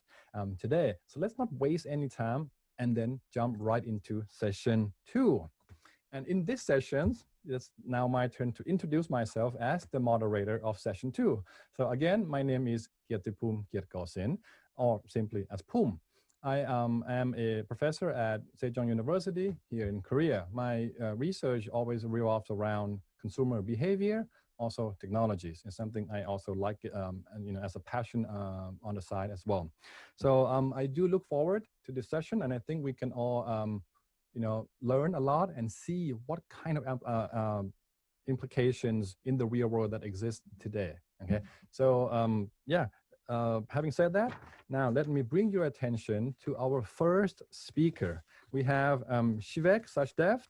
today. So let's not waste any time and then jump right into session 2. And in this session, it's now my turn to introduce myself as the moderator of session 2. So again, my name is Kirtipum Kirkosin, or simply as Pum. I am a professor at Sejong University here in Korea. My research always revolves around consumer behavior, also technologies. It's something I also like, and as a passion on the side as well. So I do look forward to this session, and I think we can all, learn a lot and see what kind of implications in the real world that exist today. Okay, so having said that, now let me bring your attention to our first speaker. We have Shivek Sachdev.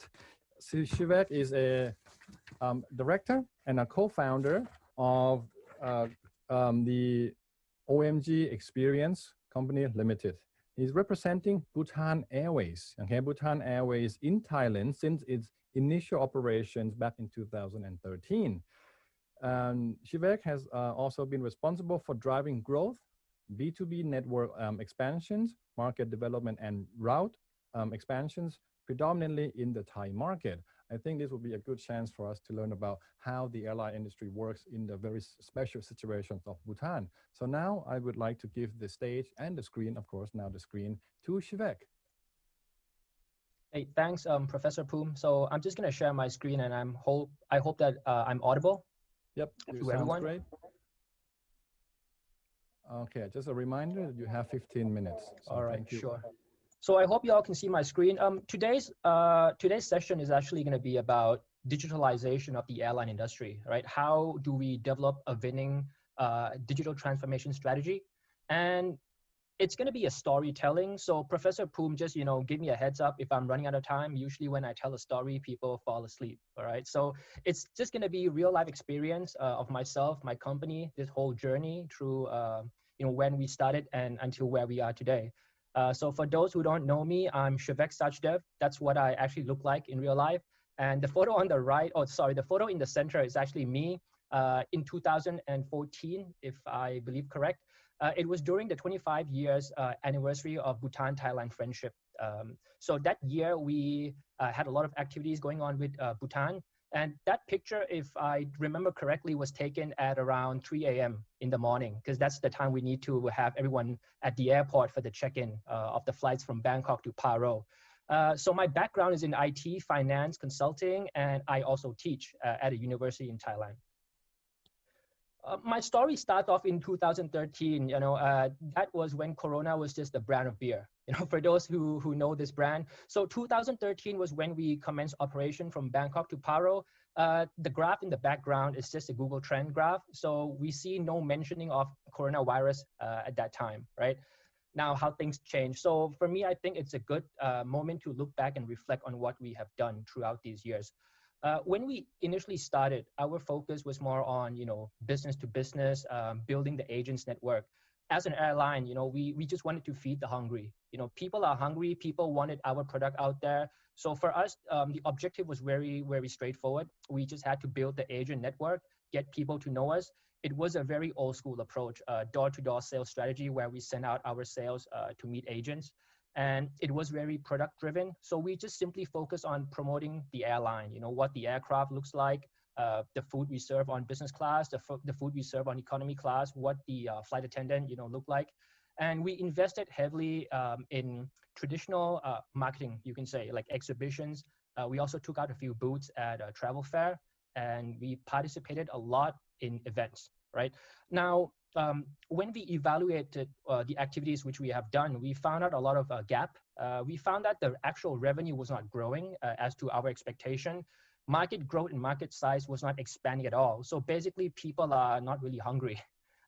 So Shivek is a director and a co-founder of the OMG Experience Company Limited. He's representing Bhutan Airways, okay, Bhutan Airways in Thailand since its initial operations back in 2013. Shivek has also been responsible for driving growth, B2B network expansions, market development, and route expansions, predominantly in the Thai market. I think this will be a good chance for us to learn about how the airline industry works in the very special situations of Bhutan. So now I would like to give the stage and the screen, of course, now the screen to Shivek. Hey, thanks, Professor Poom. So I'm just going to share my screen, and I hope that I'm audible. Yep, to everyone. Great. Okay, just a reminder that you have 15 minutes. So all right, thank you. Sure. So I hope you all can see my screen. Today's session is actually going to be about digitalization of the airline industry, right? How do we develop a winning digital transformation strategy? And it's going to be a storytelling. So Professor Poom, just, give me a heads up if I'm running out of time. Usually when I tell a story, people fall asleep, all right? So it's just going to be real life experience of myself, my company, this whole journey through, when we started and until where we are today. So for those who don't know me, I'm Shivek Sachdev. That's what I actually look like in real life. And the photo on the right, the photo in the center is actually me in 2014, if I believe correct. It was during the 25 years anniversary of Bhutan-Thailand friendship. So that year we had a lot of activities going on with Bhutan. And that picture, if I remember correctly, was taken at around 3 a.m. in the morning, because that's the time we need to have everyone at the airport for the check-in of the flights from Bangkok to Paro. So my background is in IT, finance, consulting, and I also teach at a university in Thailand. My story starts off in 2013. That was when Corona was just a brand of beer. For those who know this brand. So 2013 was when we commenced operation from Bangkok to Paro. The graph in the background is just a Google Trend graph. So we see no mentioning of coronavirus at that time, right? Now how things change. So for me, I think it's a good moment to look back and reflect on what we have done throughout these years. When we initially started, our focus was more on, business to business, building the agents network. As an airline, we just wanted to feed the hungry. People are hungry. People wanted our product out there. So for us, the objective was very, very straightforward. We just had to build the agent network, get people to know us. It was a very old school approach, door-to-door sales strategy where we send out our sales to meet agents. And it was very product driven. So we just simply focus on promoting the airline, what the aircraft looks like, the food we serve on business class, the food we serve on economy class, what the flight attendant, look like. And we invested heavily in traditional marketing, you can say, like exhibitions. We also took out a few booths at a travel fair, and we participated a lot in events, right? Now, when we evaluated the activities which we have done, we found out a lot of gap. We found that the actual revenue was not growing as to our expectation. Market growth and market size was not expanding at all. So basically, people are not really hungry,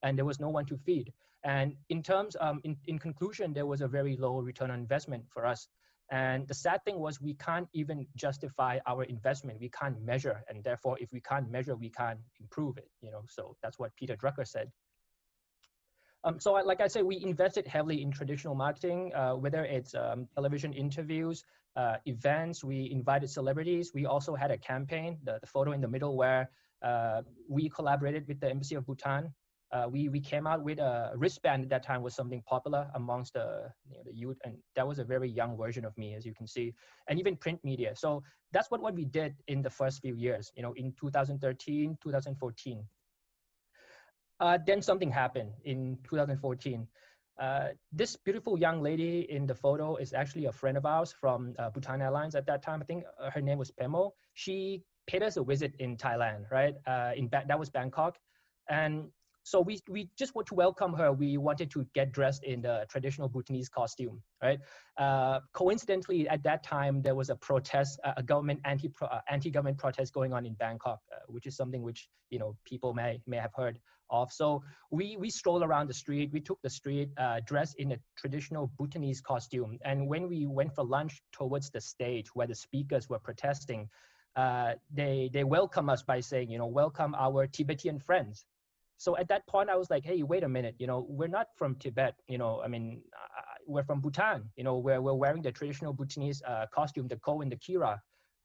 and there was no one to feed. And in terms, in conclusion, there was a very low return on investment for us. And the sad thing was we can't even justify our investment. We can't measure. And therefore, if we can't measure, we can't improve it, so that's what Peter Drucker said. So like I said, we invested heavily in traditional marketing, whether it's television interviews, events, we invited celebrities. We also had a campaign, the photo in the middle where we collaborated with the Embassy of Bhutan. We came out with a wristband at that time was something popular amongst the youth. And that was a very young version of me, as you can see, and even print media. So that's what we did in the first few years, in 2013, 2014. Then something happened in 2014. This beautiful young lady in the photo is actually a friend of ours from Bhutan Airlines at that time. I think her name was Pemo. She paid us a visit in Thailand, right? That was Bangkok. And so we just want to welcome her. We wanted to get dressed in the traditional Bhutanese costume, right? Coincidentally, at that time, there was a protest, a government anti-government protest going on in Bangkok, which is something which people may have heard of. So we strolled around the street. We took the street dressed in a traditional Bhutanese costume. And when we went for lunch towards the stage where the speakers were protesting, they welcome us by saying, welcome our Tibetan friends. So at that point, I was like, hey, wait a minute, we're not from Tibet, we're from Bhutan, where we're wearing the traditional Bhutanese costume, the ko and the kira.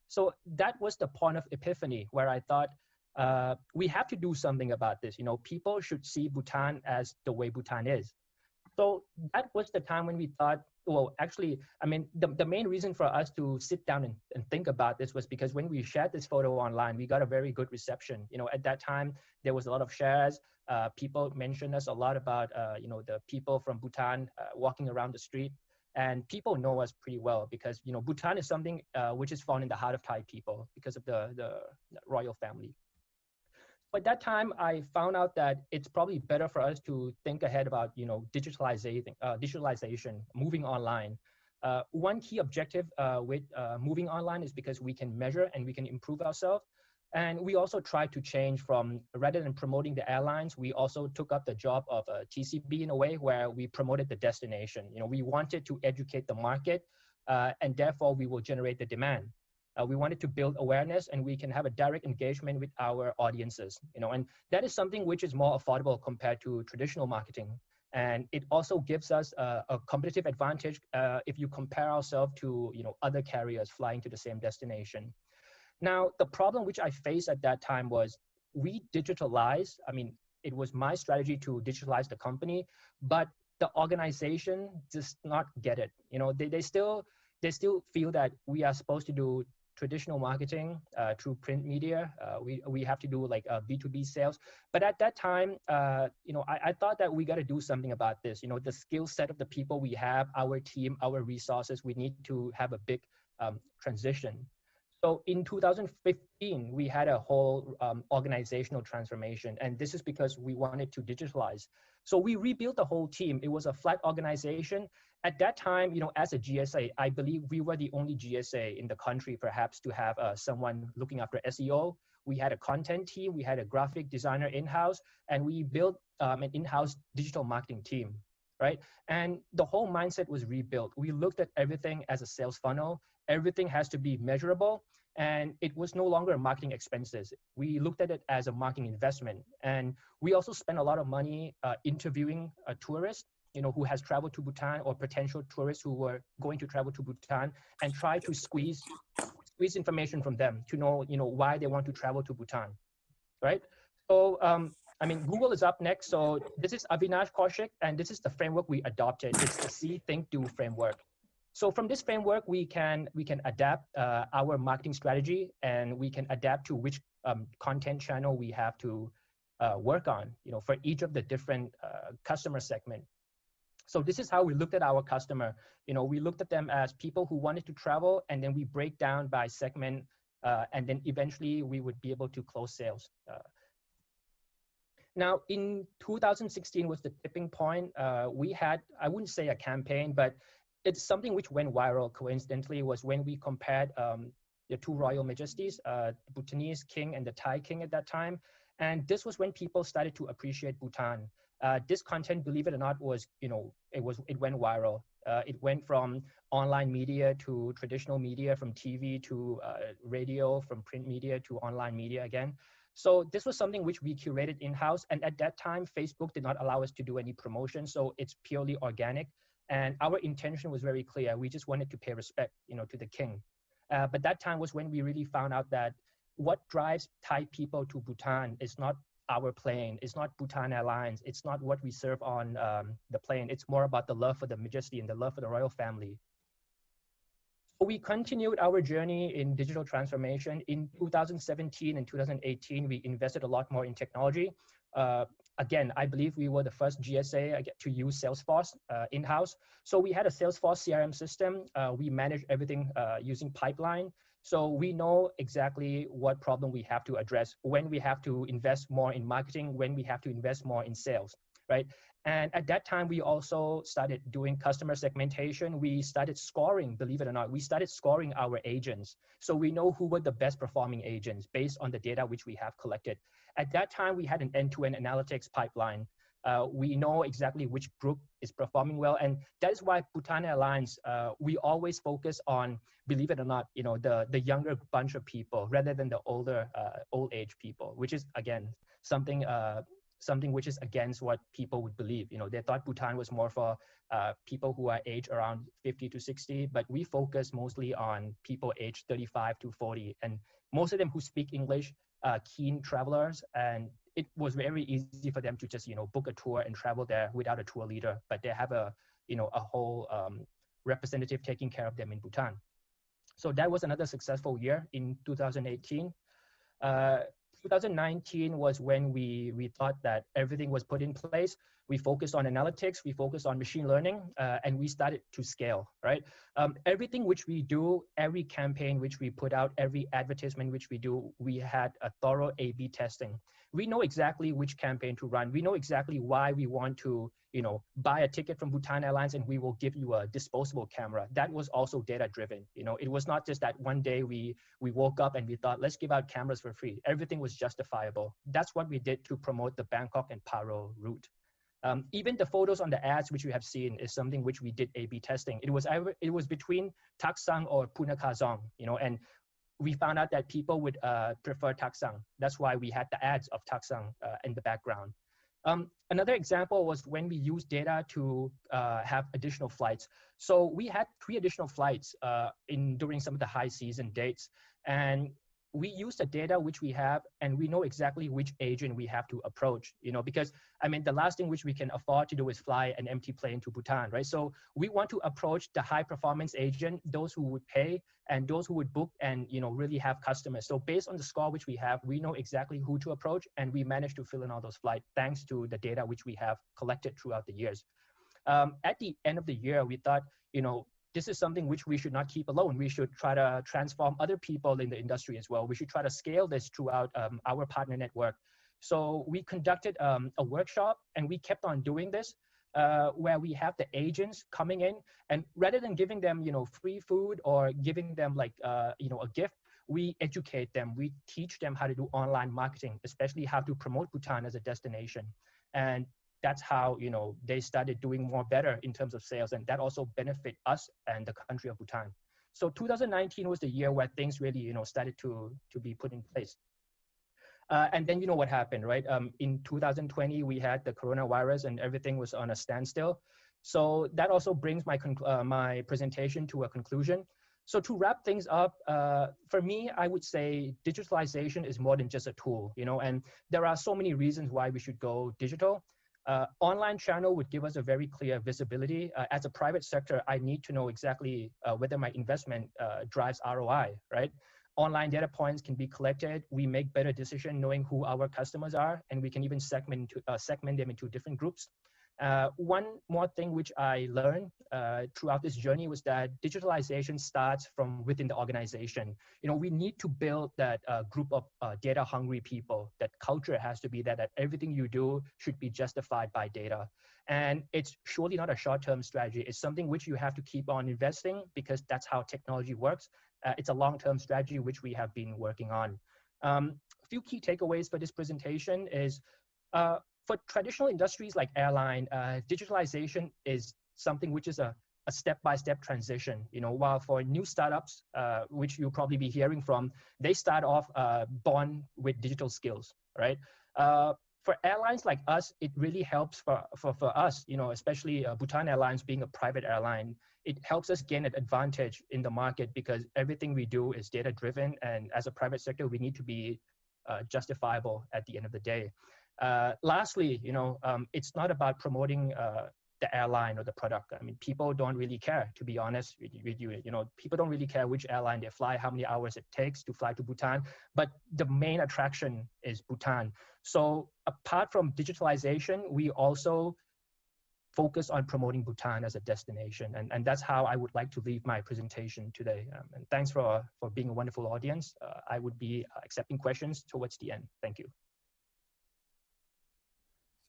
So that was the point of epiphany where I thought, we have to do something about this. People should see Bhutan as the way Bhutan is. So that was the time when we thought, well, actually, the main reason for us to sit down and think about this was because when we shared this photo online, we got a very good reception. At that time, there was a lot of shares. People mentioned us a lot about, the people from Bhutan walking around the street. And people know us pretty well because, Bhutan is something which is found in the heart of Thai people because of the royal family. At that time, I found out that it's probably better for us to think ahead about, digitalization, moving online. One key objective with moving online is because we can measure and we can improve ourselves. And we also try to change from, rather than promoting the airlines, we also took up the job of a TCB in a way where we promoted the destination. We wanted to educate the market and therefore we will generate the demand. We wanted to build awareness and we can have a direct engagement with our audiences, and that is something which is more affordable compared to traditional marketing. And it also gives us a competitive advantage if you compare ourselves to, other carriers flying to the same destination. Now, the problem which I faced at that time was we digitalized. It was my strategy to digitalize the company, but the organization does not get it. They still feel that we are supposed to do traditional marketing through print media. We have to do like B2B sales. But at that time, I thought that we got to do something about this. The skill set of the people we have, our team, our resources, we need to have a big transition. So in 2015, we had a whole organizational transformation. And this is because we wanted to digitalize. So we rebuilt the whole team. It was a flat organization. At that time, as a GSA, I believe we were the only GSA in the country, perhaps, to have someone looking after SEO. We had a content team, we had a graphic designer in-house, and we built an in-house digital marketing team, right? And the whole mindset was rebuilt. We looked at everything as a sales funnel. Everything has to be measurable. And it was no longer marketing expenses. We looked at it as a marketing investment. And we also spent a lot of money interviewing a tourist, who has traveled to Bhutan, or potential tourists who were going to travel to Bhutan, and try to squeeze information from them to know, why they want to travel to Bhutan, right? So, Google is up next. So this is Avinash Kaushik, and this is the framework we adopted. It's the See, Think, Do framework. So from this framework, we can adapt our marketing strategy, and we can adapt to which content channel we have to work on, for each of the different customer segment. So this is how we looked at our customer. We looked at them as people who wanted to travel, and then we break down by segment, and then eventually we would be able to close sales. Now, in 2016 was the tipping point. We had, I wouldn't say a campaign, but it's something which went viral coincidentally, was when we compared the two royal majesties, the Bhutanese king and the Thai king at that time. And this was when people started to appreciate Bhutan. This content, believe it or not, was, it went viral. It went from online media to traditional media, from TV to radio, from print media to online media again. So this was something which we curated in-house. And at that time, Facebook did not allow us to do any promotion. So it's purely organic. And our intention was very clear. We just wanted to pay respect, to the king. But that time was when we really found out that what drives Thai people to Bhutan is not our plane, it's not Bhutan Airlines, it's not what we serve on the plane. It's more about the love for the majesty and the love for the royal family. We continued our journey in digital transformation. In 2017 and 2018, we invested a lot more in technology. Again, I believe we were the first GSA to use Salesforce in-house. So we had a Salesforce CRM system. We managed everything using pipeline. So we know exactly what problem we have to address, when we have to invest more in marketing, when we have to invest more in sales, right? And at that time, we also started doing customer segmentation. We started scoring, believe it or not, we started scoring our agents. So we know who were the best performing agents based on the data which we have collected. At that time, we had an end-to-end analytics pipeline. We know exactly which group is performing well. And that is why Bhutan Airlines, we always focus on, believe it or not, the younger bunch of people rather than the older, old age people, which is, again, something which is against what people would believe. They thought Bhutan was more for people who are aged around 50 to 60, but we focus mostly on people aged 35 to 40. And most of them who speak English, keen travelers, and it was very easy for them to just, book a tour and travel there without a tour leader, but they have a whole representative taking care of them in Bhutan. So that was another successful year in 2018. 2019 was when we thought that everything was put in place. We focused on analytics, we focused on machine learning, and we started to scale, right? Everything which we do, every campaign which we put out, every advertisement which we do, we had a thorough A/B testing. We know exactly which campaign to run. We know exactly why we want to, buy a ticket from Bhutan Airlines and we will give you a disposable camera. That was also data driven. It was not just that one day we woke up and we thought, let's give out cameras for free. Everything was justifiable. That's what we did to promote the Bangkok and Paro route. Even the photos on the ads which you have seen is something which we did A/B testing. It was between Taksang or Punakazong, and we found out that people would prefer Taksang. That's why we had the ads of Taksang in the background. Another example was when we used data to have additional flights. So we had 3 additional flights during some of the high season dates. And we use the data which we have, and we know exactly which agent we have to approach, because the last thing which we can afford to do is fly an empty plane to Bhutan, right? So we want to approach the high performance agent, those who would pay and those who would book and, really have customers. So based on the score which we have, we know exactly who to approach, and we managed to fill in all those flights thanks to the data which we have collected throughout the years. At the end of the year, we thought, this is something which we should not keep alone. We should try to transform other people in the industry as well. We should try to scale this throughout our partner network. So we conducted a workshop, and we kept on doing this, where we have the agents coming in, and rather than giving them, free food or giving them like, a gift, we educate them. We teach them how to do online marketing, especially how to promote Bhutan as a destination. And that's how, they started doing more better in terms of sales, and that also benefit us and the country of Bhutan. So 2019 was the year where things really, started to be put in place. And then what happened, right? In 2020, we had the coronavirus and everything was on a standstill. So that also brings my presentation to a conclusion. So to wrap things up, for me, I would say digitalization is more than just a tool, and there are so many reasons why we should go digital. Online channel would give us a very clear visibility. As a private sector, I need to know exactly whether my investment drives ROI, right? Online data points can be collected. We make better decisions knowing who our customers are, and we can even segment them into different groups. One more thing which I learned throughout this journey was that digitalization starts from within the organization. We need to build that group of data hungry people. That culture has to be that everything you do should be justified by data. And it's surely not a short-term strategy. It's something which you have to keep on investing, because that's how technology works. It's a long-term strategy which we have been working on. A few key takeaways for this presentation is for traditional industries like airline, digitalization is something which is a step-by-step transition. You know, while for new startups, which you'll probably be hearing from, they start off born with digital skills, right? For airlines like us, it really helps for us, you know, especially Bhutan Airlines being a private airline, it helps us gain an advantage in the market because everything we do is data-driven, and as a private sector, we need to be justifiable at the end of the day. Lastly, you know, it's not about promoting the airline or the product. I mean, people don't really care, to be honest with you. You know, people don't really care which airline they fly, how many hours it takes to fly to Bhutan, but the main attraction is Bhutan. So apart from digitalization, we also focus on promoting Bhutan as a destination. And that's how I would like to leave my presentation today. And thanks for being a wonderful audience. I would be accepting questions towards the end. Thank you.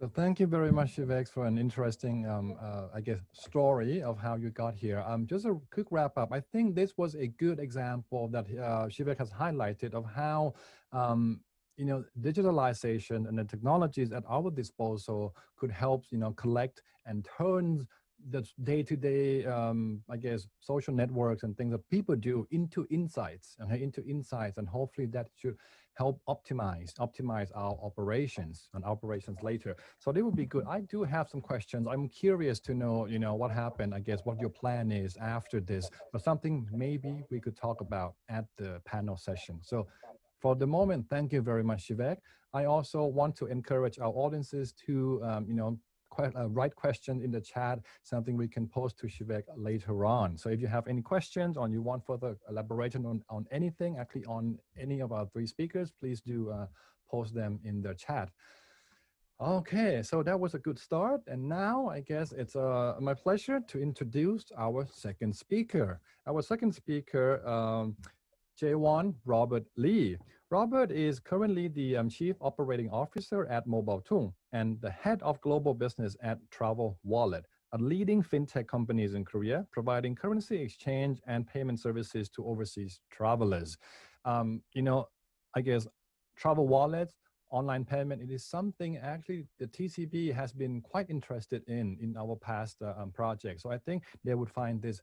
So thank you very much, Shivek, for an interesting, I guess, story of how you got here. Just a quick wrap up. I think this was a good example that Shivek has highlighted of how, you know, digitalization and the technologies at our disposal could help, you know, collect and turn the day-to-day, I guess, social networks and things that people do into insights, and hopefully that should help optimize our operations later. So they would be good. I do have some questions. I'm curious to know, you know, what happened, I guess, what your plan is after this, but something maybe we could talk about at the panel session. So for the moment, thank you very much, Shivek. I also want to encourage our audiences to, you know, write questions in the chat, something we can post to Shivek later on. So if you have any questions or you want further elaboration on anything, actually on any of our three speakers, please do post them in the chat. Okay, so that was a good start. And now I guess it's my pleasure to introduce our second speaker. Our second speaker, Jaewon Robert Lee. Robert is currently the Chief Operating Officer at Mobile Tung and the Head of Global Business at Travel Wallet, a leading fintech company in Korea, providing currency exchange and payment services to overseas travelers. You know, I guess travel wallets, online payment, it is something actually the TCB has been quite interested in our past projects. So I think they would find this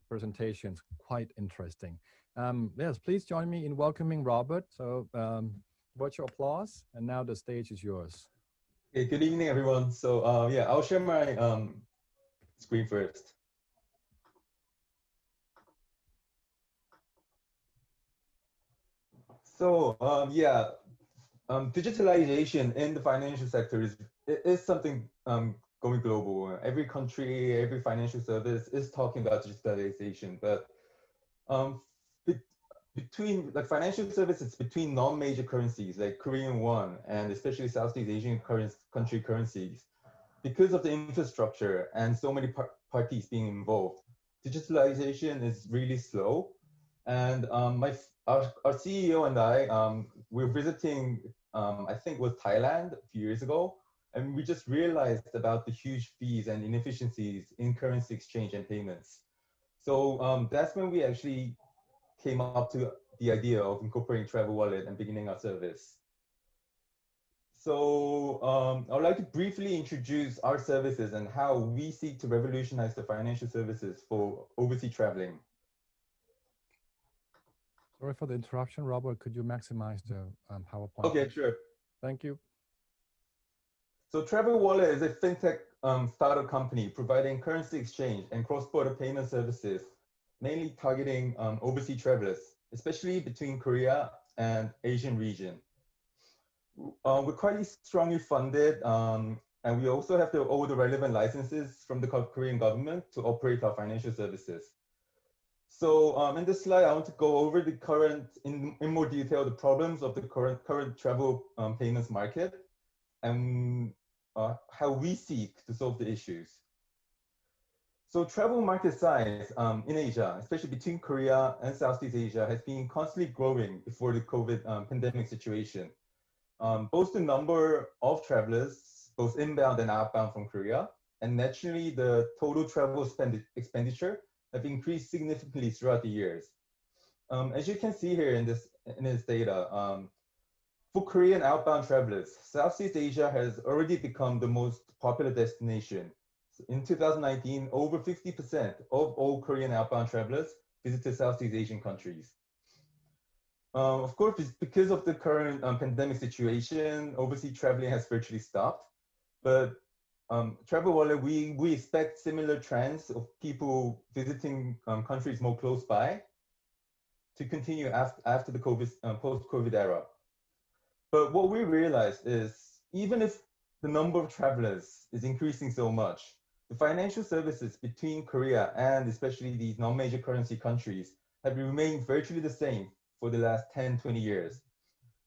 presentations quite interesting. Yes, please join me in welcoming Robert. So virtual applause, and now the stage is yours. Okay, good evening, everyone. So yeah, I'll share my screen first. So yeah, digitalization in the financial sector is something going global. Every country, every financial service is talking about digitalization, but between like financial services between non-major currencies like Korean won and especially Southeast Asian country currencies, because of the infrastructure and so many parties being involved, digitalization is really slow. And our CEO and I, we're visiting, I think it was Thailand a few years ago, and we just realized about the huge fees and inefficiencies in currency exchange and payments. So that's when we actually came up to the idea of incorporating Travel Wallet and beginning our service. So I would like to briefly introduce our services and how we seek to revolutionize the financial services for overseas traveling. Sorry for the interruption, Robert. Could you maximize the PowerPoint? Okay, sure. Thank you. So Travel Wallet is a fintech startup company providing currency exchange and cross-border payment services, mainly targeting overseas travelers, especially between Korea and Asian region. We're quite strongly funded, and we also have all the relevant licenses from the Korean government to operate our financial services. So in this slide, I want to go over the current, in more detail, the problems of the current travel payments market and how we seek to solve the issues. So travel market size in Asia, especially between Korea and Southeast Asia, has been constantly growing before the COVID pandemic situation. Both the number of travelers, both inbound and outbound from Korea, and naturally the total travel expenditure have increased significantly throughout the years. As you can see here in this data, For Korean outbound travelers, Southeast Asia has already become the most popular destination. In 2019, over 50% of all Korean outbound travelers visited Southeast Asian countries. Of course, because of the current pandemic situation, overseas traveling has virtually stopped. But Travel Wallet, we expect similar trends of people visiting countries more close by to continue after the post-COVID era. But what we realized is, even if the number of travelers is increasing so much, the financial services between Korea and especially these non-major currency countries have remained virtually the same for the last 10, 20 years.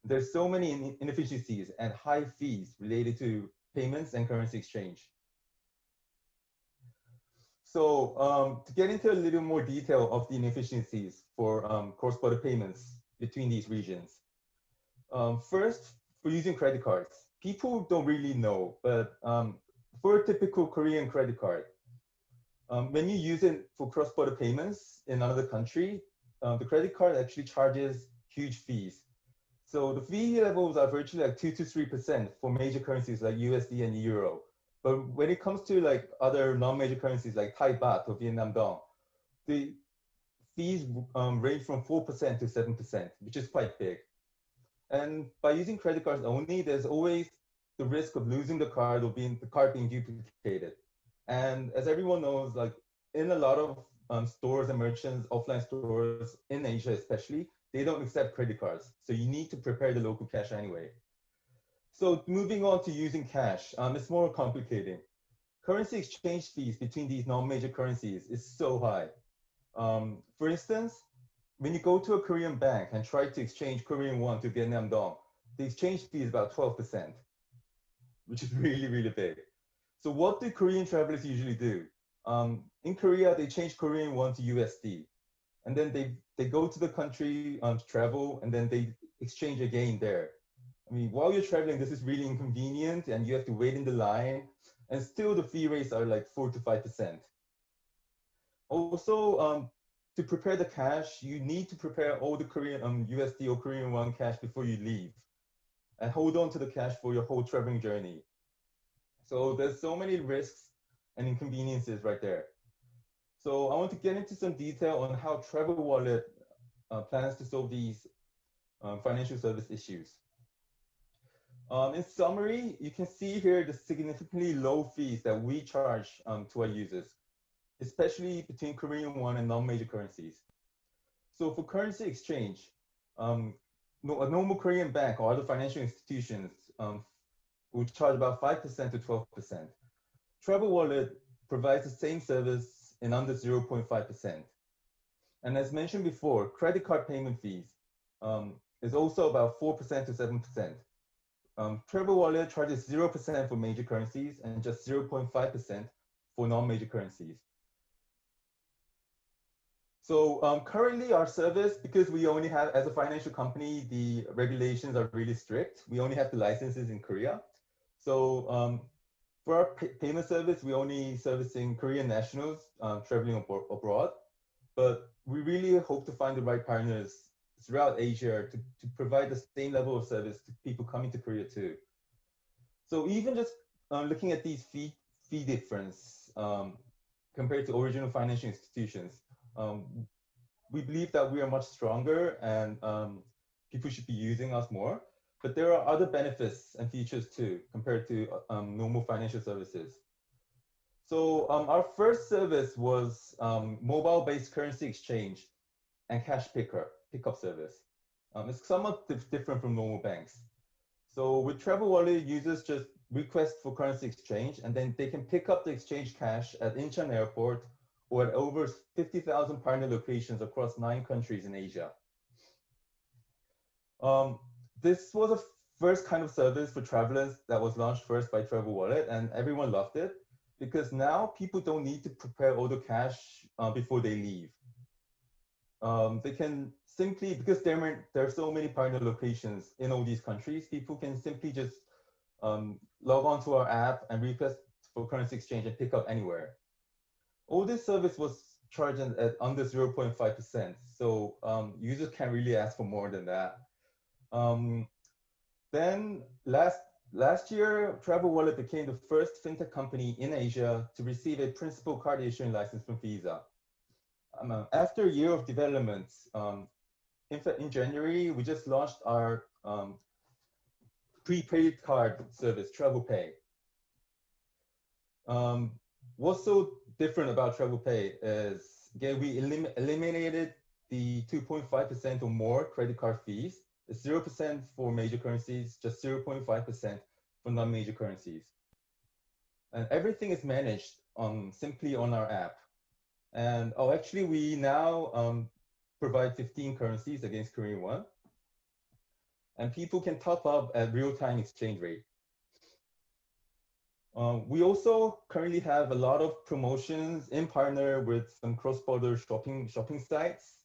There's so many inefficiencies and high fees related to payments and currency exchange. So to get into a little more detail of the inefficiencies for cross-border payments between these regions. First, for using credit cards, people don't really know, but for a typical Korean credit card, when you use it for cross-border payments in another country, the credit card actually charges huge fees. So the fee levels are virtually like 2 to 3% for major currencies like USD and Euro. But when it comes to like other non-major currencies like Thai baht or Vietnam dong, the fees range from 4% to 7%, which is quite big. And by using credit cards only, there's always the risk of losing the card or the card being duplicated. And as everyone knows, like in a lot of stores and merchants, offline stores in Asia especially, they don't accept credit cards. So you need to prepare the local cash anyway. So moving on to using cash, it's more complicated. Currency exchange fees between these non-major currencies is so high. For instance, when you go to a Korean bank and try to exchange Korean won to Vietnam dong, the exchange fee is about 12%, which is really, really big. So what do Korean travelers usually do? In Korea, they change Korean won to USD. And then they go to the country to travel, and then they exchange again there. I mean, while you're traveling, this is really inconvenient, and you have to wait in the line. And still, the fee rates are like 4 to 5%. Also, to prepare the cash, you need to prepare all the Korean USD or Korean won cash before you leave, and hold on to the cash for your whole traveling journey. So there's so many risks and inconveniences right there. So I want to get into some detail on how Travel Wallet plans to solve these financial service issues. In summary, you can see here the significantly low fees that we charge to our users, especially between Korean won and non-major currencies. So for currency exchange, a normal Korean bank or other financial institutions would charge about 5% to 12%. Travel Wallet provides the same service in under 0.5%. And as mentioned before, credit card payment fees is also about 4% to 7%. Travel Wallet charges 0% for major currencies and just 0.5% for non-major currencies. So currently our service, because we only have, as a financial company, the regulations are really strict. We only have the licenses in Korea. So for our payment service, we only servicing Korean nationals traveling abroad. But we really hope to find the right partners throughout Asia to provide the same level of service to people coming to Korea too. So even just looking at these fee difference compared to original financial institutions, we believe that we are much stronger and people should be using us more. But there are other benefits and features too compared to normal financial services. So our first service was mobile-based currency exchange and cash pickup service. It's somewhat different from normal banks. So with Travel Wallet, users just request for currency exchange, and then they can pick up the exchange cash at Incheon Airport or at over 50,000 partner locations across 9 countries in Asia. This was the first kind of service for travelers that was launched first by Travel Wallet, and everyone loved it because now people don't need to prepare all the cash before they leave. They can simply, because there are so many partner locations in all these countries, people can simply just log on to our app and request for currency exchange and pick up anywhere. All this service was charged at under 0.5%, so users can't really ask for more than that. Then last year, Travel Wallet became the first fintech company in Asia to receive a principal card issuing license from Visa. After a year of development, in January, we just launched our prepaid card service, Travel Pay. What's so different about Travel Pay is, again, we eliminated the 2.5% or more credit card fees. It's 0% for major currencies, just 0.5% for non-major currencies. And everything is managed simply on our app. And actually, we now provide 15 currencies against Korean won. And people can top up at real-time exchange rate. We also currently have a lot of promotions in partner with some cross-border shopping sites.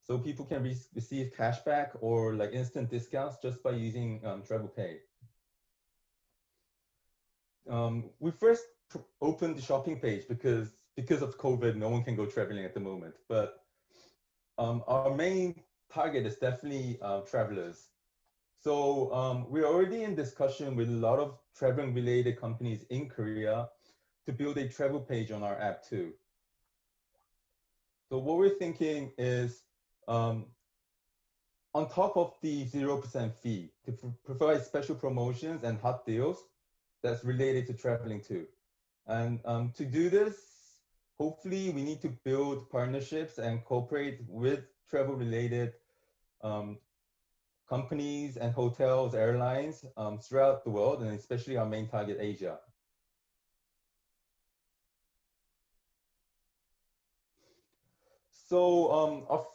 So people can receive cashback or like instant discounts just by using Travel Pay. We first opened the shopping page because of COVID, no one can go traveling at the moment. But our main target is definitely travelers. So we're already in discussion with a lot of traveling related companies in Korea to build a travel page on our app too. So what we're thinking is on top of the 0% fee to provide special promotions and hot deals that's related to traveling too. And to do this, hopefully we need to build partnerships and cooperate with travel related companies and hotels, airlines throughout the world, and especially our main target, Asia. So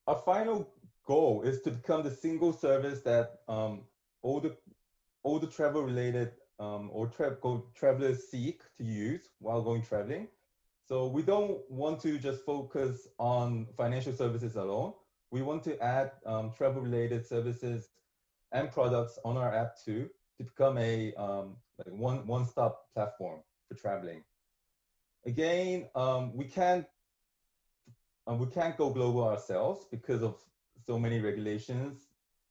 our final goal is to become the single service that all the travel related or travelers seek to use while going traveling. So we don't want to just focus on financial services alone. We want to add travel related services and products on our app too, to become a like one-stop platform for traveling. Again, we can't go global ourselves because of so many regulations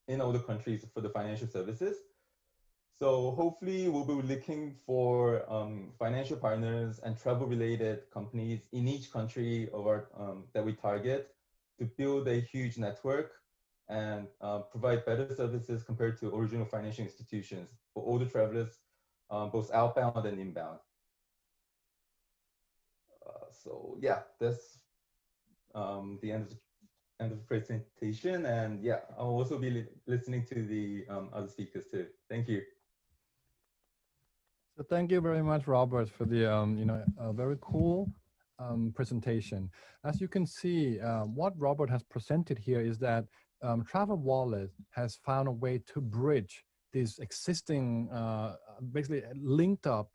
in other countries for the financial services. So hopefully we'll be looking for financial partners and travel-related companies in each country of our, that we target to build a huge network and provide better services compared to original financial institutions for all the travelers, both outbound and inbound. So yeah, that's the end of the presentation, and yeah, I'll also be listening to the other speakers too. Thank you. So thank you very much, Robert, for the very cool presentation. As you can see, what Robert has presented here is that Travel Wallet has found a way to bridge this existing, basically linked up,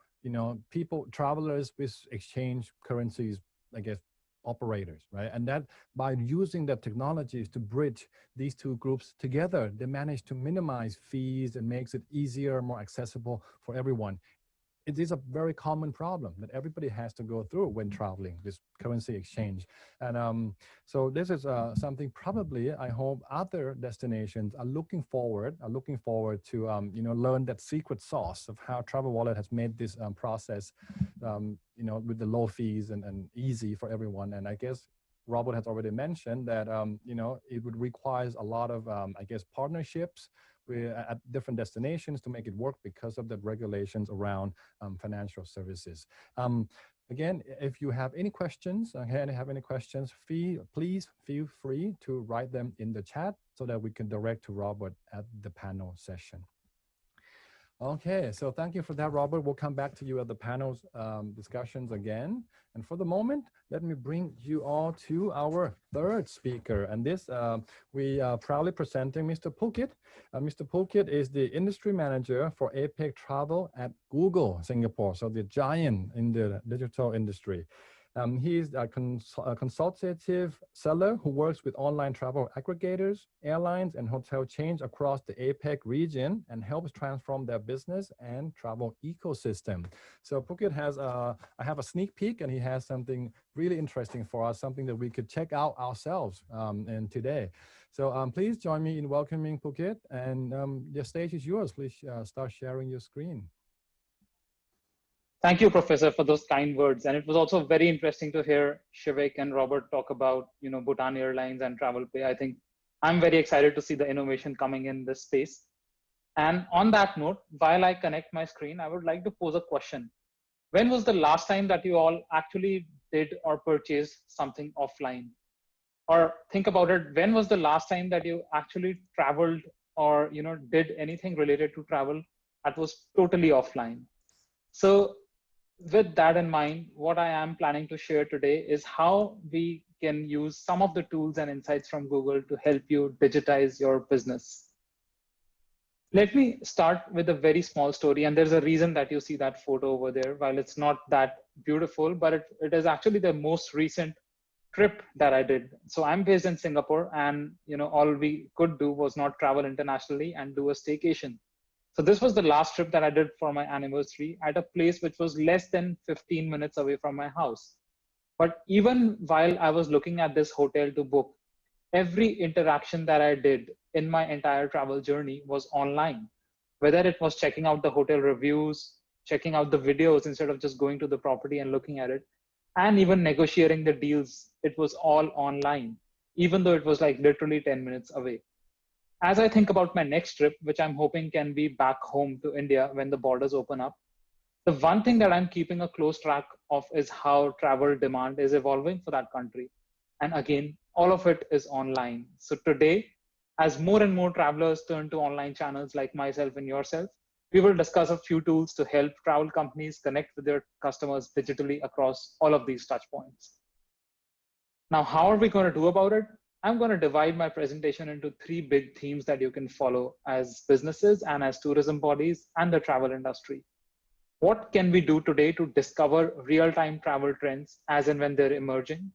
travelers with exchange currencies, I guess, operators, right? And that by using the technologies to bridge these two groups together, they manage to minimize fees and makes it easier, more accessible for everyone. It is a very common problem that everybody has to go through when traveling, this currency exchange. And so this is something probably I hope other destinations are looking forward to learn that secret sauce of how Travel Wallet has made this process with the low fees and easy for everyone. And I guess Robert has already mentioned that it would require a lot of partnerships at different destinations to make it work because of the regulations around financial services. Again, if you have any questions, please feel free to write them in the chat so that we can direct to Robert at the panel session. Okay, so thank you for that, Robert. We'll come back to you at the panel's discussions again. And for the moment, let me bring you all to our third speaker. And this, we are proudly presenting Mr. Pulkit. Mr. Pulkit is the industry manager for APAC travel at Google Singapore, so the giant in the digital industry. He's a consultative seller who works with online travel aggregators, airlines, and hotel chains across the APEC region and helps transform their business and travel ecosystem. So Phuket has, I have a sneak peek, and he has something really interesting for us, something that we could check out ourselves and today. So please join me in welcoming Phuket, and the stage is yours. Please start sharing your screen. Thank you, Professor, for those kind words. And it was also very interesting to hear Shivik and Robert talk about, Bhutan Airlines and TravelPay. I think I'm very excited to see the innovation coming in this space. And on that note, while I connect my screen, I would like to pose a question. When was the last time that you all actually did or purchased something offline? Or think about it, when was the last time that you actually traveled or did anything related to travel that was totally offline? So with that in mind, what I am planning to share today is how we can use some of the tools and insights from Google to help you digitize your business. Let me start with a very small story, and there's a reason that you see that photo over there. While it's not that beautiful, but it is actually the most recent trip that I did. So I'm based in Singapore, and all we could do was not travel internationally and do a staycation. So this was the last trip that I did for my anniversary at a place which was less than 15 minutes away from my house. But even while I was looking at this hotel to book, every interaction that I did in my entire travel journey was online. Whether it was checking out the hotel reviews, checking out the videos instead of just going to the property and looking at it, and even negotiating the deals, it was all online, even though it was like literally 10 minutes away. As I think about my next trip, which I'm hoping can be back home to India when the borders open up, the one thing that I'm keeping a close track of is how travel demand is evolving for that country. And again, all of it is online. So today, as more and more travelers turn to online channels like myself and yourself, we will discuss a few tools to help travel companies connect with their customers digitally across all of these touch points. Now, how are we going to do about it? I'm going to divide my presentation into three big themes that you can follow as businesses and as tourism bodies and the travel industry. What can we do today to discover real-time travel trends as and when they're emerging?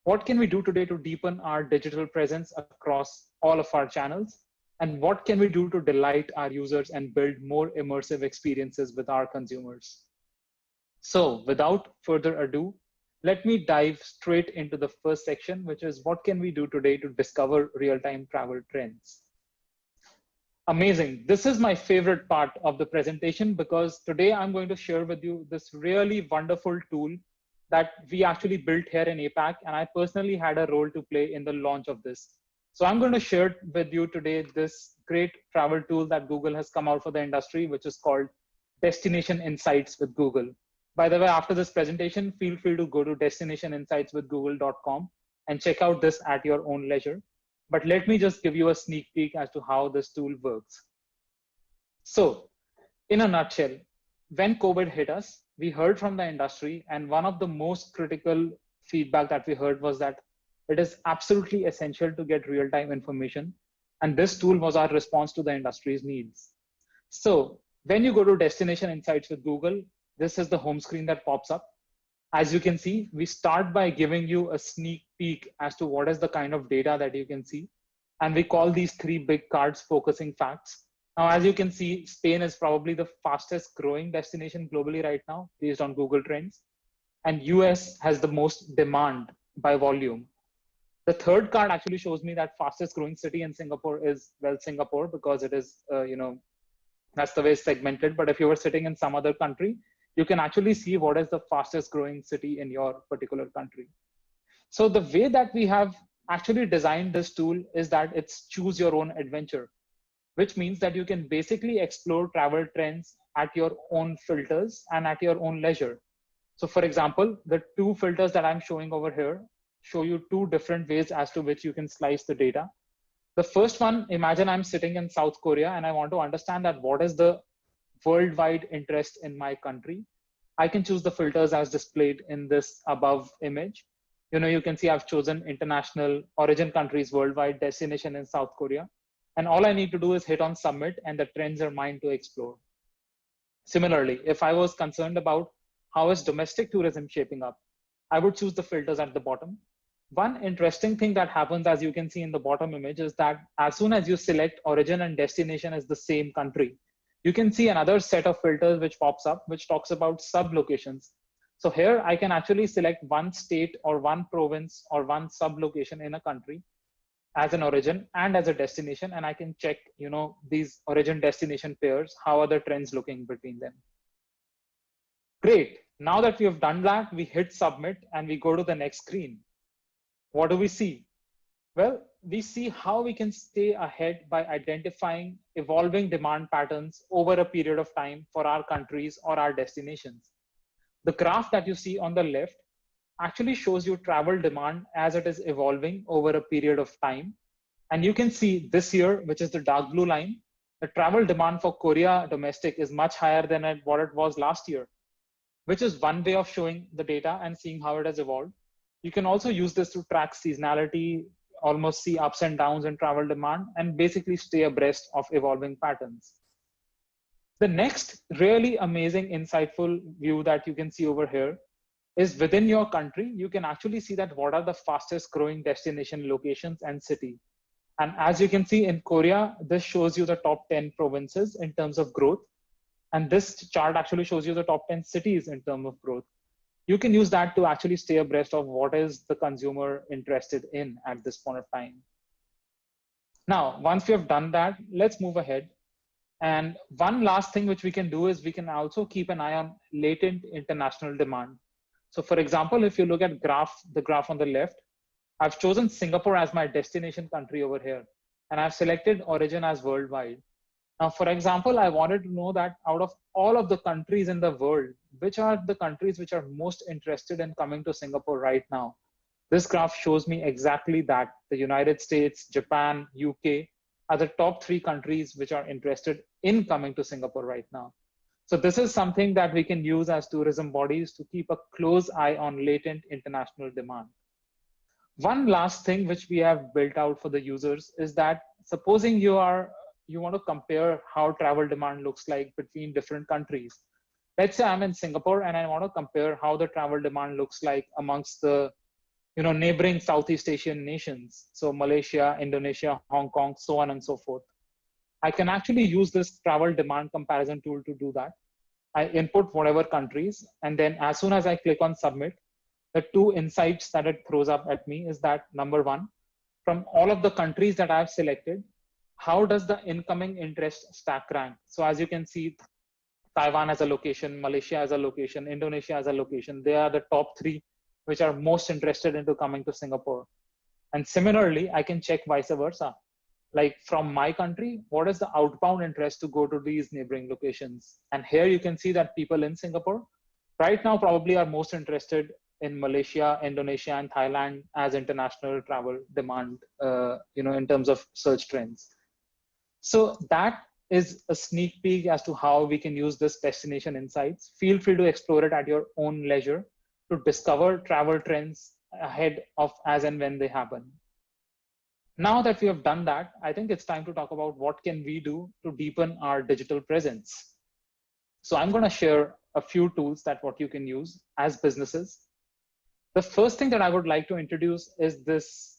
What can we do today to deepen our digital presence across all of our channels? And what can we do to delight our users and build more immersive experiences with our consumers? So without further ado, let me dive straight into the first section, which is what can we do today to discover real-time travel trends? Amazing. This is my favorite part of the presentation because today I'm going to share with you this really wonderful tool that we actually built here in APAC, and I personally had a role to play in the launch of this. So I'm going to share with you today this great travel tool that Google has come out for the industry, which is called Destination Insights with Google. By the way, after this presentation, feel free to go to destinationinsightswithgoogle.com and check out this at your own leisure. But let me just give you a sneak peek as to how this tool works. So in a nutshell, when COVID hit us, we heard from the industry, and one of the most critical feedback that we heard was that it is absolutely essential to get real-time information. And this tool was our response to the industry's needs. So when you go to Destination Insights with Google, this is the home screen that pops up. As you can see, we start by giving you a sneak peek as to what is the kind of data that you can see. And we call these three big cards focusing facts. Now, as you can see, Spain is probably the fastest growing destination globally right now, based on Google Trends. And US has the most demand by volume. The third card actually shows me that fastest growing city in Singapore is, well, Singapore, because it is, that's the way it's segmented. But if you were sitting in some other country, you can actually see what is the fastest growing city in your particular country. So the way that we have actually designed this tool is that it's choose your own adventure, which means that you can basically explore travel trends at your own filters and at your own leisure. So for example, the two filters that I'm showing over here show you two different ways as to which you can slice the data. The first one, imagine I'm sitting in South Korea and I want to understand that what is the worldwide interest in my country. I can choose the filters as displayed in this above image. You can see I've chosen international origin countries worldwide, destination in South Korea. And all I need to do is hit on submit and the trends are mine to explore. Similarly, if I was concerned about how is domestic tourism shaping up, I would choose the filters at the bottom. One interesting thing that happens, as you can see in the bottom image, is that as soon as you select origin and destination as the same country, you can see another set of filters which pops up, which talks about sub-locations. So here I can actually select one state or one province or one sub-location in a country as an origin and as a destination, and I can check, these origin destination pairs, how are the trends looking between them. Great. Now that we have done that, we hit submit and we go to the next screen. What do we see? Well, we see how we can stay ahead by identifying evolving demand patterns over a period of time for our countries or our destinations. The graph that you see on the left actually shows you travel demand as it is evolving over a period of time. And you can see this year, which is the dark blue line, the travel demand for Korea domestic is much higher than what it was last year, which is one way of showing the data and seeing how it has evolved. You can also use this to track seasonality, almost see ups and downs in travel demand, and basically stay abreast of evolving patterns. The next really amazing, insightful view that you can see over here is within your country, you can actually see that what are the fastest growing destination locations and city. And as you can see in Korea, this shows you the top 10 provinces in terms of growth. And this chart actually shows you the top 10 cities in terms of growth. You can use that to actually stay abreast of what is the consumer interested in at this point of time. Now, once we have done that, let's move ahead. And one last thing which we can do is we can also keep an eye on latent international demand. So for example, if you look at the graph on the left, I've chosen Singapore as my destination country over here, and I've selected origin as worldwide. Now, for example, I wanted to know that out of all of the countries in the world, which are the countries which are most interested in coming to Singapore right now? This graph shows me exactly that. The United States, Japan, UK are the top 3 countries which are interested in coming to Singapore right now. So this is something that we can use as tourism bodies to keep a close eye on latent international demand. One last thing which we have built out for the users is that supposing you want to compare how travel demand looks like between different countries. Let's say I'm in Singapore and I want to compare how the travel demand looks like amongst the neighboring Southeast Asian nations. So Malaysia, Indonesia, Hong Kong, so on and so forth. I can actually use this travel demand comparison tool to do that. I input whatever countries, and then as soon as I click on submit, the 2 insights that it throws up at me is that number 1, from all of the countries that I've selected, how does the incoming interest stack rank? So as you can see, Taiwan as a location, Malaysia as a location, Indonesia as a location, they are the top 3 which are most interested into coming to Singapore. And similarly, I can check vice versa. Like from my country, what is the outbound interest to go to these neighboring locations? And here you can see that people in Singapore right now probably are most interested in Malaysia, Indonesia, and Thailand as international travel demand, in terms of search trends. So that is a sneak peek as to how we can use this destination insights. Feel free to explore it at your own leisure to discover travel trends ahead of as and when they happen. Now that we have done that, I think it's time to talk about what can we do to deepen our digital presence. So I'm going to share a few tools that what you can use as businesses. The first thing that I would like to introduce is this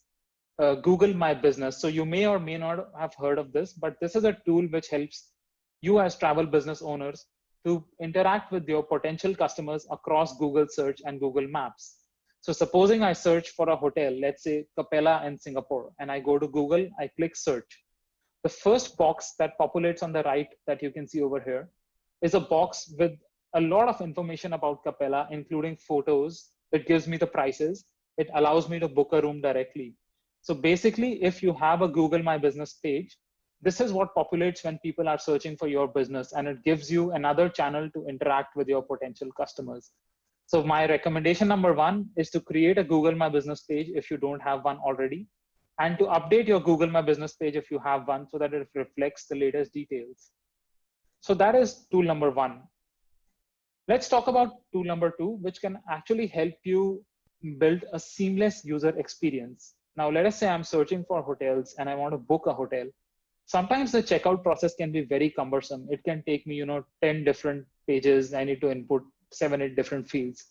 Google My Business. So you may or may not have heard of this, but this is a tool which helps you as travel business owners to interact with your potential customers across Google Search and Google Maps. So supposing I search for a hotel, let's say Capella in Singapore, and I go to Google, I click search. The first box that populates on the right that you can see over here is a box with a lot of information about Capella, including photos. It gives me the prices. It allows me to book a room directly. So basically, if you have a Google My Business page, this is what populates when people are searching for your business, and it gives you another channel to interact with your potential customers. So my recommendation number 1 is to create a Google My Business page if you don't have one already, and to update your Google My Business page if you have one so that it reflects the latest details. So that is tool number 1. Let's talk about tool number 2, which can actually help you build a seamless user experience. Now, let us say I'm searching for hotels and I want to book a hotel. Sometimes the checkout process can be very cumbersome. It can take me, 10 different pages. I need to input 7, 8 different fields.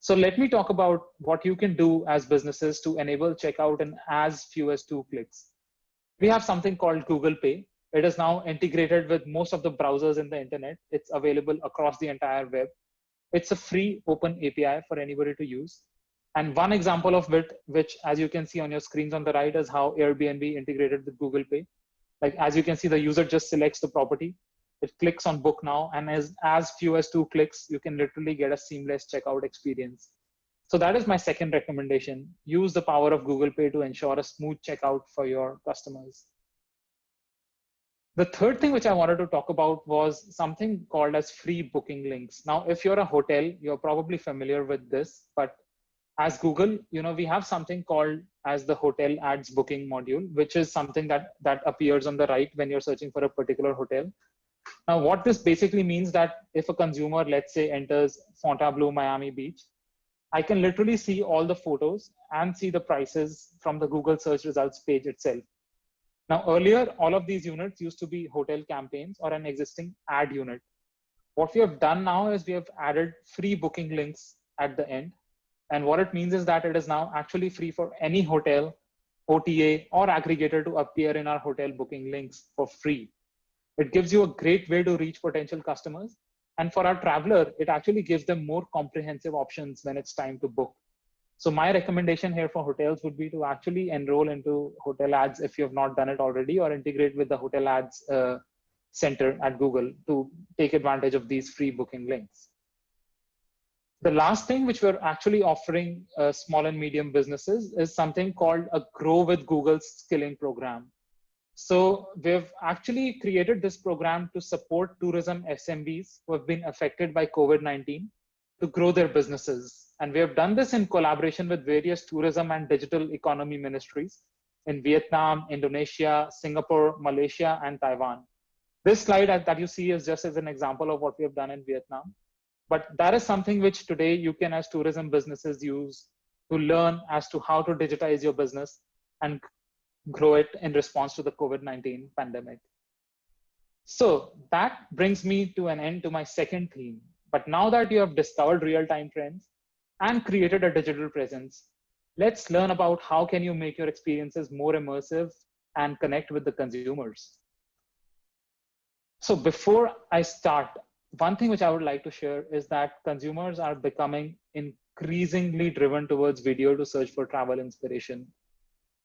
So let me talk about what you can do as businesses to enable checkout in as few as 2 clicks. We have something called Google Pay. It is now integrated with most of the browsers in the internet. It's available across the entire web. It's a free open API for anybody to use. And one example of it, which as you can see on your screens on the right, is how Airbnb integrated with Google Pay. Like, as you can see, the user just selects the property. It clicks on book now, and as few as 2 clicks, you can literally get a seamless checkout experience. So that is my second recommendation. Use the power of Google Pay to ensure a smooth checkout for your customers. The third thing which I wanted to talk about was something called as free booking links. Now, if you're a hotel, you're probably familiar with this, but as Google, we have something called as the hotel ads booking module, which is something that appears on the right when you're searching for a particular hotel. Now, what this basically means that if a consumer, let's say, enters Fontainebleau, Miami Beach, I can literally see all the photos and see the prices from the Google search results page itself. Now, earlier, all of these units used to be hotel campaigns or an existing ad unit. What we have done now is we have added free booking links at the end. And what it means is that it is now actually free for any hotel, OTA, or aggregator to appear in our hotel booking links for free. It gives you a great way to reach potential customers. And for our traveler, it actually gives them more comprehensive options when it's time to book. So my recommendation here for hotels would be to actually enroll into hotel ads if you have not done it already, or integrate with the hotel ads center at Google to take advantage of these free booking links. The last thing which we're actually offering small and medium businesses is something called a Grow with Google skilling program. So we've actually created this program to support tourism SMBs who have been affected by COVID-19 to grow their businesses. And we have done this in collaboration with various tourism and digital economy ministries in Vietnam, Indonesia, Singapore, Malaysia, and Taiwan. This slide that you see is just as an example of what we have done in Vietnam. But that is something which today you can, as tourism businesses, use to learn as to how to digitize your business and grow it in response to the COVID-19 pandemic. So that brings me to an end to my second theme. But now that you have discovered real-time trends and created a digital presence, let's learn about how can you make your experiences more immersive and connect with the consumers. So before I start, one thing which I would like to share is that consumers are becoming increasingly driven towards video to search for travel inspiration.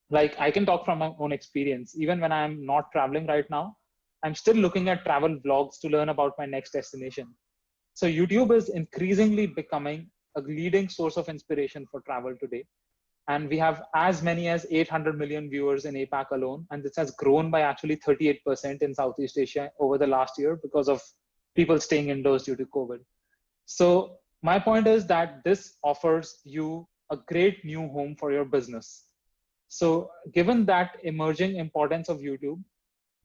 Like, I can talk from my own experience. Even when I'm not traveling right now, I'm still looking at travel vlogs to learn about my next destination. So YouTube is increasingly becoming a leading source of inspiration for travel today. And we have as many as 800 million viewers in APAC alone. And this has grown by actually 38% in Southeast Asia over the last year because of people staying indoors due to COVID. So my point is that this offers you a great new home for your business. So given that emerging importance of YouTube,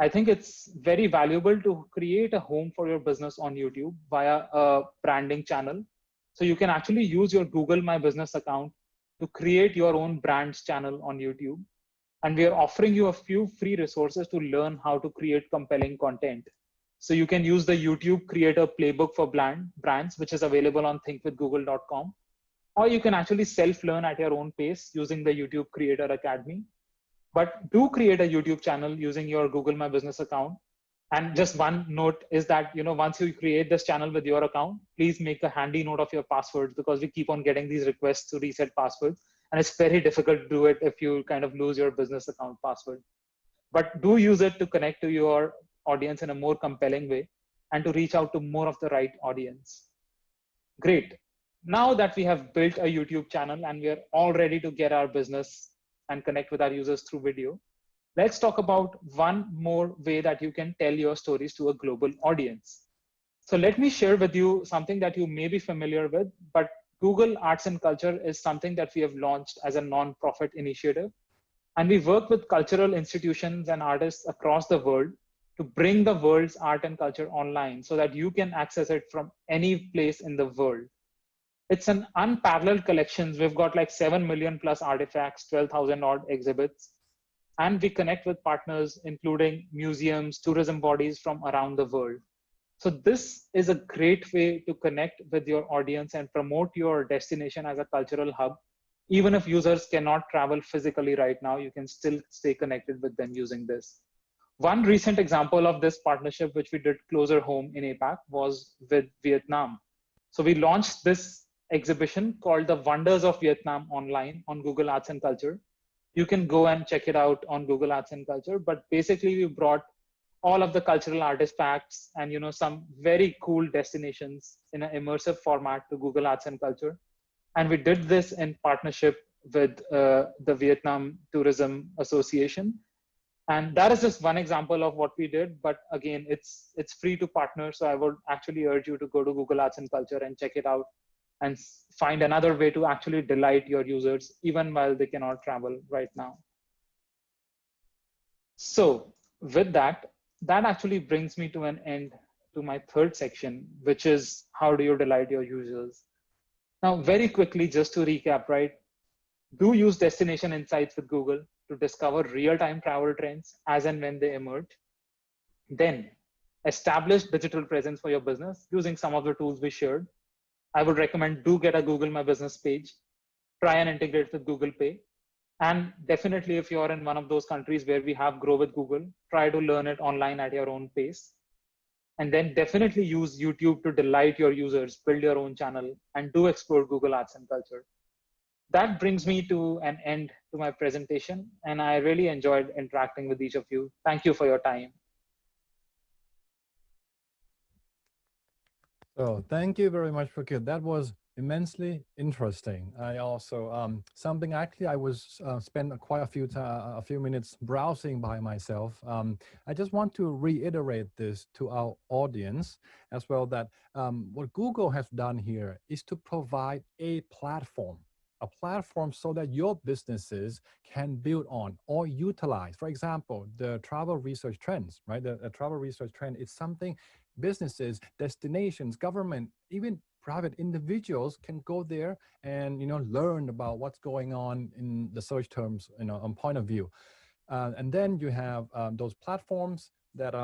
I think it's very valuable to create a home for your business on YouTube via a branding channel. So you can actually use your Google My Business account to create your own brands channel on YouTube. And we are offering you a few free resources to learn how to create compelling content. So you can use the YouTube Creator Playbook for brands, which is available on thinkwithgoogle.com. Or you can actually self-learn at your own pace using the YouTube Creator Academy. But do create a YouTube channel using your Google My Business account. And just one note is that, once you create this channel with your account, please make a handy note of your passwords, because we keep on getting these requests to reset passwords. And it's very difficult to do it if you kind of lose your business account password. But do use it to connect to your audience in a more compelling way and to reach out to more of the right audience. Great. Now that we have built a YouTube channel and we are all ready to get our business and connect with our users through video, let's talk about one more way that you can tell your stories to a global audience. So let me share with you something that you may be familiar with, but Google Arts and Culture is something that we have launched as a non-profit initiative. And we work with cultural institutions and artists across the world to bring the world's art and culture online so that you can access it from any place in the world. It's an unparalleled collection. We've got like 7 million plus artifacts, 12,000 odd exhibits. And we connect with partners, including museums, tourism bodies from around the world. So this is a great way to connect with your audience and promote your destination as a cultural hub. Even if users cannot travel physically right now, you can still stay connected with them using this. One recent example of this partnership, which we did closer home in APAC, was with Vietnam. So we launched this exhibition called The Wonders of Vietnam online on Google Arts and Culture. You can go and check it out on Google Arts and Culture, but basically we brought all of the cultural artifacts and some very cool destinations in an immersive format to Google Arts and Culture. And we did this in partnership with the Vietnam Tourism Association. And that is just one example of what we did. But again, it's free to partner. So I would actually urge you to go to Google Arts and Culture and check it out and find another way to actually delight your users, even while they cannot travel right now. So with that actually brings me to an end to my third section, which is how do you delight your users? Now, very quickly, just to recap, right? Do use destination insights with Google to discover real-time travel trends as and when they emerge. Then establish digital presence for your business using some of the tools we shared. I would recommend do get a Google My Business page, try and integrate with Google Pay. And definitely if you're in one of those countries where we have Grow with Google, try to learn it online at your own pace. And then definitely use YouTube to delight your users, build your own channel, and do explore Google Arts and Culture. That brings me to an end to my presentation, and I really enjoyed interacting with each of you. Thank you for your time. So thank you very much, Prakir. That was immensely interesting. I also something actually I was spent quite a few minutes browsing by myself. I just want to reiterate this to our audience as well, that what Google has done here is to provide a platform so that your businesses can build on or utilize. For example, the travel research trends, right? The travel research trend is something businesses, destinations, government, even private individuals can go there and learn about what's going on in the search terms, on point of view. And then you have those platforms that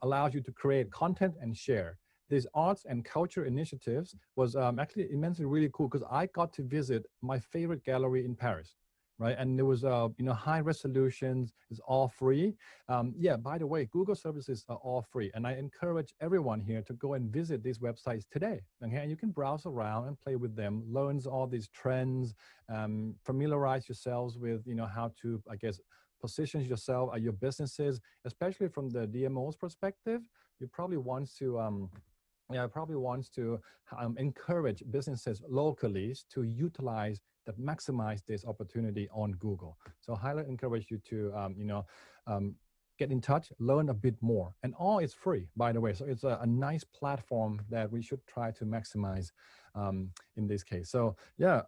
allows you to create content and share. These arts and culture initiatives was actually immensely really cool, because I got to visit my favorite gallery in Paris. Right, and there was high resolutions. It's all free. Yeah, by the way, Google services are all free, and I encourage everyone here to go and visit these websites today. Okay, and you can browse around and play with them, learn all these trends, familiarize yourselves with how to, I guess, position yourself at your businesses, especially from the DMO's perspective. You probably want to encourage businesses locally to utilize that, maximize this opportunity on Google. So highly encourage you to get in touch, learn a bit more, and all is free, by the way. So it's a nice platform that we should try to maximize in this case. So yeah,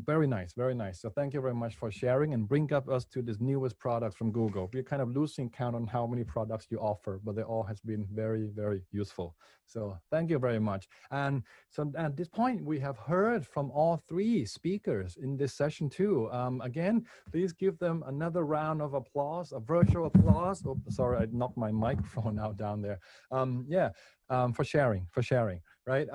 very nice, very nice. So thank you very much for sharing and bring up us to this newest products from Google. We're kind of losing count on how many products you offer, but they all has been very, very useful. So thank you very much. And so at this point, we have heard from all three speakers in this session too. Again, please give them another round of applause, a virtual applause. Oh, sorry, I knocked my microphone out down there. For sharing, right?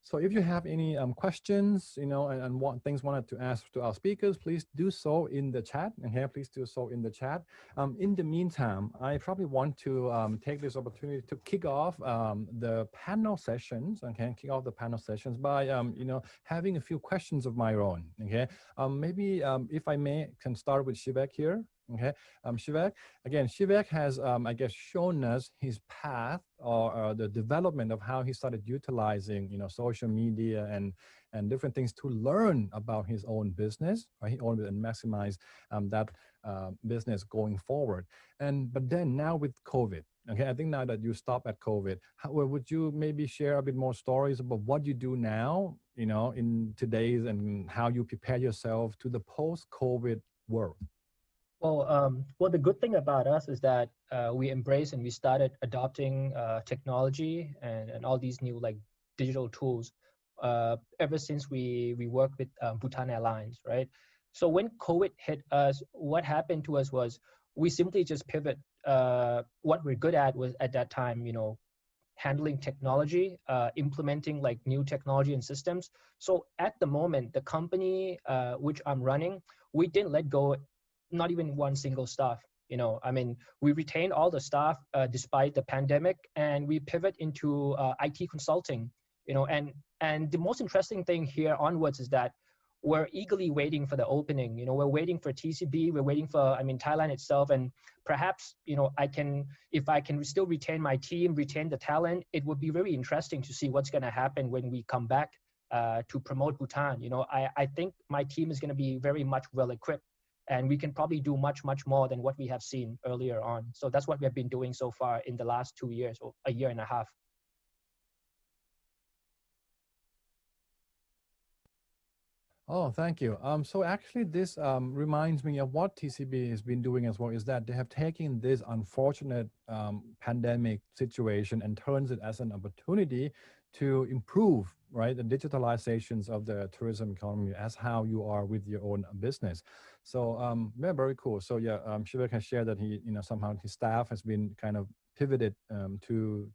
So if you have any questions, and what things wanted to ask to our speakers, please do so in the chat. And here, please do so in the chat. In the meantime, I probably want to take this opportunity to kick off the panel sessions. Okay, kick off the panel sessions by having a few questions of my own. Okay, maybe if I may, can start with Shivek here. Okay, Shivek. Again, Shivek has, I guess, shown us his path or the development of how he started utilizing, social media and different things to learn about his own business, right? And maximize that business going forward. But then now with COVID, okay, I think now that you stop at COVID, would you maybe share a bit more stories about what you do now, in today's, and how you prepare yourself to the post-COVID world? Well, the good thing about us is that we embrace and we started adopting technology and all these new digital tools ever since we worked with Bhutan Airlines, right? So when COVID hit us, what happened to us was we simply just pivot. What we're good at was at that time, handling technology, implementing like new technology and systems. So at the moment, the company which I'm running, we didn't let go, not even one single staff. You know, I mean, we retained all the staff despite the pandemic, and we pivot into IT consulting. You know, and the most interesting thing here onwards is that we're eagerly waiting for the opening. You know, we're waiting for TCB, we're waiting for, I mean, Thailand itself, and perhaps, you know, if I can still retain my team, retain the talent, it would be very interesting to see what's going to happen when we come back to promote Bhutan. You know, I think my team is going to be very much well equipped, and we can probably do much, much more than what we have seen earlier on. So that's what we have been doing so far in the last 2 years or a year and a half. Oh, thank you. So actually this reminds me of what TCB has been doing as well, is that they have taken this unfortunate pandemic situation and turns it as an opportunity to improve, right, the digitalizations of the tourism economy as how you are with your own business. So yeah, very cool. So yeah, Shivak has shared that he, you know, somehow his staff has been kind of pivoted to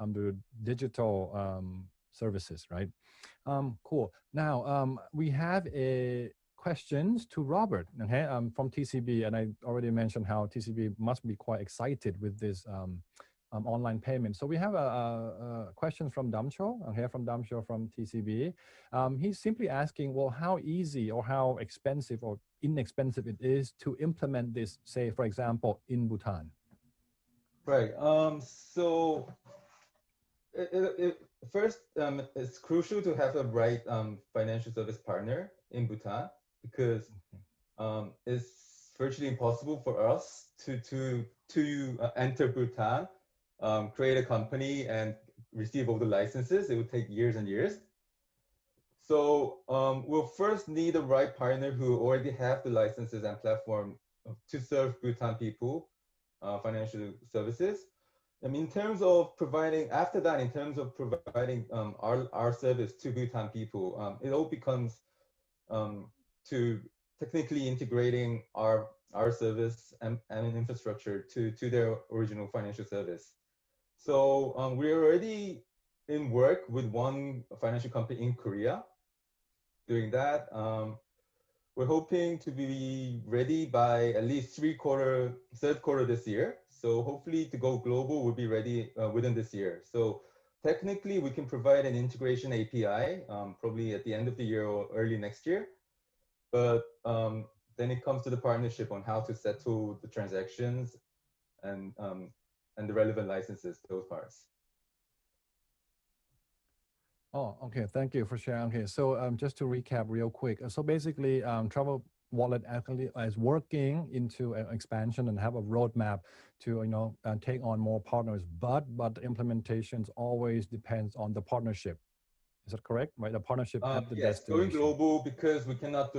the digital services, right? Cool. Now we have a questions to Robert, okay, from TCB, and I already mentioned how TCB must be quite excited with this online payment. So we have a question from Damcho, okay, from Damcho from TCB. He's simply asking, well, how easy or how expensive or inexpensive it is to implement this, say, for example, in Bhutan. Right. So first, it's crucial to have a right financial service partner in Bhutan, because it's virtually impossible for us to enter Bhutan, create a company, and receive all the licenses. It would take years and years. So we'll first need a right partner who already have the licenses and platform to serve Bhutan people financial services. In terms of providing, after that, in terms of providing our service to Bhutan people, it all becomes to technically integrating our service and infrastructure to their original financial service. So we're already in work with one financial company in Korea doing that. We're hoping to be ready by at least third quarter this year. So hopefully to go global, we'll be ready within this year. So technically we can provide an integration API probably at the end of the year or early next year. But then it comes to the partnership on how to settle the transactions and the relevant licenses, those parts. Oh, okay. Thank you for sharing. Okay, so just to recap real quick. So basically, Travel Wallet actually is working into an expansion and have a roadmap to, you know, take on more partners. But the implementations always depends on the partnership. Is that correct? Right, the partnership at the yes, destination. Going global because we cannot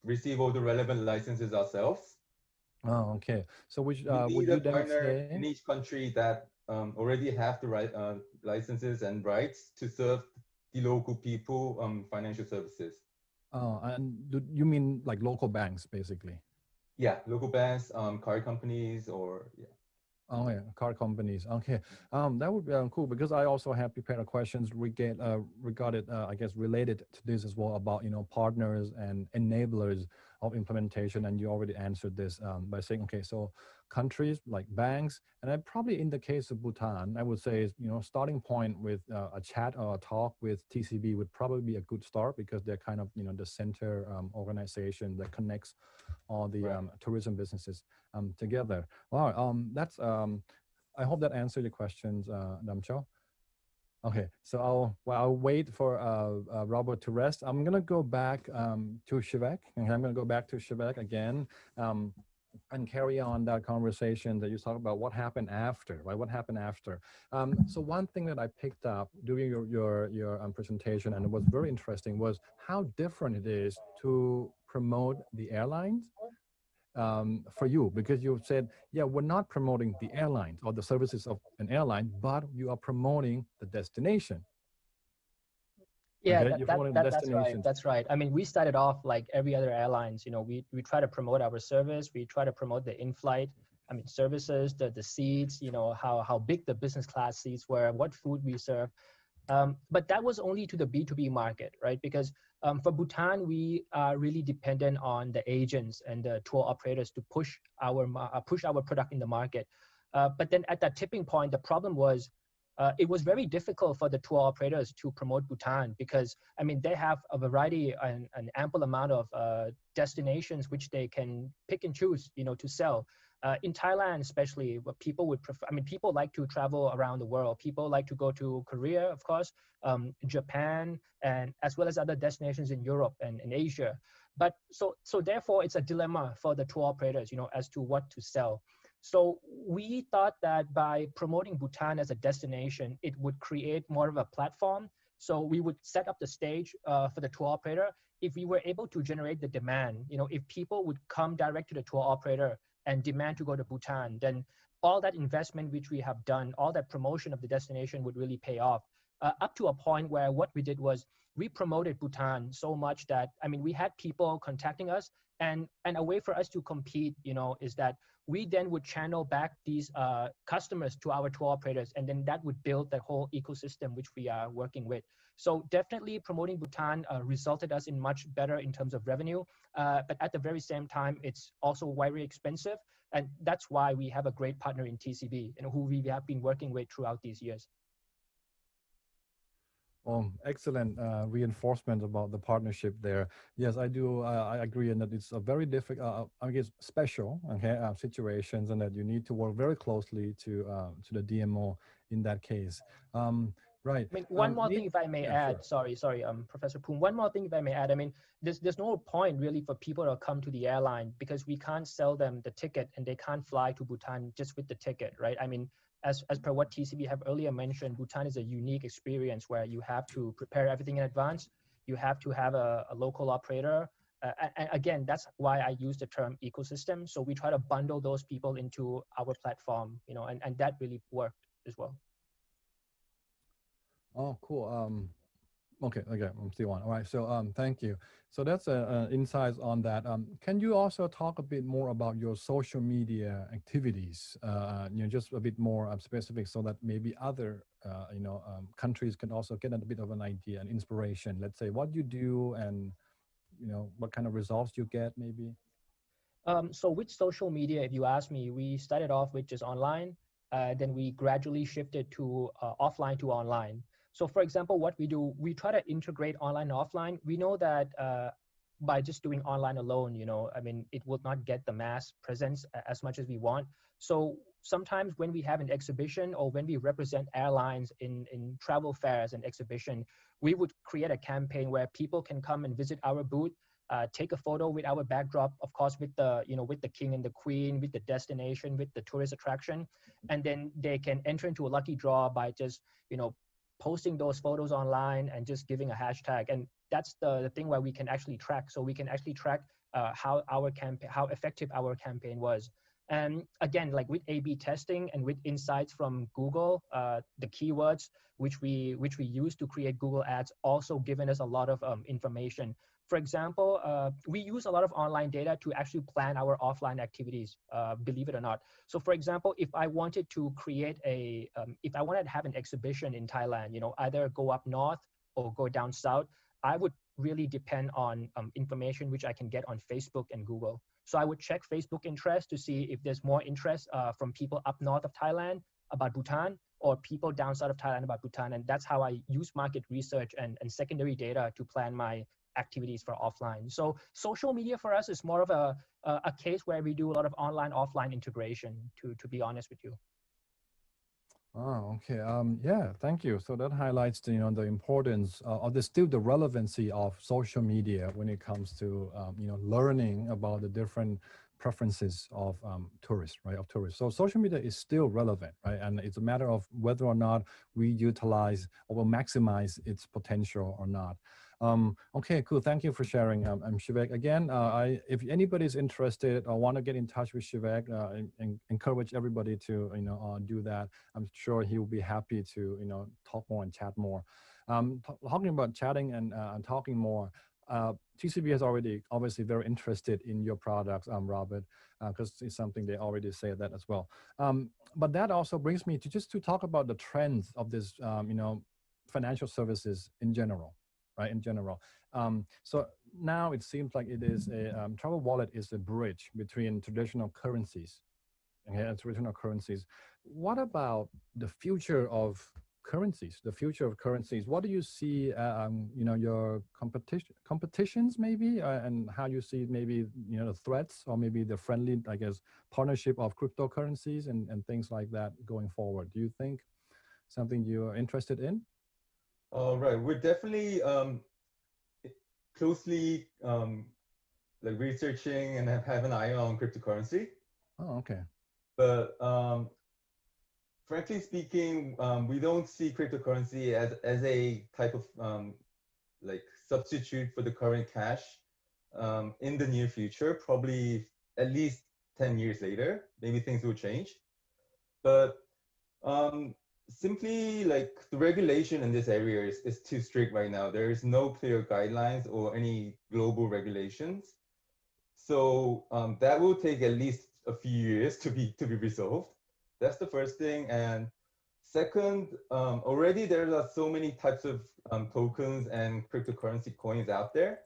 receive all the relevant licenses ourselves. Oh, okay. So which we would need you a then partner say in each country that already have the right licenses and rights to serve the local people financial services. Oh, and you mean like local banks, basically? Yeah, local banks, car companies, or yeah. Oh yeah, car companies. Okay, that would be cool, because I also have prepared questions regarded, I guess, related to this as well, about, you know, partners and enablers of implementation, and you already answered this by saying, okay, so countries like banks, and I probably in the case of Bhutan, I would say, you know, starting point with a chat or a talk with TCB would probably be a good start, because they're kind of, you know, the center organization that connects all the tourism businesses together. Wow, that's I hope that answered your questions, Damcho. Okay, so I'll wait for Robert to rest. I'm gonna go back to Shivak, and I'm gonna go back to Shivak again and carry on that conversation that you talked about what happened after, right? What happened after? So one thing that I picked up during your presentation, and it was very interesting, was how different it is to promote the airlines for you, because you said, yeah, we're not promoting the airlines or the services of an airline, but you are promoting the destination. Yeah, okay? That's right. That's right. I mean, we started off like every other airlines. You know, we try to promote our service. We try to promote the in-flight. I mean, services, the seats, you know, how big the business class seats were, what food we serve. But that was only to the B2B market, right? Because for Bhutan, we are really dependent on the agents and the tour operators to push our product in the market. But then at that tipping point, the problem was it was very difficult for the tour operators to promote Bhutan because, I mean, they have a variety and an ample amount of destinations which they can pick and choose, you know, to sell. In Thailand, especially, what people would prefer, I mean, people like to travel around the world. People like to go to Korea, of course, Japan, and as well as other destinations in Europe and in Asia. But so therefore, it's a dilemma for the tour operators, you know, as to what to sell. So we thought that by promoting Bhutan as a destination, it would create more of a platform. So we would set up the stage for the tour operator. If we were able to generate the demand, you know, if people would come direct to the tour operator and demand to go to Bhutan, then all that investment which we have done, all that promotion of the destination would really pay off. Up to a point where what we did was we promoted Bhutan so much that, I mean, we had people contacting us, and a way for us to compete, you know, is that we then would channel back these customers to our tour operators, and then that would build that whole ecosystem which we are working with. So definitely promoting Bhutan resulted us in much better in terms of revenue, but at the very same time, it's also very expensive, and that's why we have a great partner in TCB, and who we have been working with throughout these years. Excellent reinforcement about the partnership there. Yes, I do. I agree, and that it's a very difficult, I guess, special situations, and that you need to work very closely to the DMO in that case. Right. I mean, one more thing, if I may add. Sure. Sorry, Professor Poom. One more thing, if I may add. I mean, there's no point really for people to come to the airline because we can't sell them the ticket, and they can't fly to Bhutan just with the ticket, right? I mean, as per what TCB have earlier mentioned, Bhutan is a unique experience where you have to prepare everything in advance. You have to have a local operator. And again, that's why I use the term ecosystem. So we try to bundle those people into our platform, you know, and that really worked as well. Oh, cool. Okay, I'm still on. All right, so thank you. So that's insights on that. Can you also talk a bit more about your social media activities? You know, just a bit more specific, so that maybe other countries can also get a bit of an idea and inspiration. Let's say what you do, and you know what kind of results you get, maybe. So with social media, if you ask me, we started off with just online, then we gradually shifted to offline to online. So for example, what we do, we try to integrate online and offline. We know that by just doing online alone, you know, I mean, it will not get the mass presence as much as we want. So sometimes when we have an exhibition or when we represent airlines in travel fairs and exhibition, we would create a campaign where people can come and visit our booth, take a photo with our backdrop, of course, with the, you know, with the king and the queen, with the destination, with the tourist attraction, and then they can enter into a lucky draw by just, you know, posting those photos online and just giving a hashtag. And that's the thing where we can actually track. So we can actually track how effective our campaign was. And again, like with A/B testing and with insights from Google, the keywords which we use to create Google ads also given us a lot of information. For example, we use a lot of online data to actually plan our offline activities, believe it or not. So for example, if I wanted to create if I wanted to have an exhibition in Thailand, you know, either go up north or go down south, I would really depend on information which I can get on Facebook and Google. So I would check Facebook interest to see if there's more interest from people up north of Thailand about Bhutan, or people down south of Thailand about Bhutan. And that's how I use market research and secondary data to plan my activities for offline. So social media for us is more of a case where we do a lot of online offline integration, to be honest with you. Oh, okay. Yeah, thank you. So that highlights the, you know, the importance or the relevancy of social media when it comes to you know, learning about the different preferences of tourists, right? Of tourists. So social media is still relevant, right? And it's a matter of whether or not we utilize or will maximize its potential or not. Okay, cool. Thank you for sharing, Shivek. Again, if anybody's interested or want to get in touch with Shivek, and encourage everybody to, you know, do that. I'm sure he will be happy to, you know, talk more and chat more. Talking about chatting and talking more, TCB is already obviously very interested in your products, Robert, because it's something they already say that as well. But that also brings me to just to talk about the trends of this, financial services in general, right? In general. So now it seems like it is a travel wallet is a bridge between traditional currencies, okay, and traditional currencies. What about the future of currencies? The future of currencies. What do you see? Your competitions maybe, and how you see maybe the threats or maybe the friendly, I guess, partnership of cryptocurrencies and things like that going forward. Do you think something you're interested in? Right, we're definitely closely like researching and have an eye on cryptocurrency. Oh, okay. But frankly speaking, we don't see cryptocurrency as a type of like substitute for the current cash in the near future. Probably at least 10 years later, maybe things will change. But simply like the regulation in this area is too strict right now. There is no clear guidelines or any global regulations. So that will take at least a few years to be resolved. That's the first thing. And second, already there are so many types of tokens and cryptocurrency coins out there.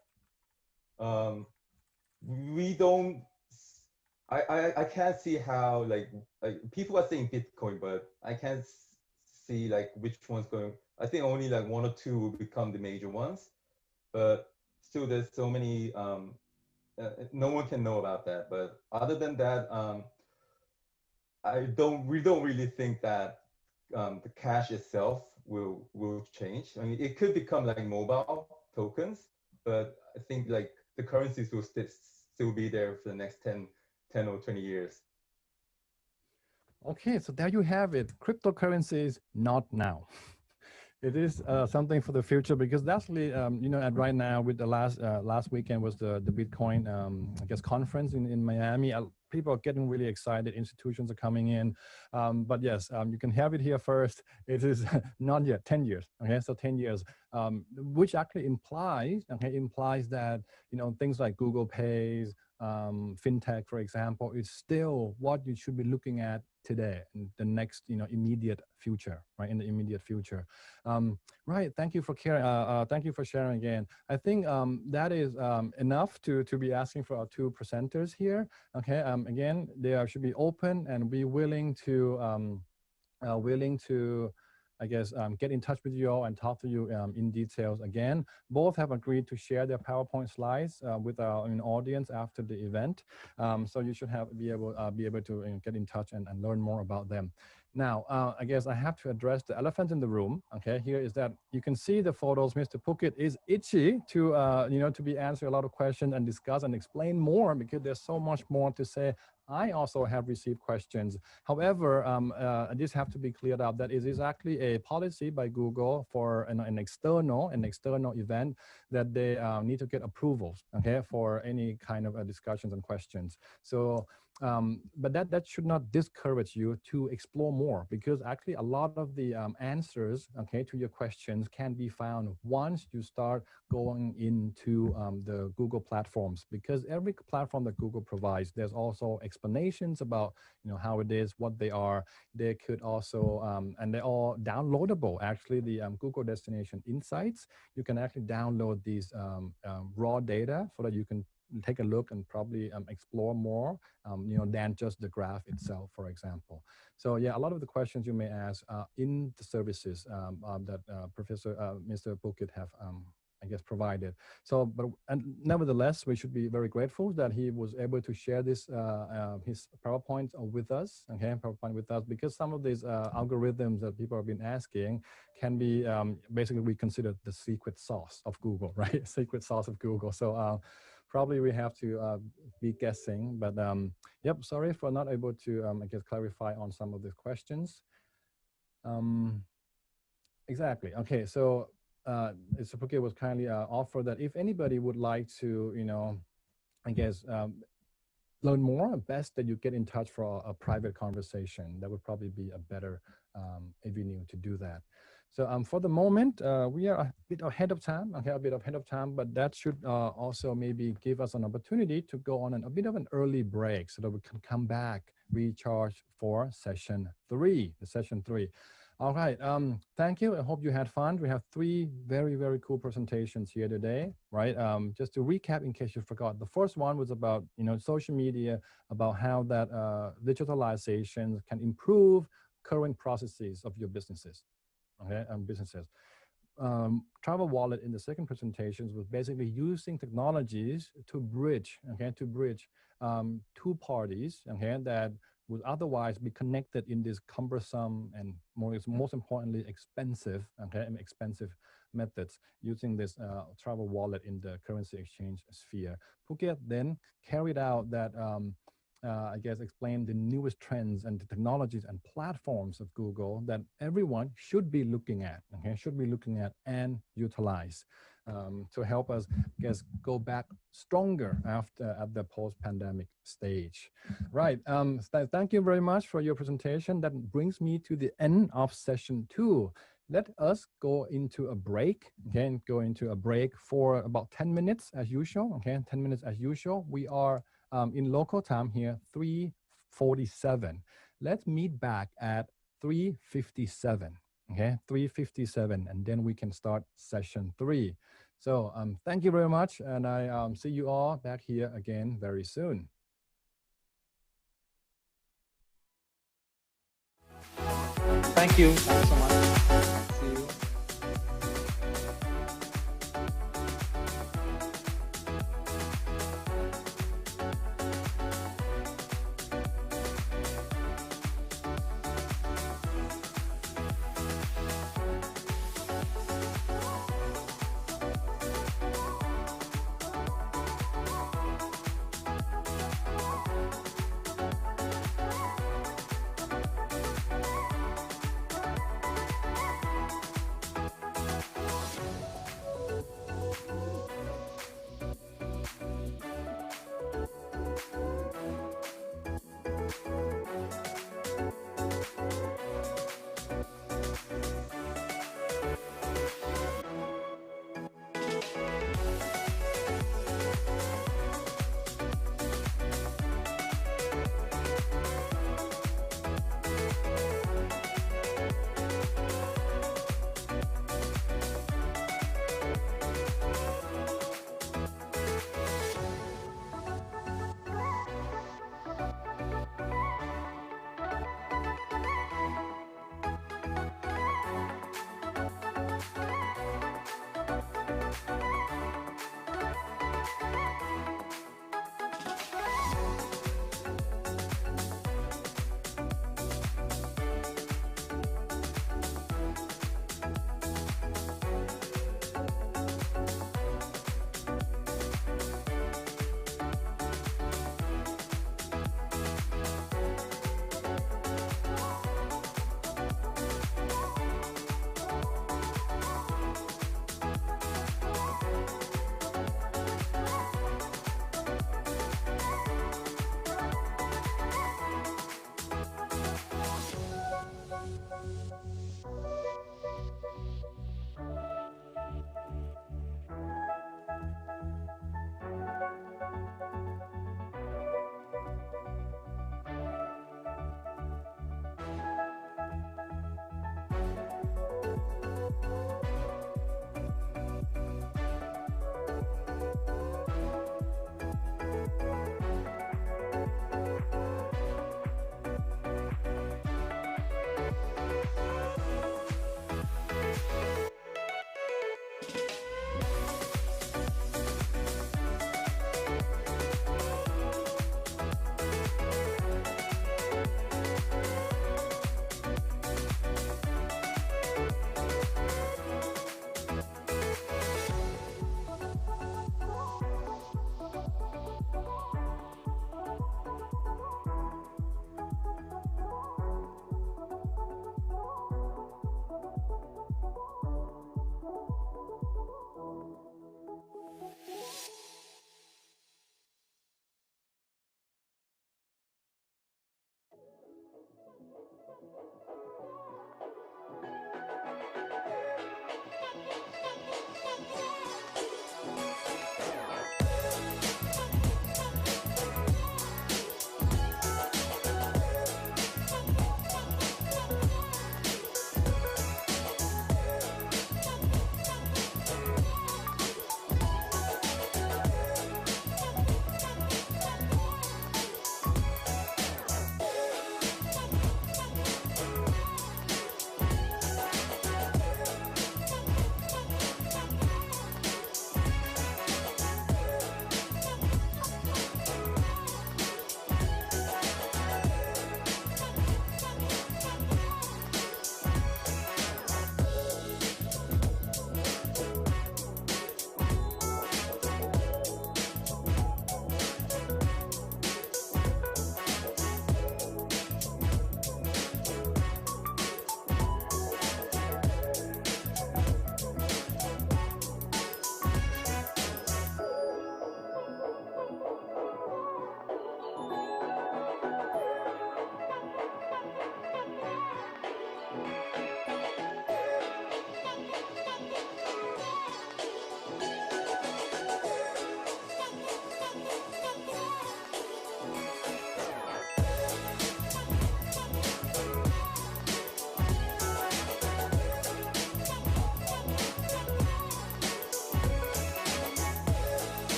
We don't. I can't see how like people are saying Bitcoin, but I can't see like which one's going. I think only like one or two will become the major ones, but still there's so many. No one can know about that. But other than that, we don't really think that the cash itself will change. I mean, it could become like mobile tokens, but I think like the currencies will still be there for the next 10 or 20 years. Okay, so there you have it. Cryptocurrencies, not now. It is something for the future because that's really, at right now with the last weekend was the Bitcoin, I guess, conference in Miami. People are getting really excited. Institutions are coming in. But yes, you can have it here first. It is not yet 10 years. Okay, so 10 years, which actually implies that, things like Google Pays, fintech, for example, is still what you should be looking at today in the next immediate future, right? In the immediate future. Right, thank you for thank you for sharing again. I think that is enough to be asking for our two presenters here. Okay, again, they should be open and be willing to I guess, get in touch with you all and talk to you in details again. Both have agreed to share their PowerPoint slides with our audience after the event. So you should be able to get in touch and learn more about them. Now, I guess I have to address the elephant in the room. Okay, here is that you can see the photos. Mr. Phuket is itchy to, to be answering a lot of questions and discuss and explain more because there's so much more to say. I also have received questions. However, this have to be cleared up that it is actually a policy by Google for an external event that they need to get approvals, okay, for any kind of discussions and questions. So, but that should not discourage you to explore more because actually a lot of the answers, okay, to your questions can be found once you start going into the Google platforms, because every platform that Google provides, there's also explanations about how it is, what they are. They could also and they're all downloadable. Actually, the Google Destination Insights, you can actually download these raw data so that you can take a look and probably explore more, than just the graph itself, for example. So yeah, a lot of the questions you may ask in the services that Mr. Phuket have I guess provided. So, but and nevertheless, we should be very grateful that he was able to share this his PowerPoint with us. Okay, PowerPoint with us, because some of these algorithms that people have been asking can be basically we consider the secret sauce of Google, right? Secret sauce of Google. So probably we have to be guessing, but yep, sorry for not able to I guess clarify on some of the questions. Exactly. Okay, so Mr. Phuket was kindly offered that if anybody would like to, I guess, learn more, best that you get in touch for a private conversation. That would probably be a better avenue to do that. So for the moment, we are a bit ahead of time, okay, a bit ahead of time, but that should also maybe give us an opportunity to go on a bit of an early break so that we can come back, recharge for session 3, the session 3. All right, thank you. I hope you had fun. We have 3 very, very cool presentations here today, right? Just to recap in case you forgot, the first one was about, social media, about how that digitalization can improve current processes of your businesses, okay, Travel Wallet in the second presentations was basically using technologies to bridge, two parties, that would otherwise be connected in this cumbersome and most importantly expensive methods, using this travel wallet in the currency exchange sphere. Phuket then carried out that explain the newest trends and the technologies and platforms of Google that everyone should be looking at, and utilize to help us, go back stronger after at the post-pandemic stage. Right. Thank you very much for your presentation. That brings me to the end of session 2. Let us go into a break, for about 10 minutes as usual, 10 minutes as usual. We are in local time here, 3:47. Let's meet back at 3:57, 3:57, and then we can start session 3. So thank you very much, and I see you all back here again very soon. Thank you. Thanks so much. See you.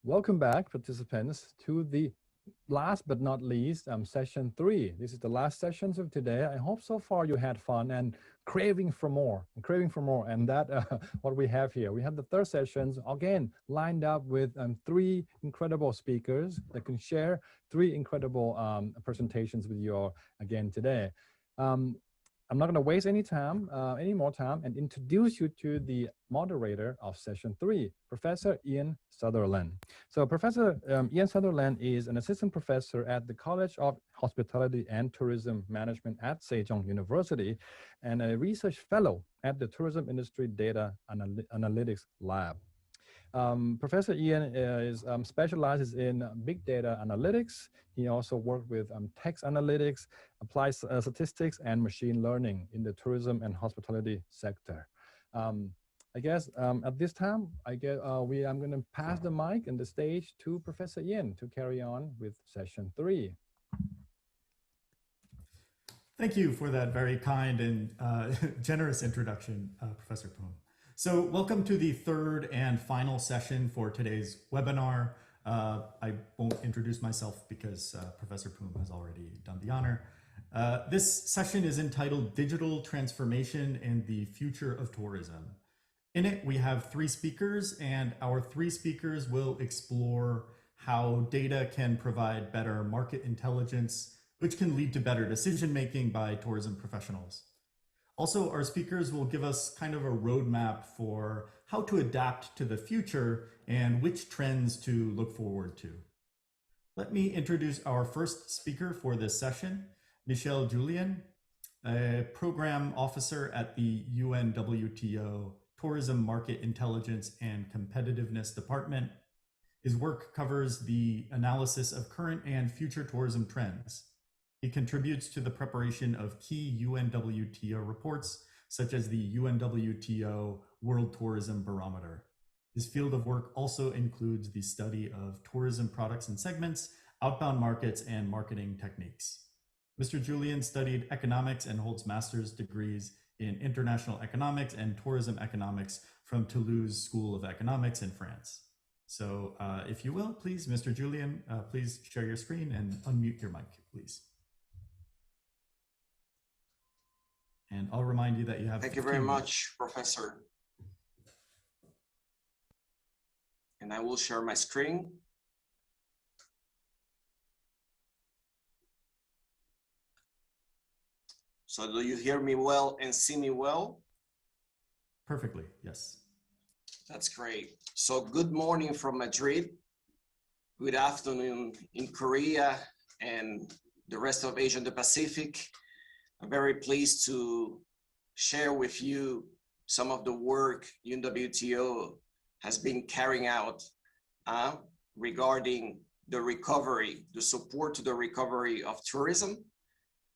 Welcome back, participants, to the last but not least, session 3. This is the last sessions of today. I hope so far you had fun and craving for more, and that what we have here. We have the third sessions, again, lined up with 3 incredible speakers that can share 3 incredible presentations with you all again today. I'm not going to waste any more time, and introduce you to the moderator of session 3, Professor Ian Sutherland. So Professor Ian Sutherland is an assistant professor at the College of Hospitality and Tourism Management at Sejong University, and a research fellow at the Tourism Industry Data Analytics Lab. Professor Ian specializes in big data analytics. He also worked with text analytics, applied statistics, and machine learning in the tourism and hospitality sector. I guess at this time, I'm going to pass the mic and the stage to Professor Ian to carry on with session 3. Thank you for that very kind and generous introduction, Professor Poom. So welcome to the third and final session for today's webinar. I won't introduce myself because Professor Poom has already done the honor. This session is entitled Digital Transformation and the Future of Tourism. In it, we have 3 speakers, and our 3 speakers will explore how data can provide better market intelligence, which can lead to better decision-making by tourism professionals. Also, our speakers will give us kind of a roadmap for how to adapt to the future and which trends to look forward to. Let me introduce our first speaker for this session, Michel Julien, a program officer at the UNWTO Tourism Market Intelligence and Competitiveness Department. His work covers the analysis of current and future tourism trends. He contributes to the preparation of key UNWTO reports, such as the UNWTO World Tourism Barometer. His field of work also includes the study of tourism products and segments, outbound markets, and marketing techniques. Mr. Julien studied economics and holds master's degrees in international economics and tourism economics from Toulouse School of Economics in France. So if you will, please, Mr. Julien, please share your screen and unmute your mic, please. And I'll remind you that you have. Thank you very much, Professor. And I will share my screen. So do you hear me well and see me well? Perfectly, yes. That's great. So good morning from Madrid. Good afternoon in Korea and the rest of Asia and the Pacific. I'm very pleased to share with you some of the work UNWTO has been carrying out regarding the recovery, the support to the recovery of tourism.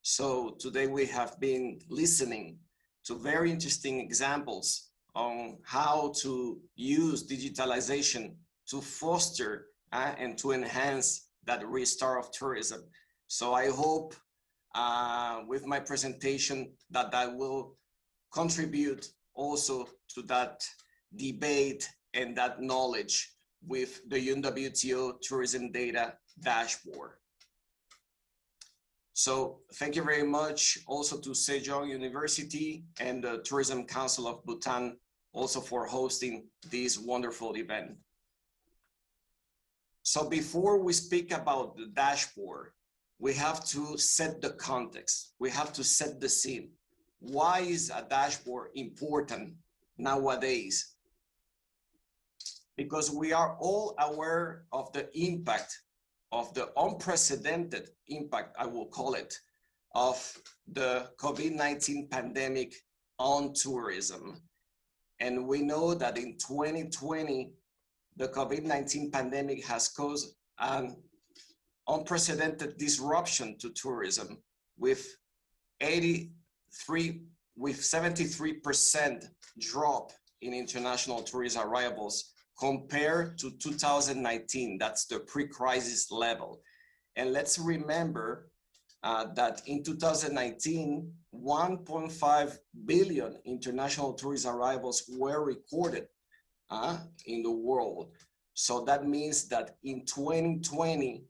So today we have been listening to very interesting examples on how to use digitalization to foster and to enhance that restart of tourism. So I hope with my presentation that will contribute also to that debate and that knowledge with the UNWTO Tourism Data Dashboard. So thank you very much also to Sejong University and the Tourism Council of Bhutan also for hosting this wonderful event. So before we speak about the dashboard, we have to set the context. We have to set the scene. Why is a dashboard important nowadays? Because we are all aware of the impact of the unprecedented impact, I will call it, of the COVID-19 pandemic on tourism. And we know that in 2020, the COVID-19 pandemic has caused an unprecedented disruption to tourism with 73% drop in international tourist arrivals compared to 2019. That's the pre-crisis level. And let's remember that in 2019, 1.5 billion international tourist arrivals were recorded in the world. So that means that in 2020,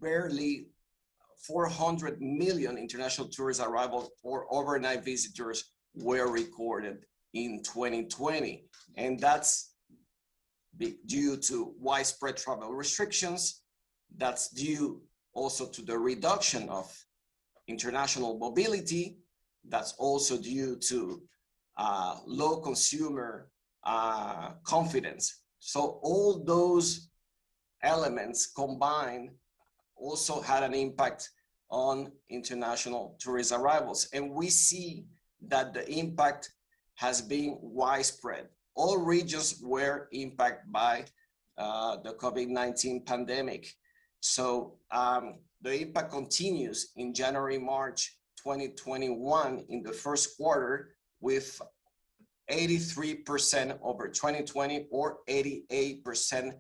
barely 400 million international tourist arrivals or overnight visitors were recorded in 2020. And that's due to widespread travel restrictions. That's due also to the reduction of international mobility. That's also due to low consumer confidence. So all those elements combined also had an impact on international tourist arrivals. And we see that the impact has been widespread. All regions were impacted by the COVID-19 pandemic. So the impact continues in January, March 2021 in the first quarter with 83% over 2020 or 88%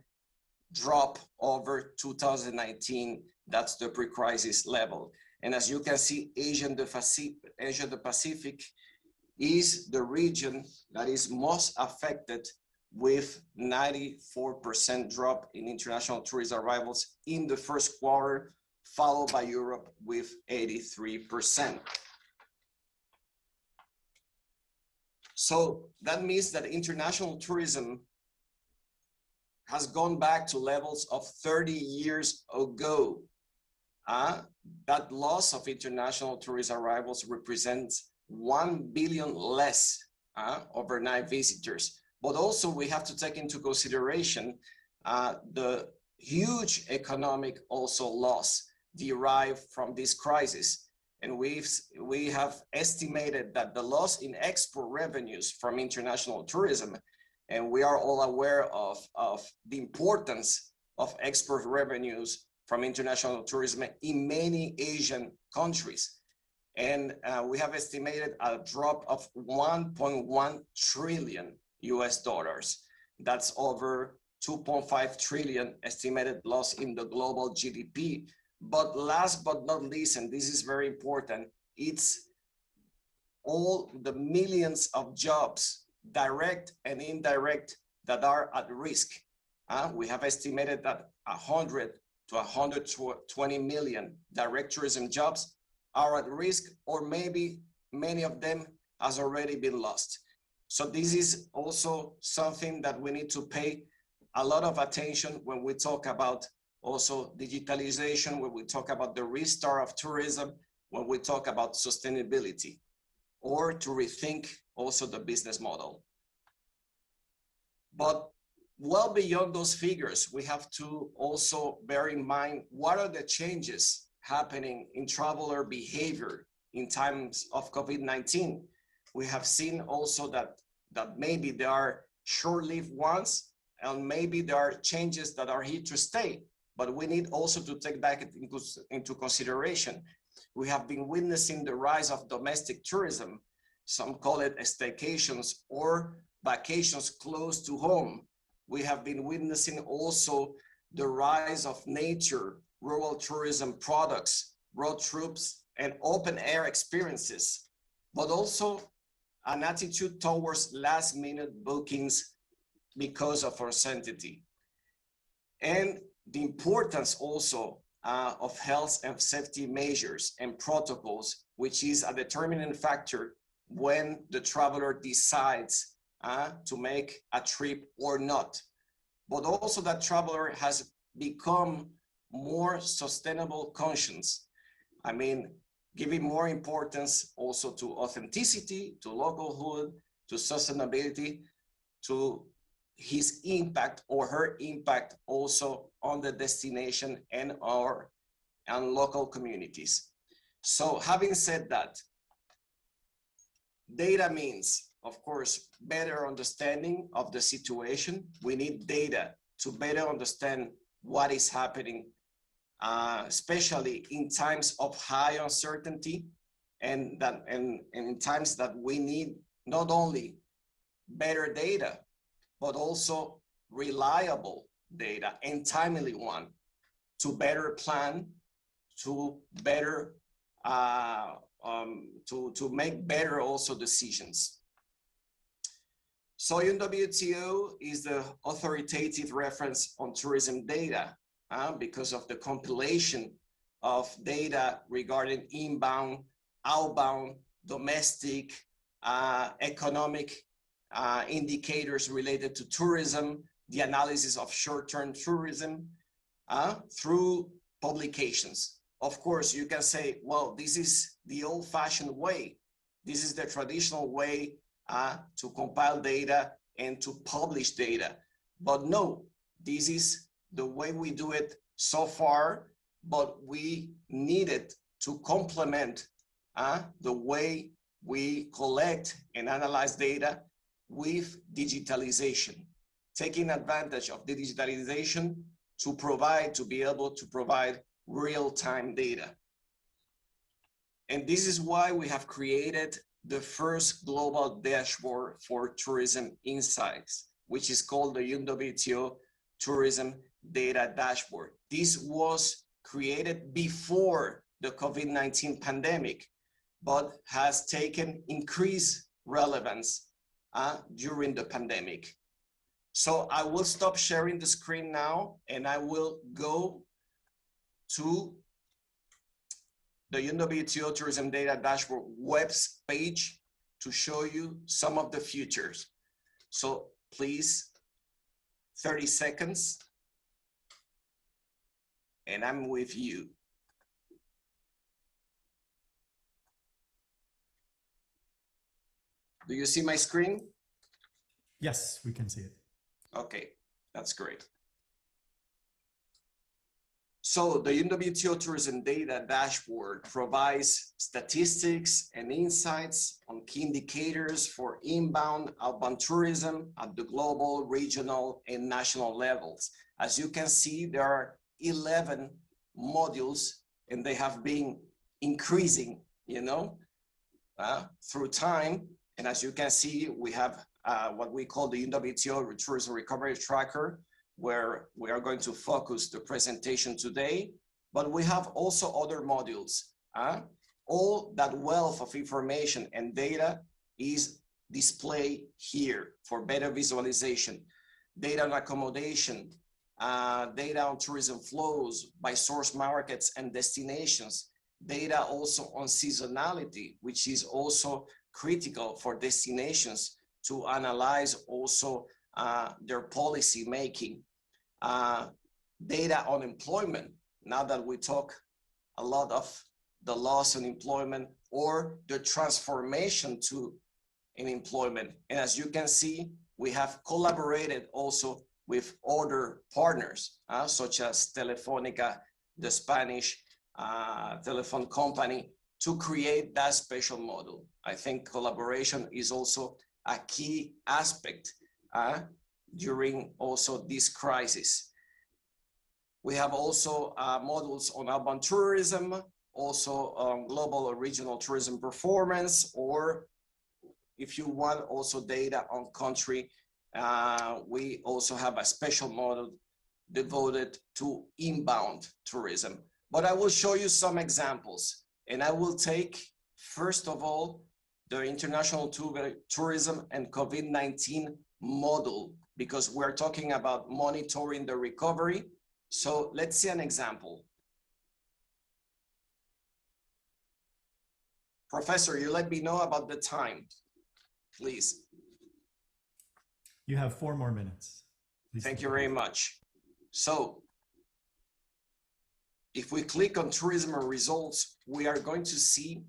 drop over 2019. That's the pre-crisis level. And as you can see, Asia Pacific is the region that is most affected with 94% drop in international tourist arrivals in the first quarter, followed by Europe with 83%. So that means that international tourism has gone back to levels of 30 years ago. That loss of international tourist arrivals represents 1 billion less overnight visitors. But also we have to take into consideration the huge economic also loss derived from this crisis. And we have estimated that the loss in export revenues from international tourism, and we are all aware of the importance of export revenues from international tourism in many Asian countries. And we have estimated a drop of 1.1 trillion US dollars. That's over 2.5 trillion estimated loss in the global GDP. But last but not least, and this is very important, it's all the millions of jobs, direct and indirect, that are at risk. We have estimated that 100 to 120 million direct tourism jobs are at risk, or maybe many of them has already been lost. So this is also something that we need to pay a lot of attention when we talk about also digitalization, when we talk about the restart of tourism, when we talk about sustainability, or to rethink also the business model. But well beyond those figures, we have to also bear in mind what are the changes happening in traveler behavior in times of COVID-19. We have seen also that maybe there are short-lived ones, and maybe there are changes that are here to stay. But we need also to take that into consideration. We have been witnessing the rise of domestic tourism. Some call it staycations or vacations close to home. We have been witnessing also the rise of nature, rural tourism products, road trips, and open air experiences, but also an attitude towards last minute bookings because of uncertainty. And the importance also of health and safety measures and protocols, which is a determining factor when the traveler decides to make a trip or not. But also that traveler has become more sustainable conscious. I mean, giving more importance also to authenticity, to localhood, to sustainability, to his impact or her impact also on the destination and local communities. So having said that, data means, of course, better understanding of the situation. We need data to better understand what is happening, especially in times of high uncertainty, and in times that we need not only better data, but also reliable data and timely one to better plan, to better to make better also decisions. So UNWTO is the authoritative reference on tourism data because of the compilation of data regarding inbound, outbound, domestic, economic indicators related to tourism, the analysis of short-term tourism through publications. Of course, you can say, well, this is the old-fashioned way. This is the traditional way to compile data and to publish data. But no, this is the way we do it so far, but we needed to complement the way we collect and analyze data with digitalization, taking advantage of the digitalization to be able to provide real-time data. And this is why we have created the first global dashboard for tourism insights, which is called the UNWTO Tourism Data Dashboard. This was created before the COVID-19 pandemic, but has taken increased relevance during the pandemic. So I will stop sharing the screen now, and I will go to the UNWTO Tourism Data Dashboard web page to show you some of the features. So please, 30 seconds, and I'm with you. Do you see my screen? Yes, we can see it. Okay, that's great. So the UNWTO Tourism Data Dashboard provides statistics and insights on key indicators for inbound, outbound tourism at the global, regional, and national levels. As you can see, there are 11 modules, and they have been increasing, through time. And as you can see, we have what we call the UNWTO Tourism Recovery Tracker, where we are going to focus the presentation today, but we have also other modules. All that wealth of information and data is displayed here for better visualization. Data on accommodation, data on tourism flows by source markets and destinations, data also on seasonality, which is also critical for destinations to analyze also their policy making. Data on employment, now that we talk a lot of the loss in employment or the transformation to in employment. And as you can see, we have collaborated also with other partners, such as Telefónica, the Spanish telephone company, to create that special model. I think collaboration is also a key aspect during also this crisis. We have also models on outbound tourism, also global or regional tourism performance, or if you want also data on country, we also have a special model devoted to inbound tourism. But I will show you some examples, and I will take, first of all, the international tourism and COVID-19 model, because we're talking about monitoring the recovery. So let's see an example. Professor, you let me know about the time, please. You have 4 more minutes. Please. Thank you very much. So if we click on tourism results, we are going to see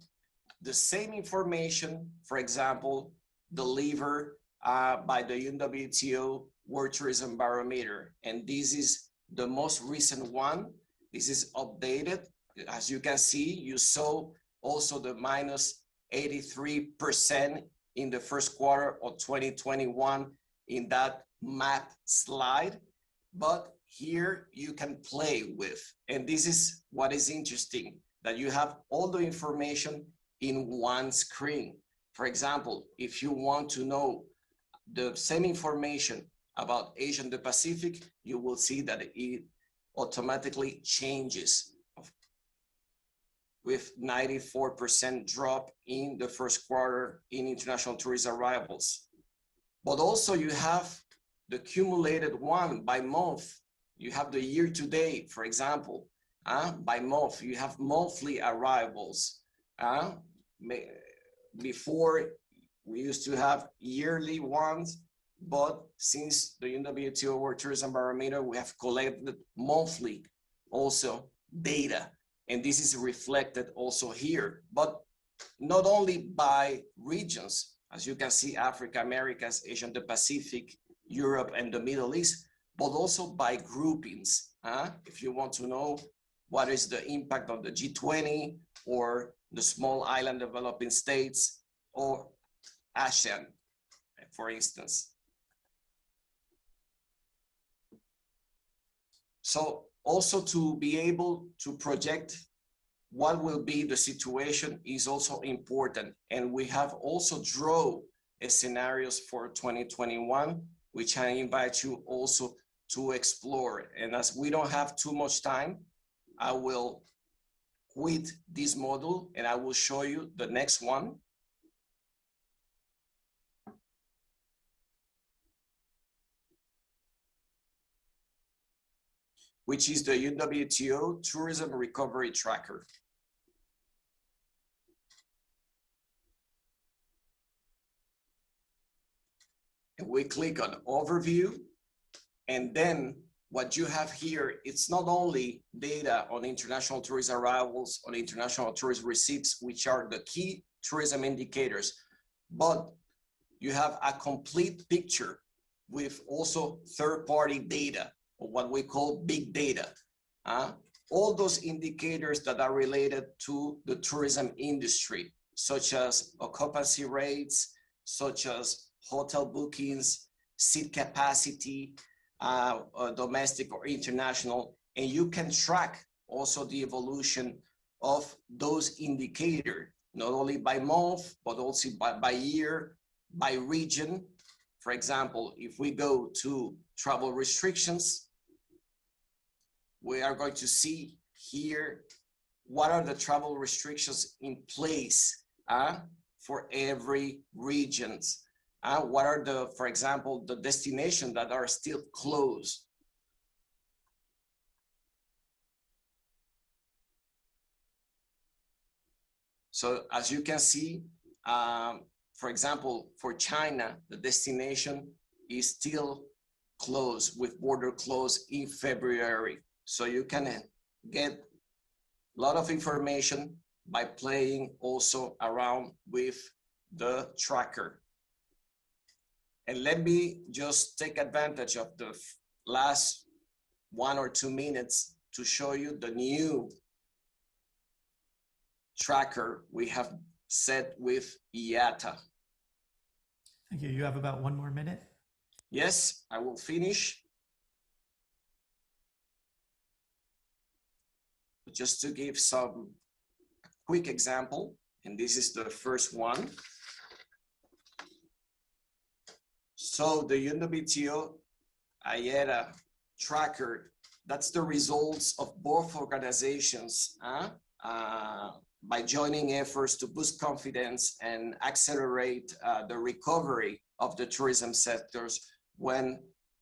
the same information, for example, delivered by the UNWTO World Tourism Barometer. And this is the most recent one. This is updated. As you can see, you saw also the minus 83% in the first quarter of 2021 in that map slide. But here you can play with, and this is what is interesting, that you have all the information in one screen. For example, if you want to know the same information about Asia and the Pacific, you will see that it automatically changes with 94% drop in the first quarter in international tourist arrivals. But also you have the cumulated one by month. You have the year to date, for example, by month. You have monthly arrivals. Before, we used to have yearly ones, but since the UNWTO World Tourism Barometer, we have collected monthly also data. And this is reflected also here, but not only by regions, as you can see, Africa, Americas, Asia, the Pacific, Europe, and the Middle East, but also by groupings. If you want to know what is the impact of the G20 or the small island developing states or ASEAN, for instance. So also to be able to project what will be the situation is also important. And we have also drawn scenarios for 2021, which I invite you also to explore. And as we don't have too much time, I will quit this module and I will show you the next one. Which is the UNWTO Tourism Recovery Tracker. And we click on Overview, and then what you have here, it's not only data on international tourist arrivals, on international tourist receipts, which are the key tourism indicators, but you have a complete picture with also third-party data, or what we call big data. All those indicators that are related to the tourism industry, such as occupancy rates, such as hotel bookings, seat capacity, domestic or international, and you can track also the evolution of those indicators, not only by month, but also by year, by region. For example, if we go to travel restrictions, we are going to see here what are the travel restrictions in place for every region. What are the, for example, the destinations that are still closed? So as you can see, for example, for China, the destination is still closed with border closed in February. So you can get a lot of information by playing also around with the tracker. And let me just take advantage of the last 1 or 2 minutes to show you the new tracker we have set with IATA. Thank you. You have about 1 more minute. Yes, I will finish. Just to give some quick example, and this is the first one. So the UNWTO IATA tracker, that's the results of both organizations by joining efforts to boost confidence and accelerate the recovery of the tourism sectors when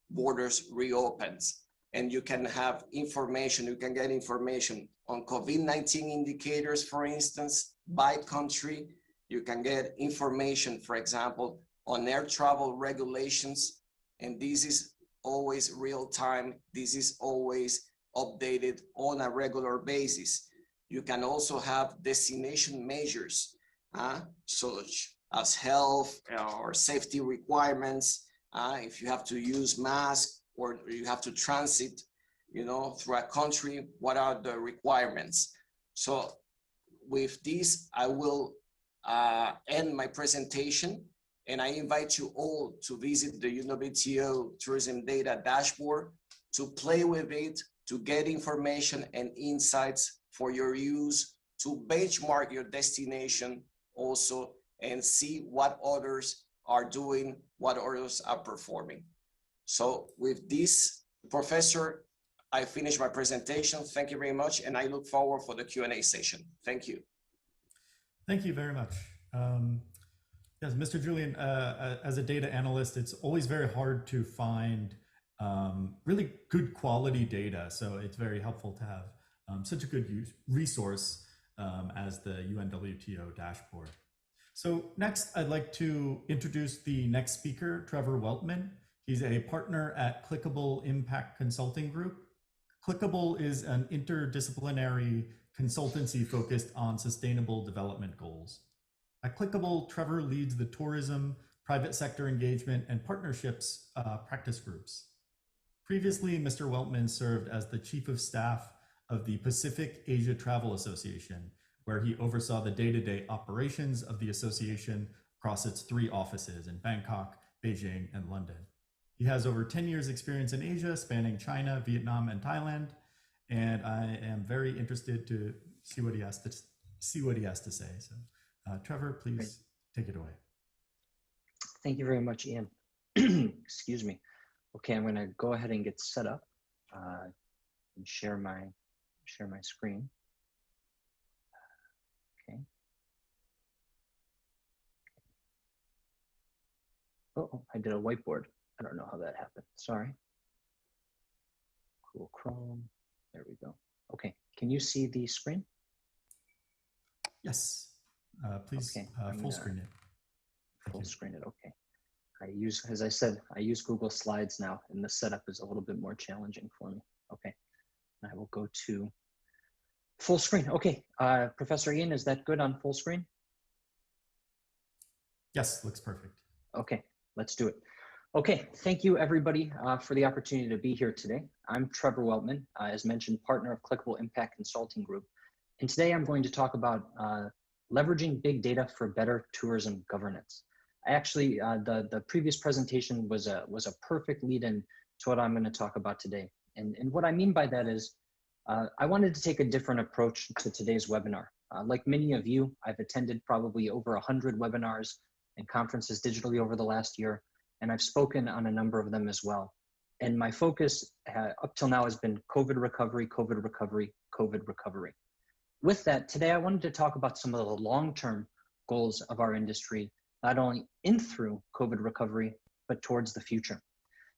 borders reopens. And you can have information, you can get information on COVID-19 indicators, for instance, by country. You can get information, for example, on air travel regulations. And this is always real time. This is always updated on a regular basis. You can also have destination measures, such as health or safety requirements. If you have to use masks or you have to transit, through a country, what are the requirements? So with this, I will end my presentation, and I invite you all to visit the UNWTO Tourism Data Dashboard, to play with it, to get information and insights for your use, to benchmark your destination also, and see what others are doing, what others are performing. So with this, Professor, I finish my presentation. Thank you very much, and I look forward for the Q&A session. Thank you. Thank you very much. Yes, Mr. Julian, as a data analyst, it's always very hard to find really good quality data. So it's very helpful to have such a good resource as the UNWTO dashboard. So next, I'd like to introduce the next speaker, Trevor Weltman. He's a partner at Clickable Impact Consulting Group. Clickable is an interdisciplinary consultancy focused on sustainable development goals. At Clickable, Trevor leads the tourism, private sector engagement, and partnerships practice groups. Previously, Mr. Weltman served as the Chief of Staff of the Pacific Asia Travel Association, where he oversaw the day-to-day operations of the association across its 3 offices in Bangkok, Beijing, and London. He has over 10 years experience in Asia, spanning China, Vietnam, and Thailand, and I am very interested to see what he has to say. So, Trevor, please take it away. Thank you very much, Ian. Excuse me. Okay, I'm going to go ahead and get set up and share my screen. Okay. Oh, I did a whiteboard. I don't know how that happened. Sorry. Cool Chrome. There we go. Okay, can you see the screen? Yes. Please okay. Full screen it. Full screen it. Okay. As I said, I use Google Slides now, and the setup is a little bit more challenging for me. Okay. I will go to full screen. Okay. Professor Ian, is that good on full screen? Yes, looks perfect. Okay, let's do it. Okay, thank you everybody for the opportunity to be here today. I'm Trevor Weltman, as mentioned, partner of Clickable Impact Consulting Group. And today I'm going to talk about leveraging big data for better tourism governance. Actually, the previous presentation was a perfect lead-in to what I'm going to talk about today. And what I mean by that is, I wanted to take a different approach to today's webinar. Like many of you, I've attended probably over 100 webinars and conferences digitally over the last year, and I've spoken on a number of them as well. And my focus up till now has been COVID recovery, COVID recovery, COVID recovery. With that, today I wanted to talk about some of the long-term goals of our industry, not only in through COVID recovery, but towards the future.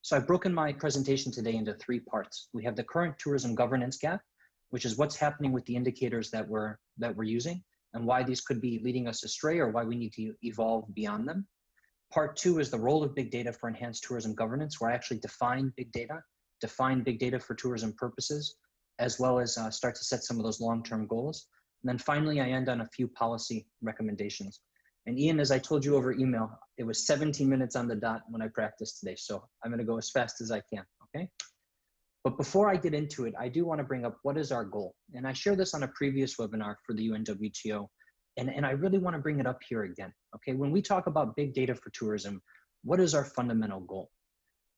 So I've broken my presentation today into 3 parts. We have the current tourism governance gap, which is what's happening with the indicators that we're using and why these could be leading us astray or why we need to evolve beyond them. Part 2 is the role of big data for enhanced tourism governance, where I actually define big data for tourism purposes, as well as start to set some of those long-term goals. And then finally, I end on a few policy recommendations. And Ian, as I told you over email, it was 17 minutes on the dot when I practiced today. So I'm gonna go as fast as I can, okay? But before I get into it, I do wanna bring up what is our goal. And I shared this on a previous webinar for the UNWTO, and I really wanna bring it up here again, okay? When we talk about big data for tourism, what is our fundamental goal?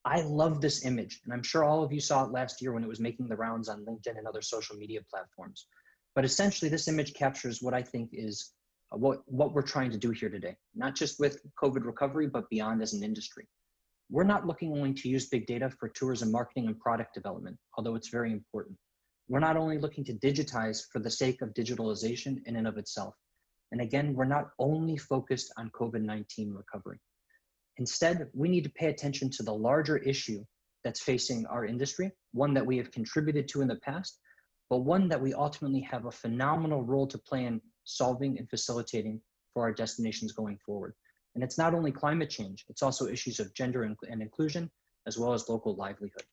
I love this image, and I'm sure all of you saw it last year when it was making the rounds on LinkedIn and other social media platforms. But essentially, this image captures what I think is what we're trying to do here today, not just with COVID recovery, but beyond as an industry. We're not looking only to use big data for tourism marketing and product development, although it's very important. We're not only looking to digitize for the sake of digitalization in and of itself. And again, we're not only focused on COVID-19 recovery. Instead, we need to pay attention to the larger issue that's facing our industry, one that we have contributed to in the past, but one that we ultimately have a phenomenal role to play in solving and facilitating for our destinations going forward. And it's not only climate change, it's also issues of gender and inclusion, as well as local livelihood.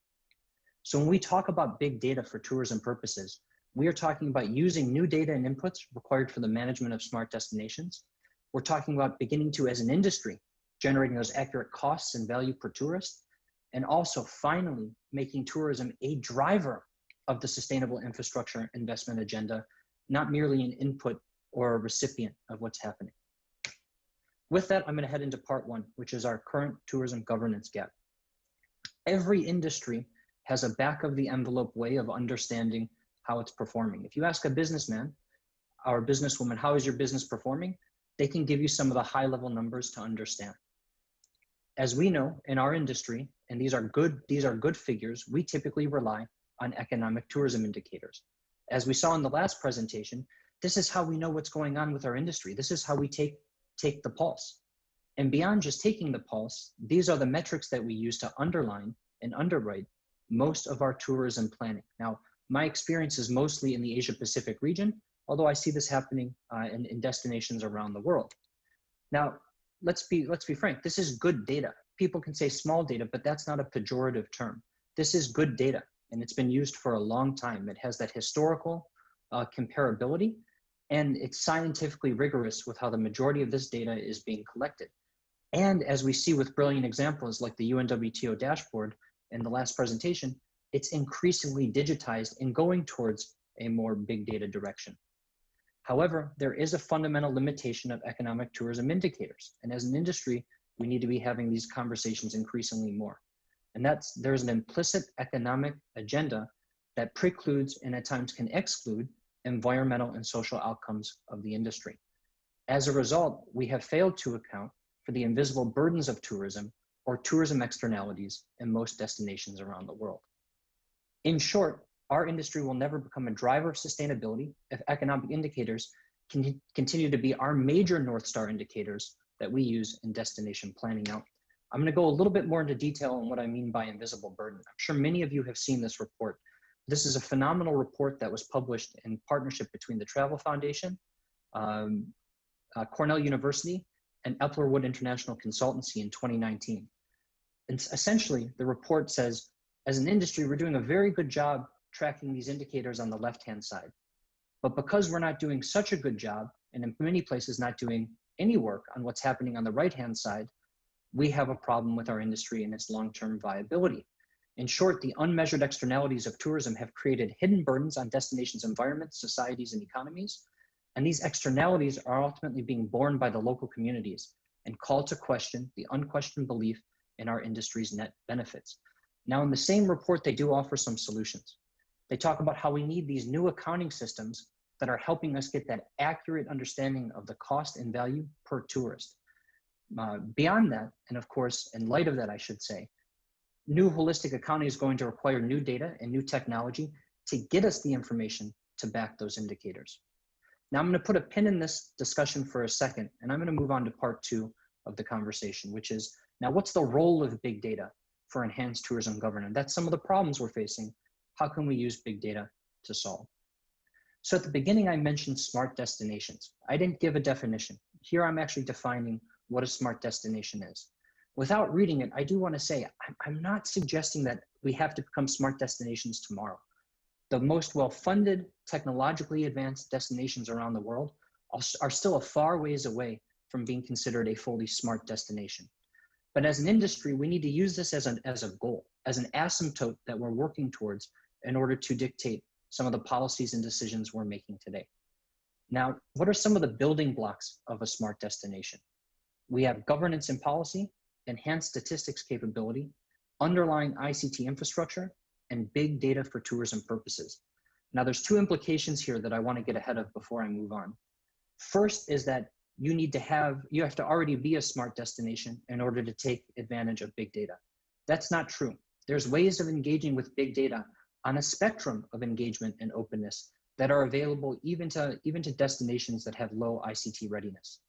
So when we talk about big data for tourism purposes, we are talking about using new data and inputs required for the management of smart destinations. We're talking about beginning to, as an industry, generating those accurate costs and value per tourist, and also finally making tourism a driver of the sustainable infrastructure investment agenda, not merely an input or a recipient of what's happening. With that, I'm going to head into part 1, which is our current tourism governance gap. Every industry has a back of the envelope way of understanding how it's performing. If you ask a businessman or a businesswoman, how is your business performing? They can give you some of the high level numbers to understand. As we know in our industry, and these are good figures, we typically rely on economic tourism indicators. As we saw in the last presentation, this is how we know what's going on with our industry. This is how we take the pulse. And beyond just taking the pulse, these are the metrics that we use to underline and underwrite most of our tourism planning. Now, my experience is mostly in the Asia Pacific region, although I see this happening in destinations around the world. Now, let's be frank, this is good data. People can say small data, but that's not a pejorative term. This is good data, and it's been used for a long time. It has that historical comparability, and it's scientifically rigorous with how the majority of this data is being collected. And as we see with brilliant examples like the UNWTO dashboard in the last presentation, it's increasingly digitized and going towards a more big data direction. However, there is a fundamental limitation of economic tourism indicators. And as an industry, we need to be having these conversations increasingly more. And there's an implicit economic agenda that precludes and at times can exclude environmental and social outcomes of the industry. As a result, we have failed to account for the invisible burdens of tourism or tourism externalities in most destinations around the world. In short, our industry will never become a driver of sustainability if economic indicators can continue to be our major North Star indicators that we use in destination planning. Now, I'm going to go a little bit more into detail on what I mean by invisible burden. I'm sure many of you have seen this report. This is a phenomenal report that was published in partnership between the Travel Foundation, Cornell University, and Eplerwood International Consultancy in 2019. And essentially, the report says, as an industry, we're doing a very good job tracking these indicators on the left-hand side. But because we're not doing such a good job, and in many places not doing any work on what's happening on the right-hand side, we have a problem with our industry and its long-term viability. In short, the unmeasured externalities of tourism have created hidden burdens on destinations' environments, societies, and economies. And these externalities are ultimately being borne by the local communities and call to question the unquestioned belief in our industry's net benefits. Now, in the same report, they do offer some solutions. They talk about how we need these new accounting systems that are helping us get that accurate understanding of the cost and value per tourist. Beyond that, and of course, in light of that, I should say, new holistic accounting is going to require new data and new technology to get us the information to back those indicators. Now I'm going to put a pin in this discussion for a second, and I'm going to move on to part 2 of the conversation, which is, now what's the role of big data for enhanced tourism governance? That's some of the problems we're facing. How can we use big data to solve? So at the beginning, I mentioned smart destinations. I didn't give a definition. Here I'm actually defining what a smart destination is. Without reading it, I do want to say, I'm not suggesting that we have to become smart destinations tomorrow. The most well-funded, technologically advanced destinations around the world are still a far ways away from being considered a fully smart destination. But as an industry, we need to use this as a goal, as an asymptote that we're working towards in order to dictate some of the policies and decisions we're making today. Now, what are some of the building blocks of a smart destination? We have governance and policy, enhanced statistics capability, underlying ICT infrastructure, and big data for tourism purposes. Now, there's 2 implications here that I want to get ahead of before I move on. First is that you have to already be a smart destination in order to take advantage of big data. That's not true. There's ways of engaging with big data on a spectrum of engagement and openness that are available even to destinations that have low ICT readiness.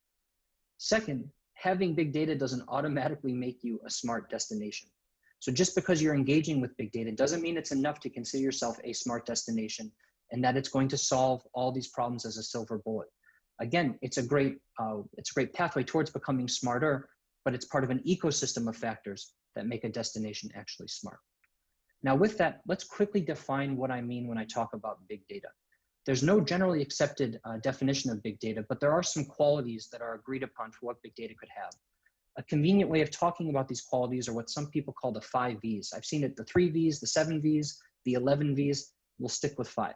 Second, having big data doesn't automatically make you a smart destination. So just because you're engaging with big data doesn't mean it's enough to consider yourself a smart destination and that it's going to solve all these problems as a silver bullet. Again, it's a great pathway towards becoming smarter, but it's part of an ecosystem of factors that make a destination actually smart. Now with that, let's quickly define what I mean when I talk about big data. There's no generally accepted definition of big data, but there are some qualities that are agreed upon for what big data could have. A convenient way of talking about these qualities are what some people call the 5 Vs. I've seen it, the 3 Vs, the 7 Vs, the 11 Vs. We'll stick with 5.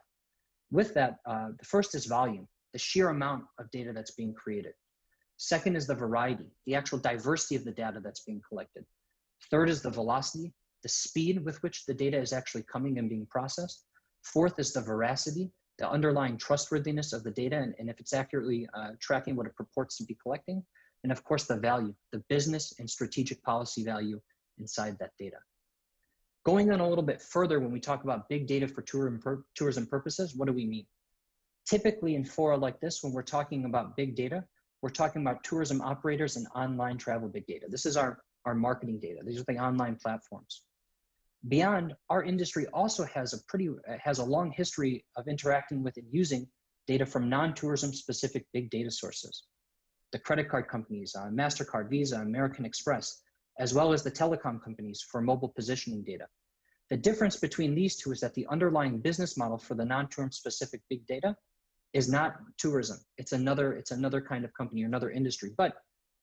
With that, the first is volume, the sheer amount of data that's being created. Second is the variety, the actual diversity of the data that's being collected. Third is the velocity, the speed with which the data is actually coming and being processed. Fourth is the veracity, the underlying trustworthiness of the data and if it's accurately tracking what it purports to be collecting. And of course, the value, the business and strategic policy value inside that data. Going on a little bit further, when we talk about big data for tourism purposes, what do we mean? Typically in fora like this, when we're talking about big data, we're talking about tourism operators and online travel big data. This is our marketing data. These are the online platforms. Beyond, our industry also has a long history of interacting with and using data from non-tourism specific big data sources. The credit card companies, MasterCard, Visa, American Express, as well as the telecom companies for mobile positioning data. The difference between these two is that the underlying business model for the non-tourism specific big data is not tourism. It's another kind of company or another industry, but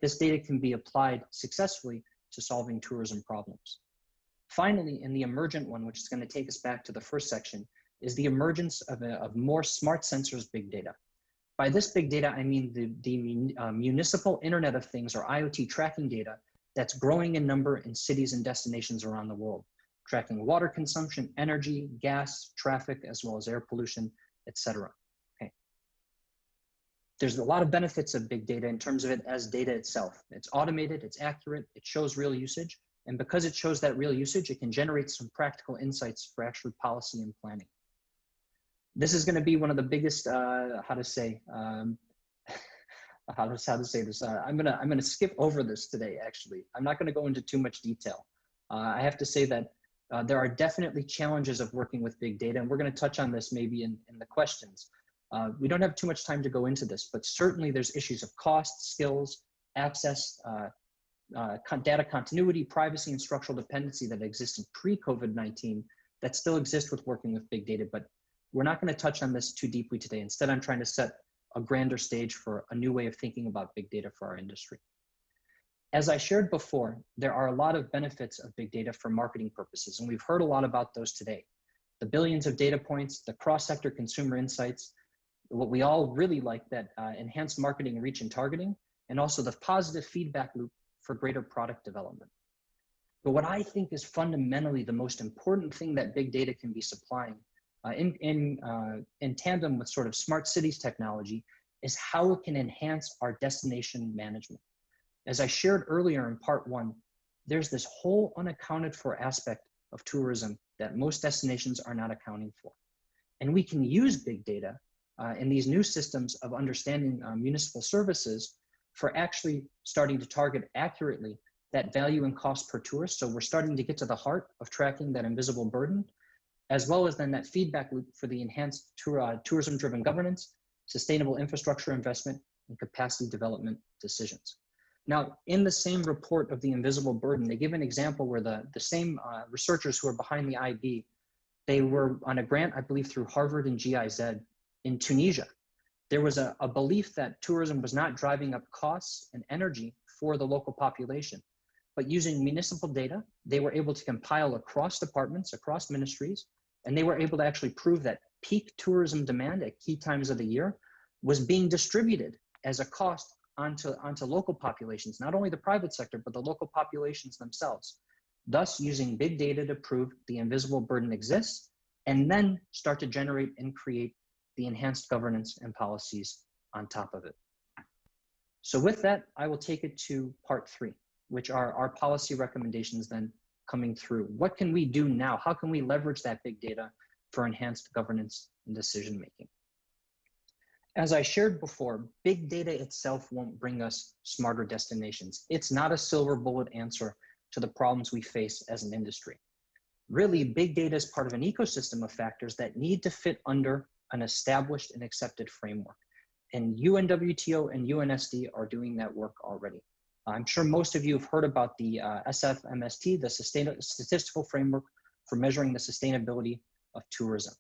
this data can be applied successfully to solving tourism problems. Finally, in the emergent one, which is going to take us back to the first section, is the emergence of more smart sensors big data. By this big data, I mean the municipal Internet of Things or IoT tracking data that's growing in number in cities and destinations around the world, tracking water consumption, energy, gas, traffic, as well as air pollution, etc. Okay. There's a lot of benefits of big data in terms of it as data itself. It's automated, it's accurate, it shows real usage, and because it shows that real usage, it can generate some practical insights for actually policy and planning. This is going to be one of the biggest, I'm going to skip over this today, actually. I'm not going to go into too much detail. I have to say that there are definitely challenges of working with big data, and we're going to touch on this maybe in the questions. We don't have too much time to go into this, but certainly there's issues of cost, skills, access, data continuity, privacy, and structural dependency that existed pre-COVID-19 that still exist with working with big data, but we're not going to touch on this too deeply today. Instead, I'm trying to set a grander stage for a new way of thinking about big data for our industry. As I shared before, there are a lot of benefits of big data for marketing purposes, and we've heard a lot about those today. The billions of data points, the cross-sector consumer insights, what we all really like, that enhanced marketing reach and targeting, and also the positive feedback loop for greater product development. But what I think is fundamentally the most important thing that big data can be supplying in tandem with sort of smart cities technology is how it can enhance our destination management. As I shared earlier in part one, there's this whole unaccounted for aspect of tourism that most destinations are not accounting for. And we can use big data in these new systems of understanding municipal services for actually starting to target accurately that value and cost per tourist. So we're starting to get to the heart of tracking that invisible burden, as well as then that feedback loop for the enhanced tourism-driven governance, sustainable infrastructure investment, and capacity development decisions. Now, in the same report of the invisible burden, they give an example where the same researchers who are behind the IB, they were on a grant, I believe, through Harvard and GIZ in Tunisia. There was a belief that tourism was not driving up costs and energy for the local population, but using municipal data, they were able to compile across departments, across ministries, and they were able to actually prove that peak tourism demand at key times of the year was being distributed as a cost onto local populations, not only the private sector, but the local populations themselves, thus using big data to prove the invisible burden exists, and then start to generate and create the enhanced governance and policies on top of it. So with that, I will take it to part three, which are our policy recommendations then coming through. What can we do now? How can we leverage that big data for enhanced governance and decision-making? As I shared before, big data itself won't bring us smarter destinations. It's not a silver bullet answer to the problems we face as an industry. Really, big data is part of an ecosystem of factors that need to fit under an established and accepted framework. And UNWTO and UNSD are doing that work already. I'm sure most of you have heard about the SFMST, the Statistical Framework for Measuring the Sustainability of Tourism.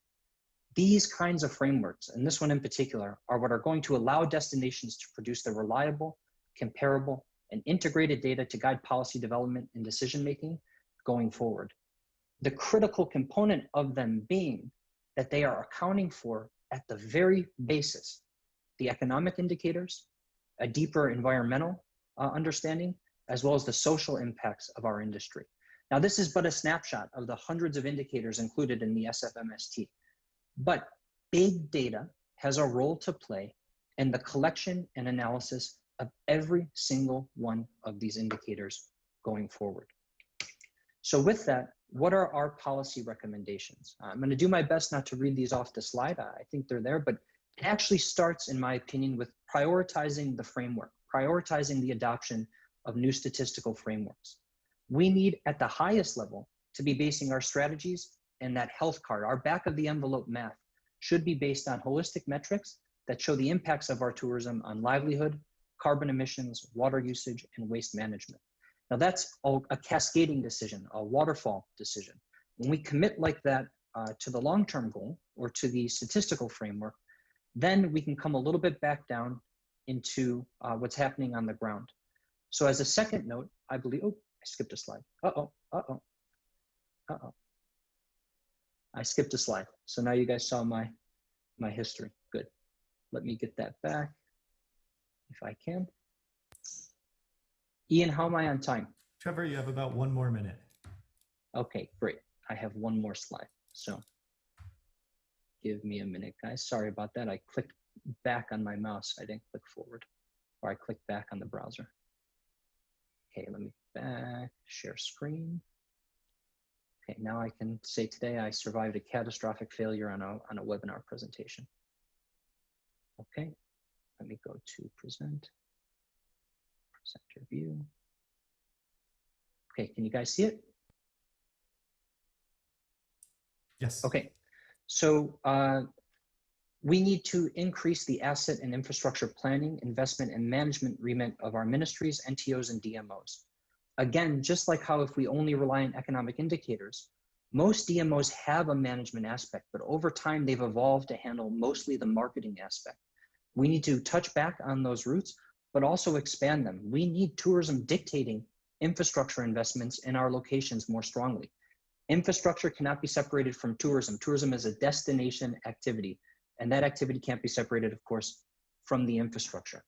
These kinds of frameworks, and this one in particular, are what are going to allow destinations to produce the reliable, comparable, and integrated data to guide policy development and decision-making going forward. The critical component of them being that they are accounting for, at the very basis, the economic indicators, a deeper environmental understanding, as well as the social impacts of our industry. Now, this is but a snapshot of the hundreds of indicators included in the SFMST, but big data has a role to play in the collection and analysis of every single one of these indicators going forward. So with that, what are our policy recommendations? I'm going to do my best not to read these off the slide. I think they're there, but It actually starts, in my opinion, with prioritizing the framework, prioritizing the adoption of new statistical frameworks. We need, at the highest level, to be basing our strategies, and that health card, our back of the envelope math, should be based on holistic metrics that show the impacts of our tourism on livelihood, carbon emissions, water usage, and waste management. Now that's a cascading decision, a waterfall decision. When we commit like that to the long-term goal or to the statistical framework, then we can come a little bit back down into what's happening on the ground. So as a second note, I believe, oh, I skipped a slide. I skipped a slide. So now you guys saw my history. Good. Let me get that back if I can. Ian, how am I on time? Trevor, you have about 1 more minute. Okay, great. I have 1 more slide. So give me a minute, guys. Sorry about that. I clicked back on my mouse. I didn't click forward, or I clicked back on the browser. Okay, let me back, share screen. Okay, now I can say today I survived a catastrophic failure on a webinar presentation. Okay, let me go to present your view. Okay, can you guys see it? Yes. Okay, so we need to increase the asset and infrastructure planning, investment, and management remit of our ministries, NTOs, and DMOs. Again, just like how if we only rely on economic indicators, most DMOs have a management aspect, but over time they've evolved to handle mostly the marketing aspect. We need to touch back on those roots, but also expand them. We need tourism dictating infrastructure investments in our locations more strongly. Infrastructure cannot be separated from tourism. Tourism is a destination activity, and that activity can't be separated, of course, from the infrastructure.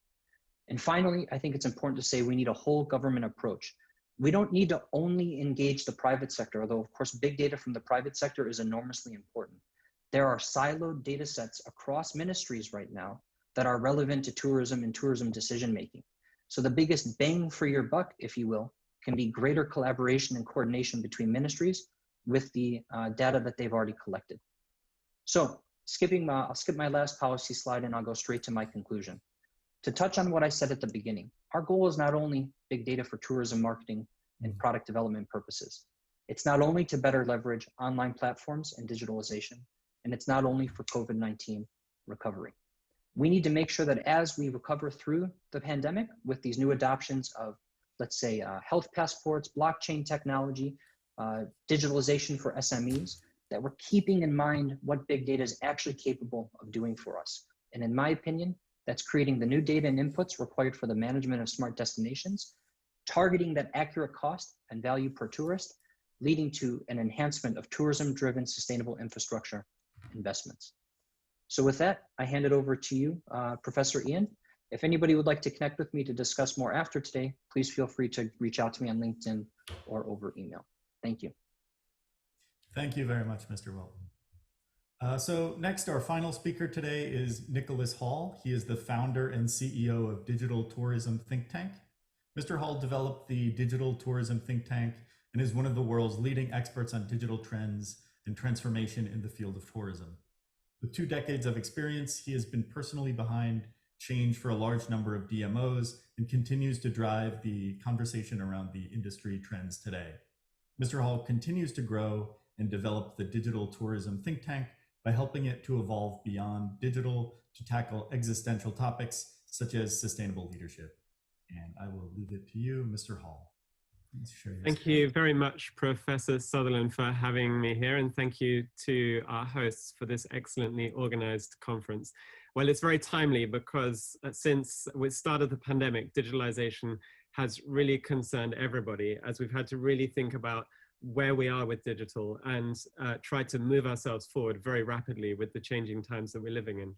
And finally, I think it's important to say we need a whole government approach. We don't need to only engage the private sector, although of course big data from the private sector is enormously important. There are siloed data sets across ministries right now that are relevant to tourism and tourism decision-making. So the biggest bang for your buck, if you will, can be greater collaboration and coordination between ministries with the data that they've already collected. So I'll skip my last policy slide and I'll go straight to my conclusion. To touch on what I said at the beginning, our goal is not only big data for tourism marketing and product development purposes. It's not only to better leverage online platforms and digitalization, and it's not only for COVID-19 recovery. We need to make sure that as we recover through the pandemic with these new adoptions of, let's say, health passports, blockchain technology, digitalization for SMEs, that we're keeping in mind what big data is actually capable of doing for us. And in my opinion, that's creating the new data and inputs required for the management of smart destinations, targeting that accurate cost and value per tourist, leading to an enhancement of tourism-driven sustainable infrastructure investments. So with that, I hand it over to you, Professor Ian. If anybody would like to connect with me to discuss more after today, please feel free to reach out to me on LinkedIn or over email. Thank you. Thank you very much, Mr. Welton. So next, our final speaker today is Nicholas Hall. He is the founder and CEO of Digital Tourism Think Tank. Mr. Hall developed the Digital Tourism Think Tank and is one of the world's leading experts on digital trends and transformation in the field of tourism. With 2 decades of experience, he has been personally behind change for a large number of DMOs and continues to drive the conversation around the industry trends today. Mr. Hall continues to grow and develop the Digital Tourism Think Tank by helping it to evolve beyond digital to tackle existential topics such as sustainable leadership. And I will leave it to you, Mr. Hall. Please share your Thank you very much, Professor Sutherland, for having me here, and thank you to our hosts for this excellently organized conference. Well, it's very timely because since we started the pandemic, digitalization has really concerned everybody as we've had to really think about where we are with digital and try to move ourselves forward very rapidly with the changing times that we're living in.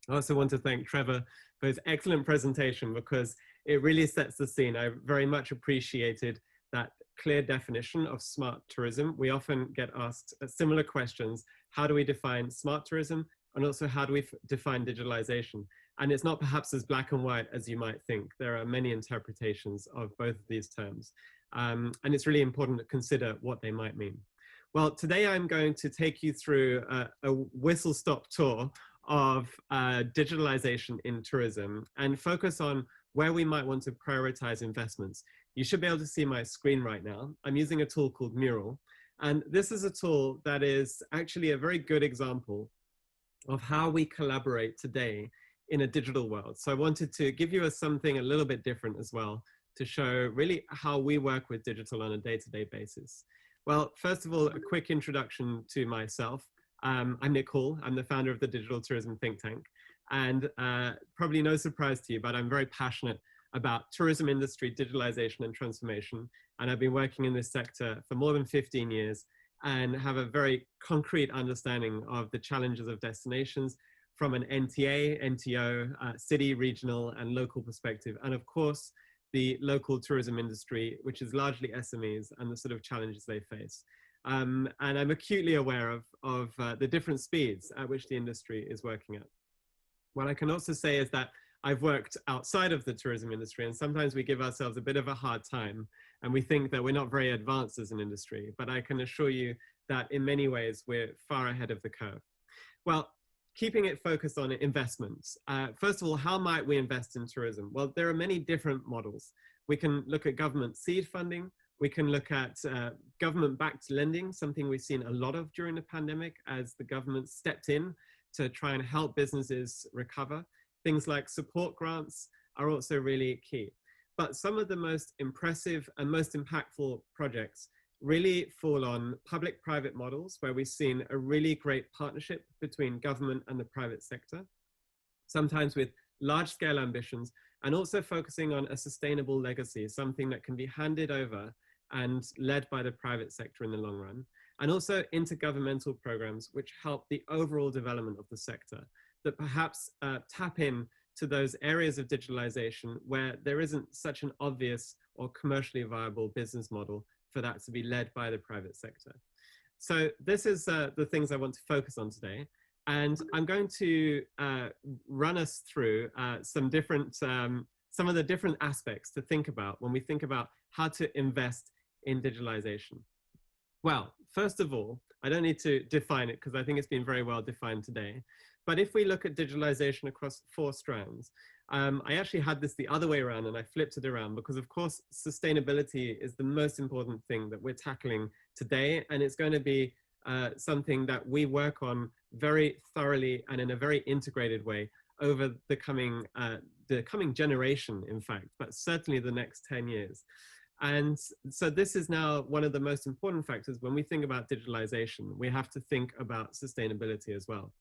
I also want to thank Trevor for his excellent presentation because it really sets the scene. I very much appreciated that clear definition of smart tourism. We often get asked similar questions. How do we define smart tourism? And also, how do we define digitalization? And it's not perhaps as black and white as you might think. There are many interpretations of both of these terms. And it's really important to consider what they might mean. Well, today I'm going to take you through a whistle-stop tour of digitalization in tourism and focus on where we might want to prioritize investments. You should be able to see my screen right now. I'm using a tool called Mural. And this is a tool that is actually a very good example of how we collaborate today in a digital world. So I wanted to give you something a little bit different as well to show really how we work with digital on a day-to-day basis. Well, first of all, a quick introduction to myself. I'm Nick Hall. I'm the founder of the Digital Tourism Think Tank. And probably no surprise to you, but I'm very passionate about tourism industry, digitalization and transformation. And I've been working in this sector for more than 15 years and have a very concrete understanding of the challenges of destinations from an NTA, NTO, city, regional and local perspective. And of course, the local tourism industry, which is largely SMEs and the sort of challenges they face. And I'm acutely aware of the different speeds at which the industry is working at. What I can also say is that I've worked outside of the tourism industry, and sometimes we give ourselves a bit of a hard time and we think that we're not very advanced as an industry, but I can assure you that in many ways we're far ahead of the curve. Well, keeping it focused on investments. First of all, how might we invest in tourism? Well, there are many different models. We can look at government seed funding. We can look at government-backed lending, something we've seen a lot of during the pandemic as the government stepped in to try and help businesses recover. Things like support grants are also really key. But some of the most impressive and most impactful projects really fall on public-private models where we've seen a really great partnership between government and the private sector, sometimes with large-scale ambitions, and also focusing on a sustainable legacy, something that can be handed over and led by the private sector in the long run, and also intergovernmental programs which help the overall development of the sector, that perhaps tap in to those areas of digitalization where there isn't such an obvious or commercially viable business model for that to be led by the private sector. So this is the things I want to focus on today. And I'm going to run us through some of the different aspects to think about when we think about how to invest in digitalization. Well, first of all, I don't need to define it because I think it's been very well defined today. But if we look at digitalization across 4 strands, I actually had this the other way around and I flipped it around because of course, sustainability is the most important thing that we're tackling today. And it's going to be something that we work on very thoroughly and in a very integrated way over the coming generation, in fact, but certainly the next 10 years. And so this is now one of the most important factors when we think about digitalization. We have to think about sustainability as well.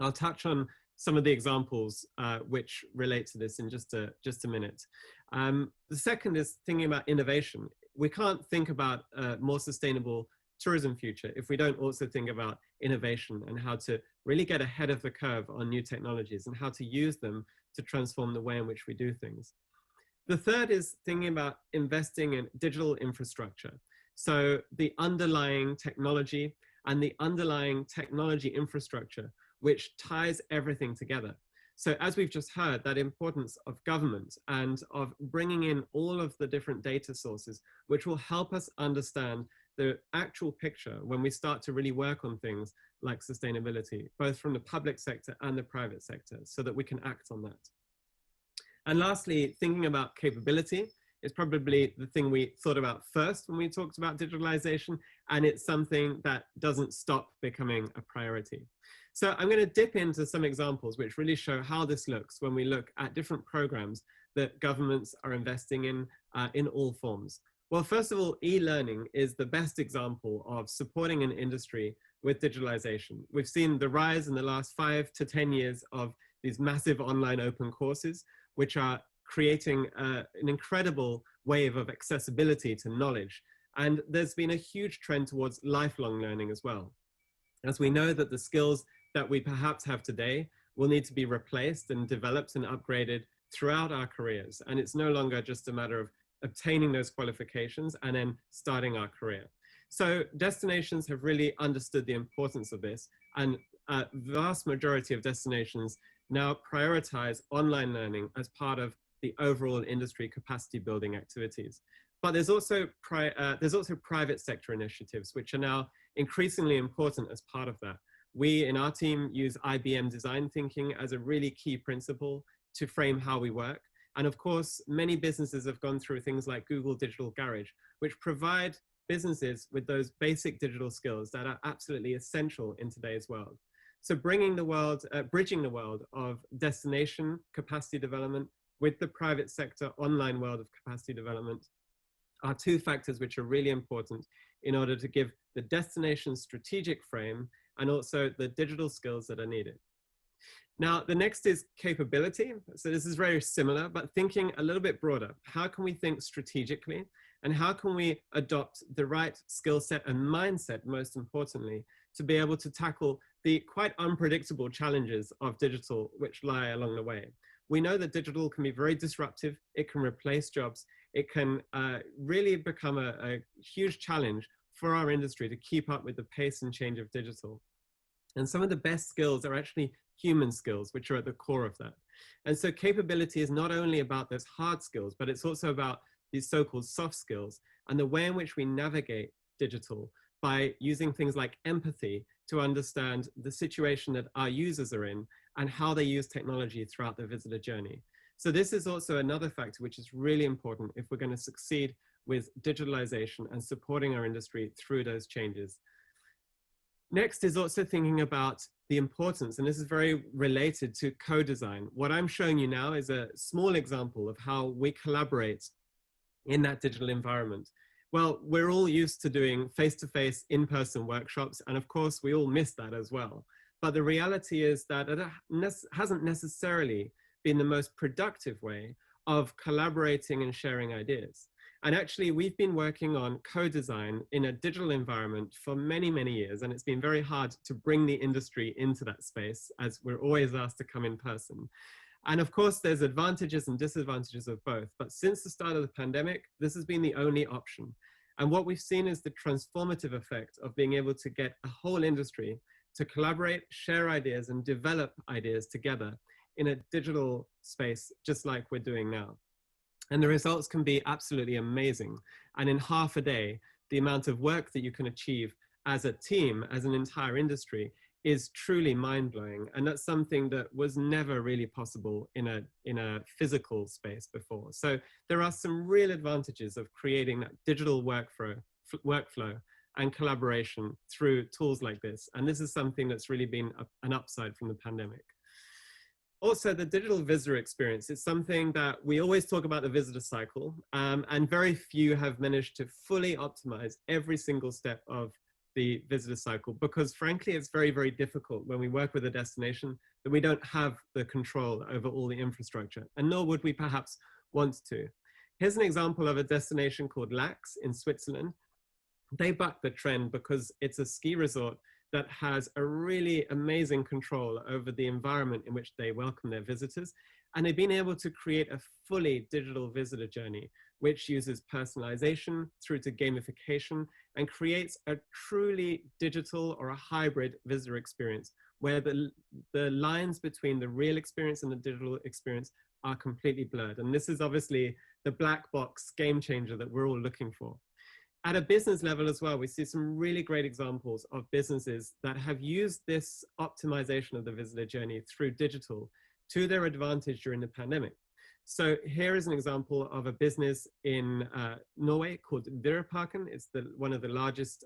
I'll touch on some of the examples which relate to this in just a minute. The second is thinking about innovation. We can't think about a more sustainable tourism future if we don't also think about innovation and how to really get ahead of the curve on new technologies and how to use them to transform the way in which we do things. The third is thinking about investing in digital infrastructure. So the underlying technology and the underlying technology infrastructure which ties everything together. So as we've just heard, that importance of government and of bringing in all of the different data sources, which will help us understand the actual picture when we start to really work on things like sustainability, both from the public sector and the private sector, so that we can act on that. And lastly, thinking about capability is probably the thing we thought about first when we talked about digitalization, and it's something that doesn't stop becoming a priority. So I'm going to dip into some examples which really show how this looks when we look at different programs that governments are investing in all forms. Well, first of all, e-learning is the best example of supporting an industry with digitalization. We've seen the rise in the last 5 to 10 years of these massive online open courses, which are creating an incredible wave of accessibility to knowledge. And there's been a huge trend towards lifelong learning as well. As we know that the skills that we perhaps have today will need to be replaced and developed and upgraded throughout our careers. And it's no longer just a matter of obtaining those qualifications and then starting our career. So destinations have really understood the importance of this, and a vast majority of destinations now prioritize online learning as part of the overall industry capacity building activities. But there's also private sector initiatives, which are now increasingly important as part of that, We in our team use IBM design thinking as a really key principle to frame how we work. And of course, many businesses have gone through things like Google Digital Garage, which provide businesses with those basic digital skills that are absolutely essential in today's world. So bringing the world, bridging the world of destination capacity development with the private sector online world of capacity development are two factors which are really important in order to give the destination strategic frame and also the digital skills that are needed. Now, the next is capability. So this is very similar, but thinking a little bit broader. How can we think strategically? And how can we adopt the right skill set and mindset, most importantly, to be able to tackle the quite unpredictable challenges of digital which lie along the way? We know that digital can be very disruptive. It can replace jobs. It can really become a huge challenge for our industry to keep up with the pace and change of digital. And some of the best skills are actually human skills, which are at the core of that. And so capability is not only about those hard skills, but it's also about these so-called soft skills and the way in which we navigate digital by using things like empathy to understand the situation that our users are in and how they use technology throughout the visitor journey. So this is also another factor which is really important if we're going to succeed with digitalization and supporting our industry through those changes. Next is also thinking about the importance, and this is very related to co-design. What I'm showing you now is a small example of how we collaborate in that digital environment. Well, we're all used to doing face-to-face, in-person workshops, and of course, we all miss that as well. But the reality is that it hasn't necessarily been the most productive way of collaborating and sharing ideas. And actually, we've been working on co-design in a digital environment for many, many years, and it's been very hard to bring the industry into that space as we're always asked to come in person. And of course, there's advantages and disadvantages of both. But since the start of the pandemic, this has been the only option. And what we've seen is the transformative effect of being able to get a whole industry to collaborate, share ideas, and develop ideas together in a digital space, just like we're doing now. And the results can be absolutely amazing. And in half a day, the amount of work that you can achieve as a team, as an entire industry, is truly mind-blowing. And that's something that was never really possible in a physical space before. So there are some real advantages of creating that digital workflow and collaboration through tools like this. And this is something that's really been an upside from the pandemic. Also, the digital visitor experience is something that we always talk about the visitor cycle, and very few have managed to fully optimize every single step of the visitor cycle, because frankly, it's very, very difficult when we work with a destination that we don't have the control over all the infrastructure, and nor would we perhaps want to. Here's an example of a destination called Lax in Switzerland. They bucked the trend because it's a ski resort that has a really amazing control over the environment in which they welcome their visitors. And they've been able to create a fully digital visitor journey, which uses personalization through to gamification and creates a truly digital or a hybrid visitor experience where the lines between the real experience and the digital experience are completely blurred. And this is obviously the black box game changer that we're all looking for. At a business level as well, we see some really great examples of businesses that have used this optimization of the visitor journey through digital to their advantage during the pandemic. So here is an example of a business in Norway called Dyreparken. It's one of the largest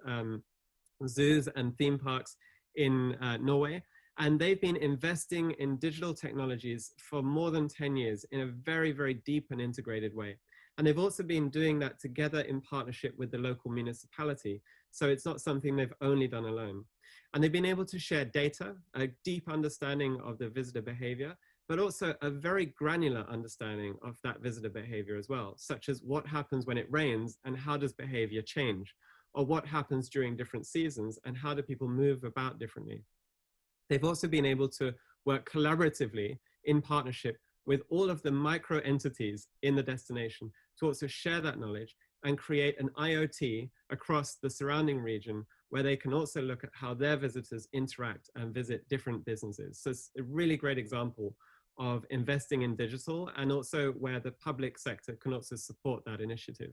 zoos and theme parks in Norway. And they've been investing in digital technologies for more than 10 years in a very, very deep and integrated way. And they've also been doing that together in partnership with the local municipality. So it's not something they've only done alone. And they've been able to share data, a deep understanding of the visitor behavior, but also a very granular understanding of that visitor behavior as well, such as what happens when it rains and how does behavior change, or what happens during different seasons and how do people move about differently. They've also been able to work collaboratively in partnership with all of the micro entities in the destination to also share that knowledge and create an IoT across the surrounding region where they can also look at how their visitors interact and visit different businesses. So it's a really great example of investing in digital and also where the public sector can also support that initiative.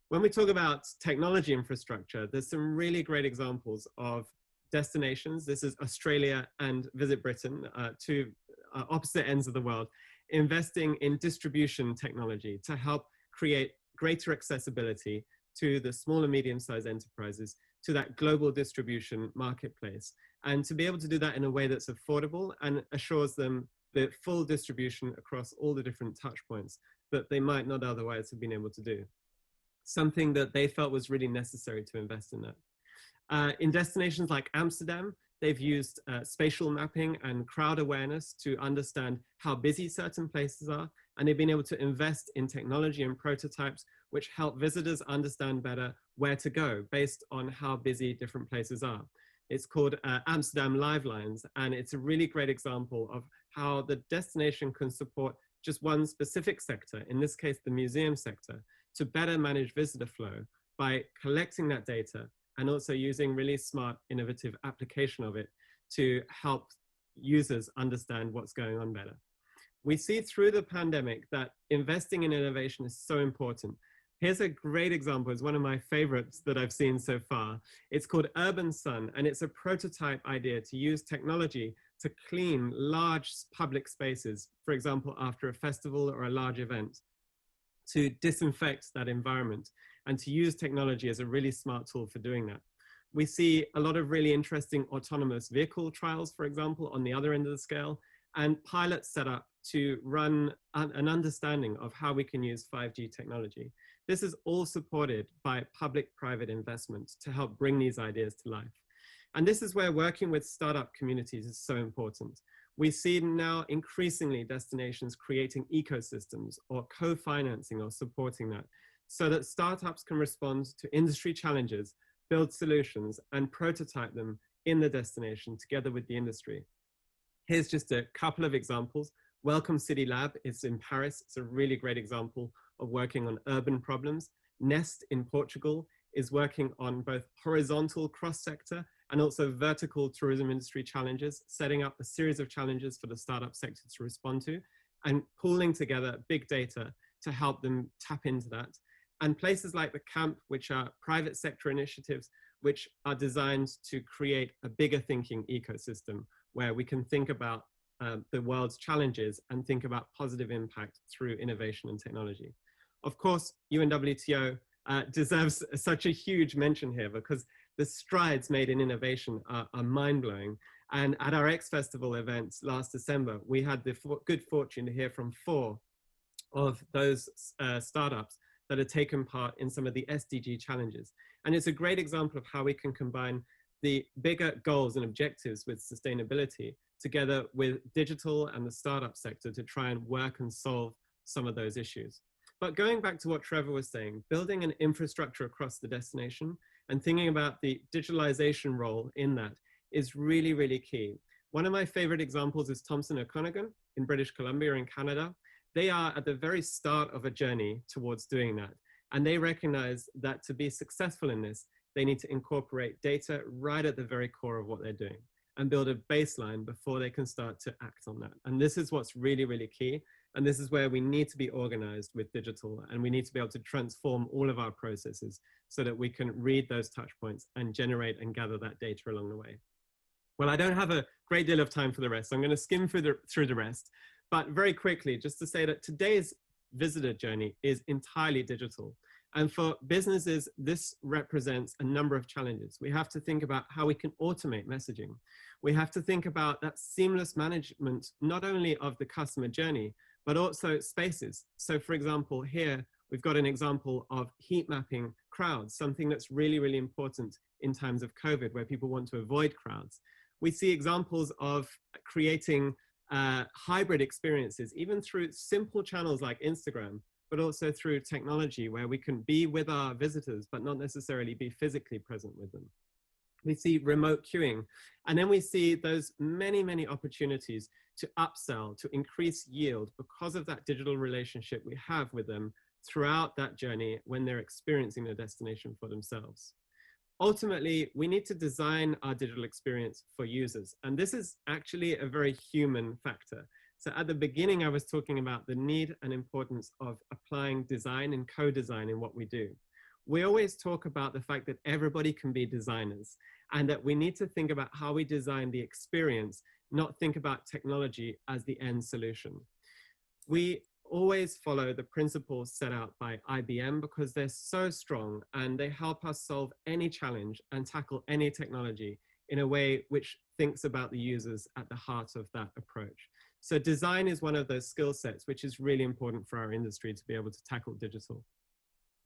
When we talk about technology infrastructure, there's some really great examples of destinations. This is Australia and Visit Britain, two opposite ends of the world, investing in distribution technology to help create greater accessibility to the small and medium-sized enterprises, to that global distribution marketplace, and to be able to do that in a way that's affordable and assures them the full distribution across all the different touch points that they might not otherwise have been able to do. Something that they felt was really necessary to invest in that. In destinations like Amsterdam, they've used spatial mapping and crowd awareness to understand how busy certain places are, and they've been able to invest in technology and prototypes which help visitors understand better where to go based on how busy different places are. It's called Amsterdam Livelines, and it's a really great example of how the destination can support just one specific sector, in this case, the museum sector, to better manage visitor flow by collecting that data and also using really smart, innovative application of it to help users understand what's going on better. We see through the pandemic that investing in innovation is so important. Here's a great example. It's one of my favorites that I've seen so far. It's called Urban Sun, and it's a prototype idea to use technology to clean large public spaces, for example, after a festival or a large event, to disinfect that environment and to use technology as a really smart tool for doing that. We see a lot of really interesting autonomous vehicle trials, for example, on the other end of the scale, and pilots set up to run an understanding of how we can use 5G technology. This is all supported by public-private investment to help bring these ideas to life. And this is where working with startup communities is so important. We see now increasingly destinations creating ecosystems or co-financing or supporting that, so that startups can respond to industry challenges, build solutions, and prototype them in the destination together with the industry. Here's just a couple of examples. Welcome City Lab is in Paris. It's a really great example of working on urban problems. Nest in Portugal is working on both horizontal cross-sector and also vertical tourism industry challenges, setting up a series of challenges for the startup sector to respond to and pooling together big data to help them tap into that. And places like the Camp, which are private sector initiatives, which are designed to create a bigger thinking ecosystem where we can think about the world's challenges and think about positive impact through innovation and technology. Of course, UNWTO deserves such a huge mention here because the strides made in innovation are mind-blowing. And at our X Festival event last December, we had the good fortune to hear from 4 of those startups that have taken part in some of the SDG challenges. And it's a great example of how we can combine the bigger goals and objectives with sustainability together with digital and the startup sector to try and work and solve some of those issues. But going back to what Trevor was saying, building an infrastructure across the destination and thinking about the digitalization role in that is really, really key. One of my favorite examples is Thomson O'Conaghan in British Columbia in Canada. They are at the very start of a journey towards doing that. And they recognize that to be successful in this, they need to incorporate data right at the very core of what they're doing and build a baseline before they can start to act on that. And this is what's really, really key. And this is where we need to be organized with digital, and we need to be able to transform all of our processes so that we can read those touch points and generate and gather that data along the way. Well, I don't have a great deal of time for the rest, so I'm going to skim through the rest. But very quickly, just to say that today's visitor journey is entirely digital. And for businesses, this represents a number of challenges. We have to think about how we can automate messaging. We have to think about that seamless management, not only of the customer journey, but also spaces. So for example, here, we've got an example of heat mapping crowds, something that's really, really important in times of COVID, where people want to avoid crowds. We see examples of creating hybrid experiences, even through simple channels like Instagram, but also through technology where we can be with our visitors, but not necessarily be physically present with them. We see remote queuing, and then we see those many, many opportunities to upsell, to increase yield because of that digital relationship we have with them throughout that journey when they're experiencing the destination for themselves. Ultimately, we need to design our digital experience for users, and this is actually a very human factor. So at the beginning, I was talking about the need and importance of applying design and co-design in what we do. We always talk about the fact that everybody can be designers. and that we need to think about how we design the experience, not think about technology as the end solution. We always follow the principles set out by IBM because they're so strong and they help us solve any challenge and tackle any technology in a way which thinks about the users at the heart of that approach. So design is one of those skill sets which is really important for our industry to be able to tackle digital.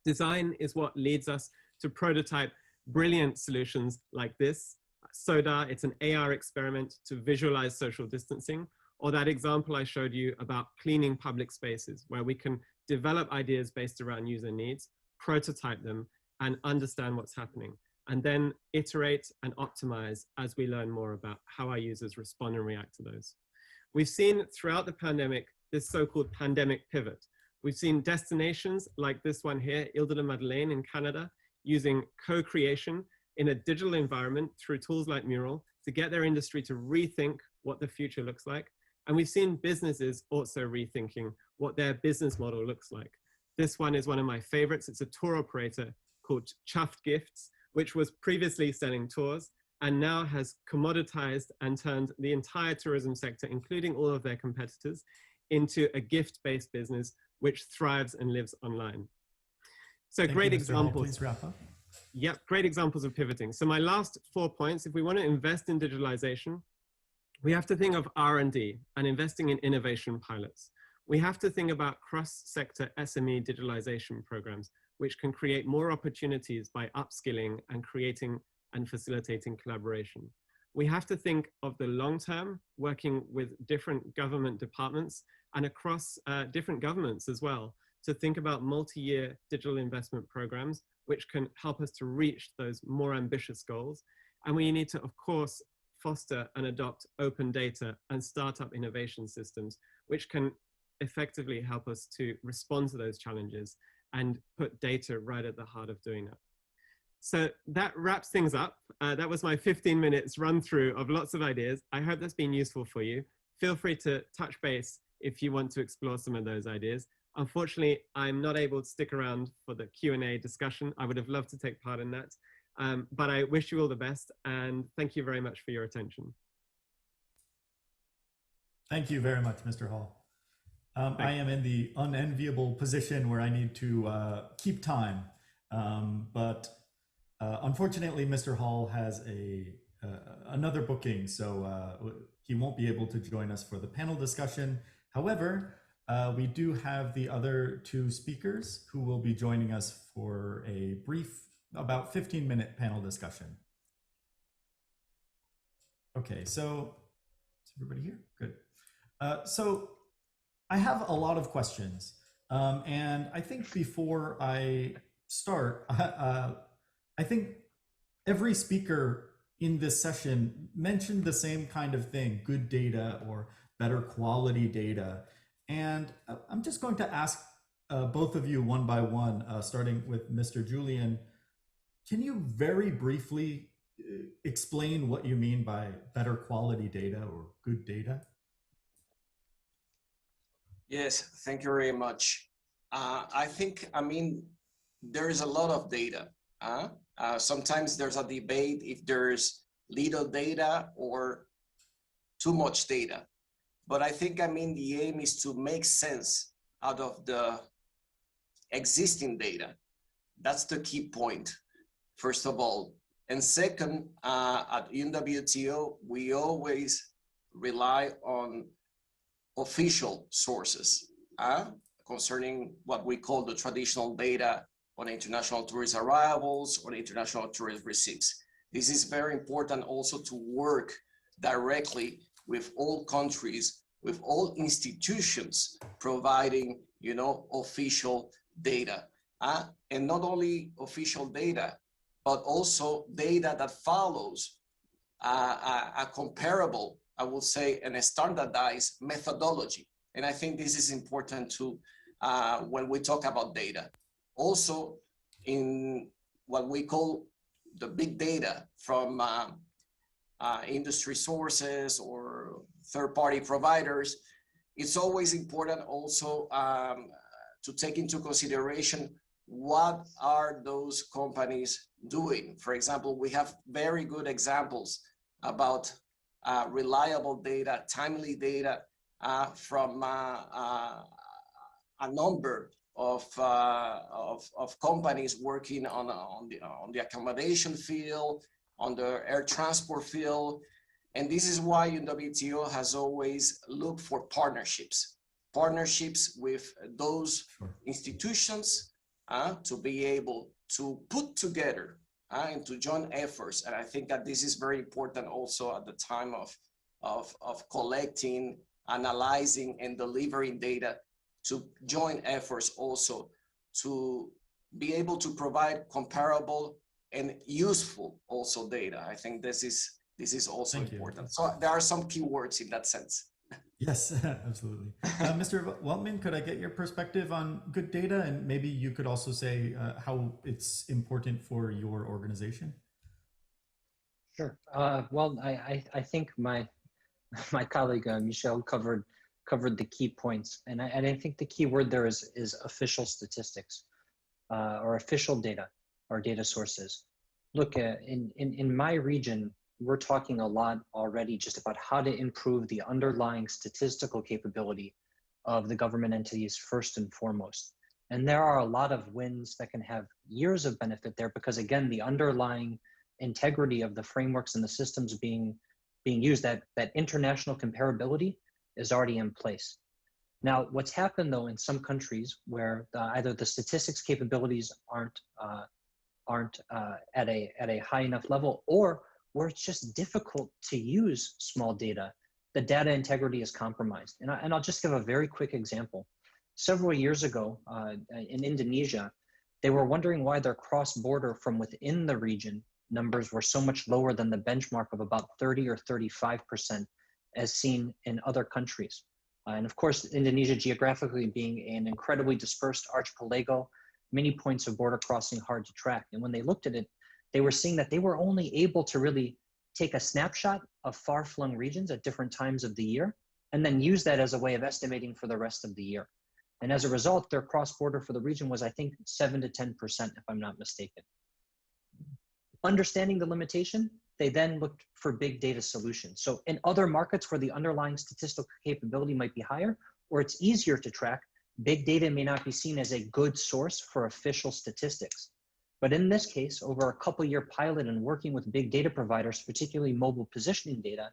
Design is what leads us to prototype brilliant solutions like this. SODA, it's an AR experiment to visualize social distancing, or that example I showed you about cleaning public spaces, where we can develop ideas based around user needs, prototype them, and understand what's happening, and then iterate and optimize as we learn more about how our users respond and react to those. We've seen throughout the pandemic this so-called pandemic pivot. We've seen destinations like this one here, Ile de Madeleine in Canada, using co-creation in a digital environment through tools like Mural to get their industry to rethink what the future looks like. And we've seen businesses also rethinking what their business model looks like. This one is one of my favorites. It's a tour operator called Chuffed Gifts, which was previously selling tours and now has commoditized and turned the entire tourism sector, including all of their competitors, into a gift-based business which thrives and lives online. So great examples. Please wrap up. Yep, great examples of pivoting. So my last 4 points, if we want to invest in digitalization, we have to think of R&D and investing in innovation pilots. We have to think about cross-sector SME digitalization programs, which can create more opportunities by upskilling and creating and facilitating collaboration. We have to think of the long term, working with different government departments and across different governments as well, to think about multi-year digital investment programs, which can help us to reach those more ambitious goals. And we need to, of course, foster and adopt open data and startup innovation systems, which can effectively help us to respond to those challenges and put data right at the heart of doing that. So that wraps things up. That was my 15 minutes run through of lots of ideas. I hope that's been useful for you. Feel free to touch base if you want to explore some of those ideas. Unfortunately, I'm not able to stick around for the Q&A discussion. I would have loved to take part in that. But I wish you all the best and thank you very much for your attention. Thank you very much, Mr. Hall. I am in the unenviable position where I need to keep time, but unfortunately, Mr. Hall has another booking, so he won't be able to join us for the panel discussion. However, we do have the other two speakers who will be joining us for a brief, about 15-minute panel discussion. Okay, so is everybody here? Good. So I have a lot of questions, and I think before I start, I think every speaker in this session mentioned the same kind of thing, good data or better quality data. And I'm just going to ask both of you one by one, starting with Mr. Julian. Can you very briefly explain what you mean by better quality data or good data? Yes, thank you very much. I think, there is a lot of data. Sometimes there's a debate if there's little data or too much data. But I think, the aim is to make sense out of the existing data. That's the key point, first of all. And second, at UNWTO, we always rely on official sources concerning what we call the traditional data on international tourist arrivals, on international tourist receipts. This is very important also to work directly with all countries, with all institutions providing, official data. And not only official data, but also data that follows a comparable, I will say, and a standardized methodology. And I think this is important too when we talk about data. Also, in what we call the big data from industry sources or third-party providers, it's always important also to take into consideration what are those companies doing? For example, we have very good examples about reliable data, timely data from a number of companies working on the accommodation field, on the air transport field. And this is why UNWTO has always looked for partnerships with those institutions to be able to put together and to join efforts. And I think that this is very important also at the time of collecting, analyzing, and delivering data, to join efforts also to be able to provide comparable and useful also data. I think this is also important. So there are some keywords in that sense. Yes, absolutely. Mr. Weltman, could I get your perspective on good data? And maybe you could also say how it's important for your organization. Sure. Well, I think my colleague Michelle covered the key points, and I think the key word there is official statistics or official data or data sources. Look, in my region, we're talking a lot already just about how to improve the underlying statistical capability of the government entities first and foremost. And there are a lot of wins that can have years of benefit there, because again, the underlying integrity of the frameworks and the systems being used, that international comparability is already in place. Now, what's happened though in some countries where either the statistics capabilities aren't at a high enough level, or where it's just difficult to use small data, the data integrity is compromised. And I'll just give a very quick example. Several years ago in Indonesia, they were wondering why their cross-border from within the region numbers were so much lower than the benchmark of about 30 or 35% as seen in other countries. And of course, Indonesia geographically being an incredibly dispersed archipelago, many points of border crossing hard to track. And when they looked at it, they were seeing that they were only able to really take a snapshot of far-flung regions at different times of the year, and then use that as a way of estimating for the rest of the year. And as a result, their cross-border for the region was, I think, 7 to 10%, if I'm not mistaken. Understanding the limitation, they then looked for big data solutions. So in other markets where the underlying statistical capability might be higher, or it's easier to track, big data may not be seen as a good source for official statistics. But in this case, over a couple-year pilot and working with big data providers, particularly mobile positioning data,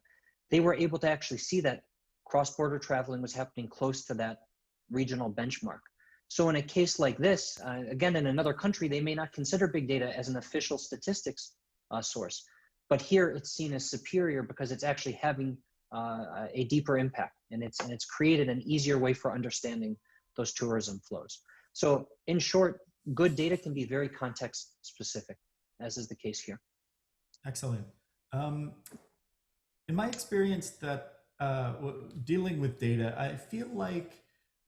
they were able to actually see that cross-border traveling was happening close to that regional benchmark. So in a case like this, again, in another country, they may not consider big data as an official statistics source. But here it's seen as superior because it's actually having a deeper impact, and it's created an easier way for understanding those tourism flows. So in short, good data can be very context specific, as is the case here. Excellent. In my experience that dealing with data, I feel like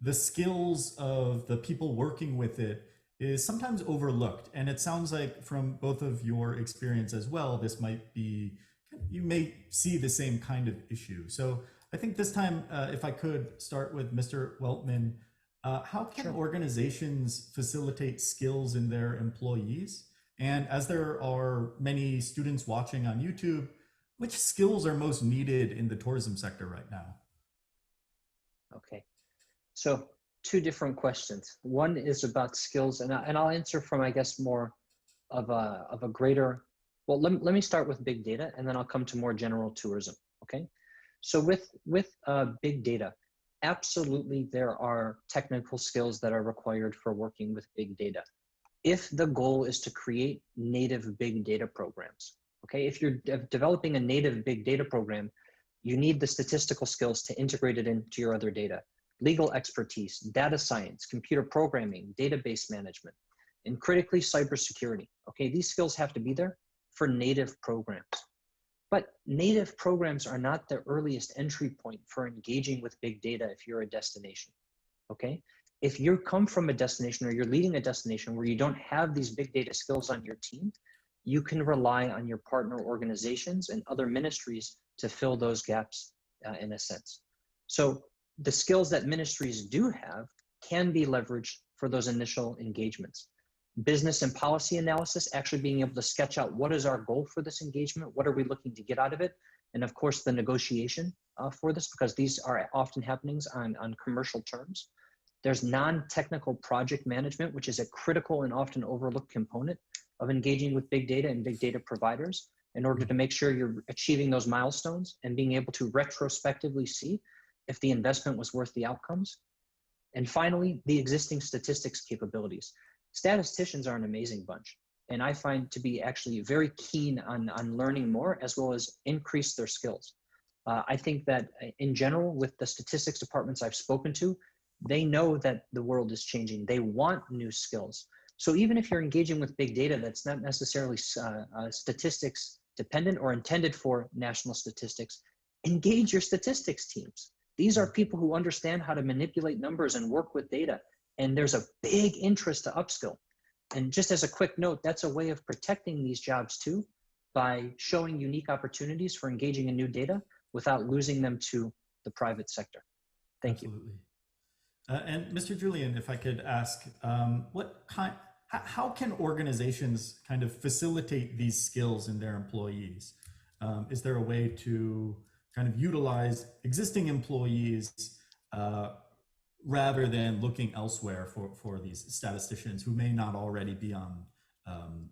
the skills of the people working with it is sometimes overlooked. And it sounds like from both of your experience as well, this might be, you may see the same kind of issue. So I think this time, if I could start with Mr. Weltman, how can organizations facilitate skills in their employees? And as there are many students watching on YouTube, which skills are most needed in the tourism sector right now? Okay, so two different questions. One is about skills, and I'll answer from, I guess, more of a greater, well, let me start with big data, and then I'll come to more general tourism, okay? So with big data, absolutely there are technical skills that are required for working with big data. If the goal is to create native big data programs, okay? If you're developing a native big data program, you need the statistical skills to integrate it into your other data. Legal expertise, data science, computer programming, database management, and critically cybersecurity. Okay, these skills have to be there for native programs. But native programs are not the earliest entry point for engaging with big data if you're a destination, okay? If you come from a destination or you're leading a destination where you don't have these big data skills on your team, you can rely on your partner organizations and other ministries to fill those gaps in a sense. So the skills that ministries do have can be leveraged for those initial engagements. business and policy analysis, actually being able to sketch out what is our goal for this engagement, what are we looking to get out of it, and of course the negotiation for this, because these are often happenings on commercial terms. There's non-technical project management, which is a critical and often overlooked component of engaging with big data and big data providers in order to make sure you're achieving those milestones and being able to retrospectively see if the investment was worth the outcomes. And finally, the existing statistics capabilities. Statisticians are an amazing bunch, and I find to be actually very keen on learning more as well as increase their skills. I think that in general, with the statistics departments I've spoken to, they know that the world is changing. They want new skills. So even if you're engaging with big data that's not necessarily statistics dependent or intended for national statistics, engage your statistics teams. These are people who understand how to manipulate numbers and work with data. And there's a big interest to upskill. And just as a quick note, that's a way of protecting these jobs too, by showing unique opportunities for engaging in new data without losing them to the private sector. Thank you. And Mr. Julian, if I could ask, how can organizations kind of facilitate these skills in their employees? Is there a way to kind of utilize existing employees rather than looking elsewhere for these statisticians who may not already be on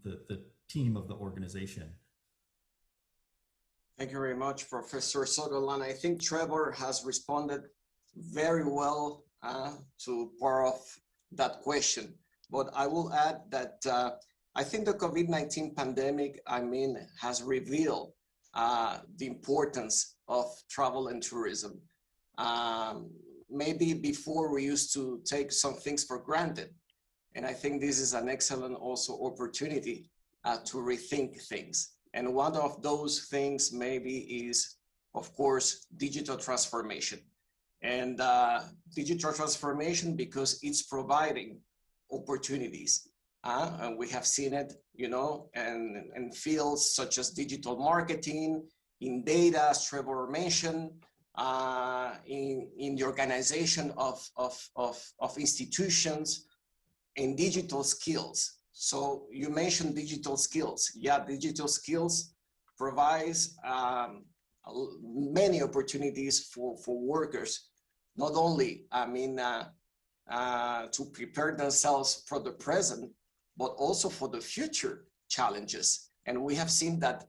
the team of the organization? Thank you very much, Professor Sutherland. I think Trevor has responded very well to part of that question. But I will add that I think the COVID-19 pandemic, has revealed the importance of travel and tourism. Maybe before we used to take some things for granted. And I think this is an excellent also opportunity to rethink things. And one of those things maybe is, of course, digital transformation. And digital transformation because it's providing opportunities. And we have seen it, in fields such as digital marketing, in data, as Trevor mentioned, in the organization of institutions, in digital skills. So you mentioned digital skills. Yeah, digital skills provides many opportunities for workers, not only, to prepare themselves for the present, but also for the future challenges. And we have seen that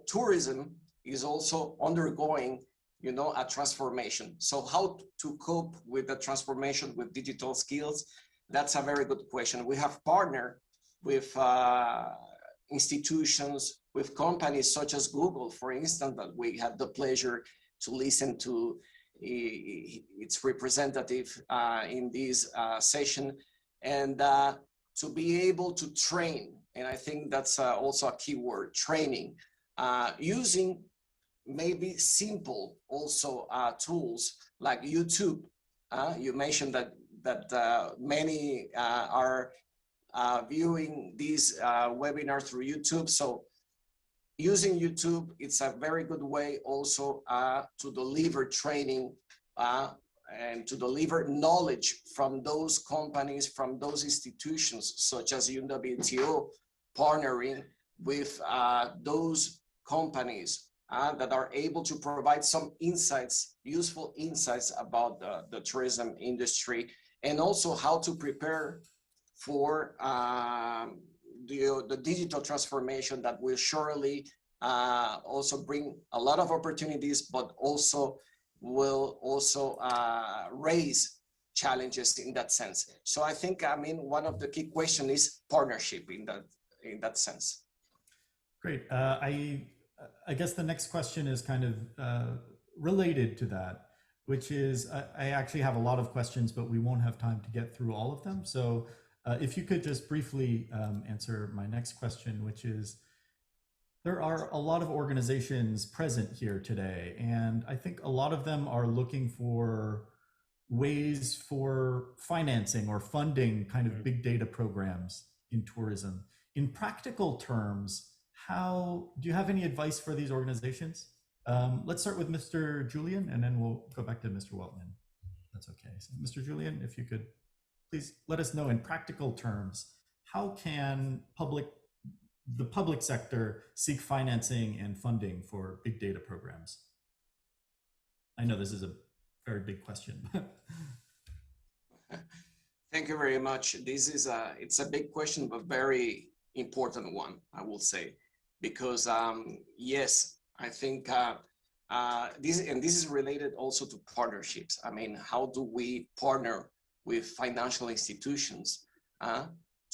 tourism is also undergoing a transformation. So how to cope with the transformation with digital skills? That's a very good question. We have partnered with institutions, with companies such as Google, for instance, that we had the pleasure to listen to its representative in this session, and to be able to train. And I think that's also a key word, training, using maybe simple also tools like YouTube. You mentioned that many are viewing these webinars through YouTube. So using YouTube, it's a very good way also to deliver training and to deliver knowledge from those companies, from those institutions, such as UNWTO, partnering with those companies that are able to provide some insights, useful insights about the tourism industry, and also how to prepare for the digital transformation that will surely also bring a lot of opportunities, but also will also raise challenges in that sense. So I think, one of the key questions is partnership in that sense. Great. I guess the next question is kind of related to that, which is, I actually have a lot of questions, but we won't have time to get through all of them. So if you could just briefly answer my next question, which is, there are a lot of organizations present here today, and I think a lot of them are looking for ways for financing or funding kind of big data programs in tourism. In practical terms, do you have any advice for these organizations? Let's start with Mr. Julian, and then we'll go back to Mr. Weltman. That's okay. So Mr. Julian, if you could please let us know in practical terms, how can the public sector seek financing and funding for big data programs? I know this is a very big question. Thank you very much. It's a big question, but very important one, I will say, because yes, I think this is related also to partnerships. I mean, how do we partner with financial institutions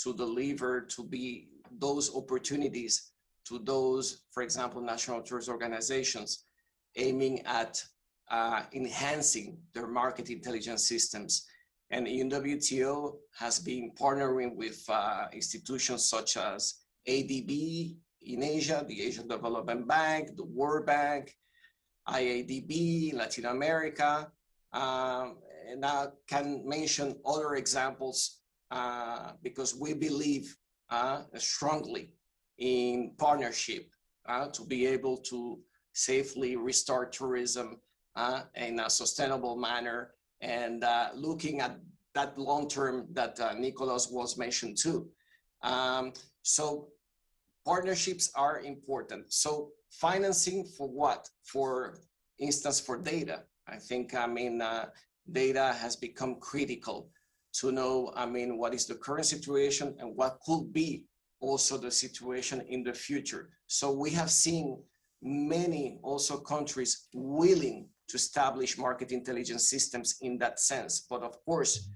to deliver to be those opportunities to those, for example, national tourist organizations aiming at enhancing their market intelligence systems. And UNWTO has been partnering with institutions such as ADB in Asia, the Asian Development Bank, the World Bank, IADB, Latin America, and I can mention other examples because we believe strongly in partnership to be able to safely restart tourism in a sustainable manner, and looking at that long term that Nicholas was mentioned too. So partnerships are important. So financing for what? For instance, for data. I think, data has become critical to know, what is the current situation and what could be also the situation in the future. So we have seen many also countries willing to establish market intelligence systems in that sense. But of course,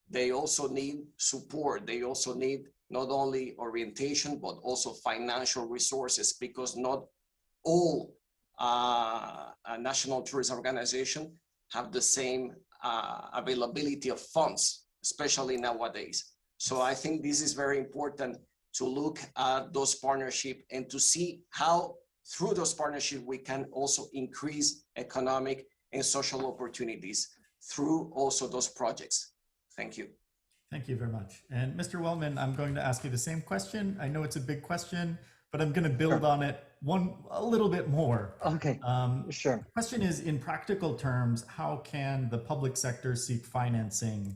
they also need support. They also need not only orientation, but also financial resources, because not all national tourism organizations have the same availability of funds, especially nowadays. So I think this is very important to look at those partnerships and to see how through those partnerships we can also increase economic and social opportunities through also those projects. Thank you. Thank you very much. And Mr. Wellman, I'm going to ask you the same question. I know it's a big question, but I'm going to build on it a little bit more. Okay, sure. The question is, in practical terms, how can the public sector seek financing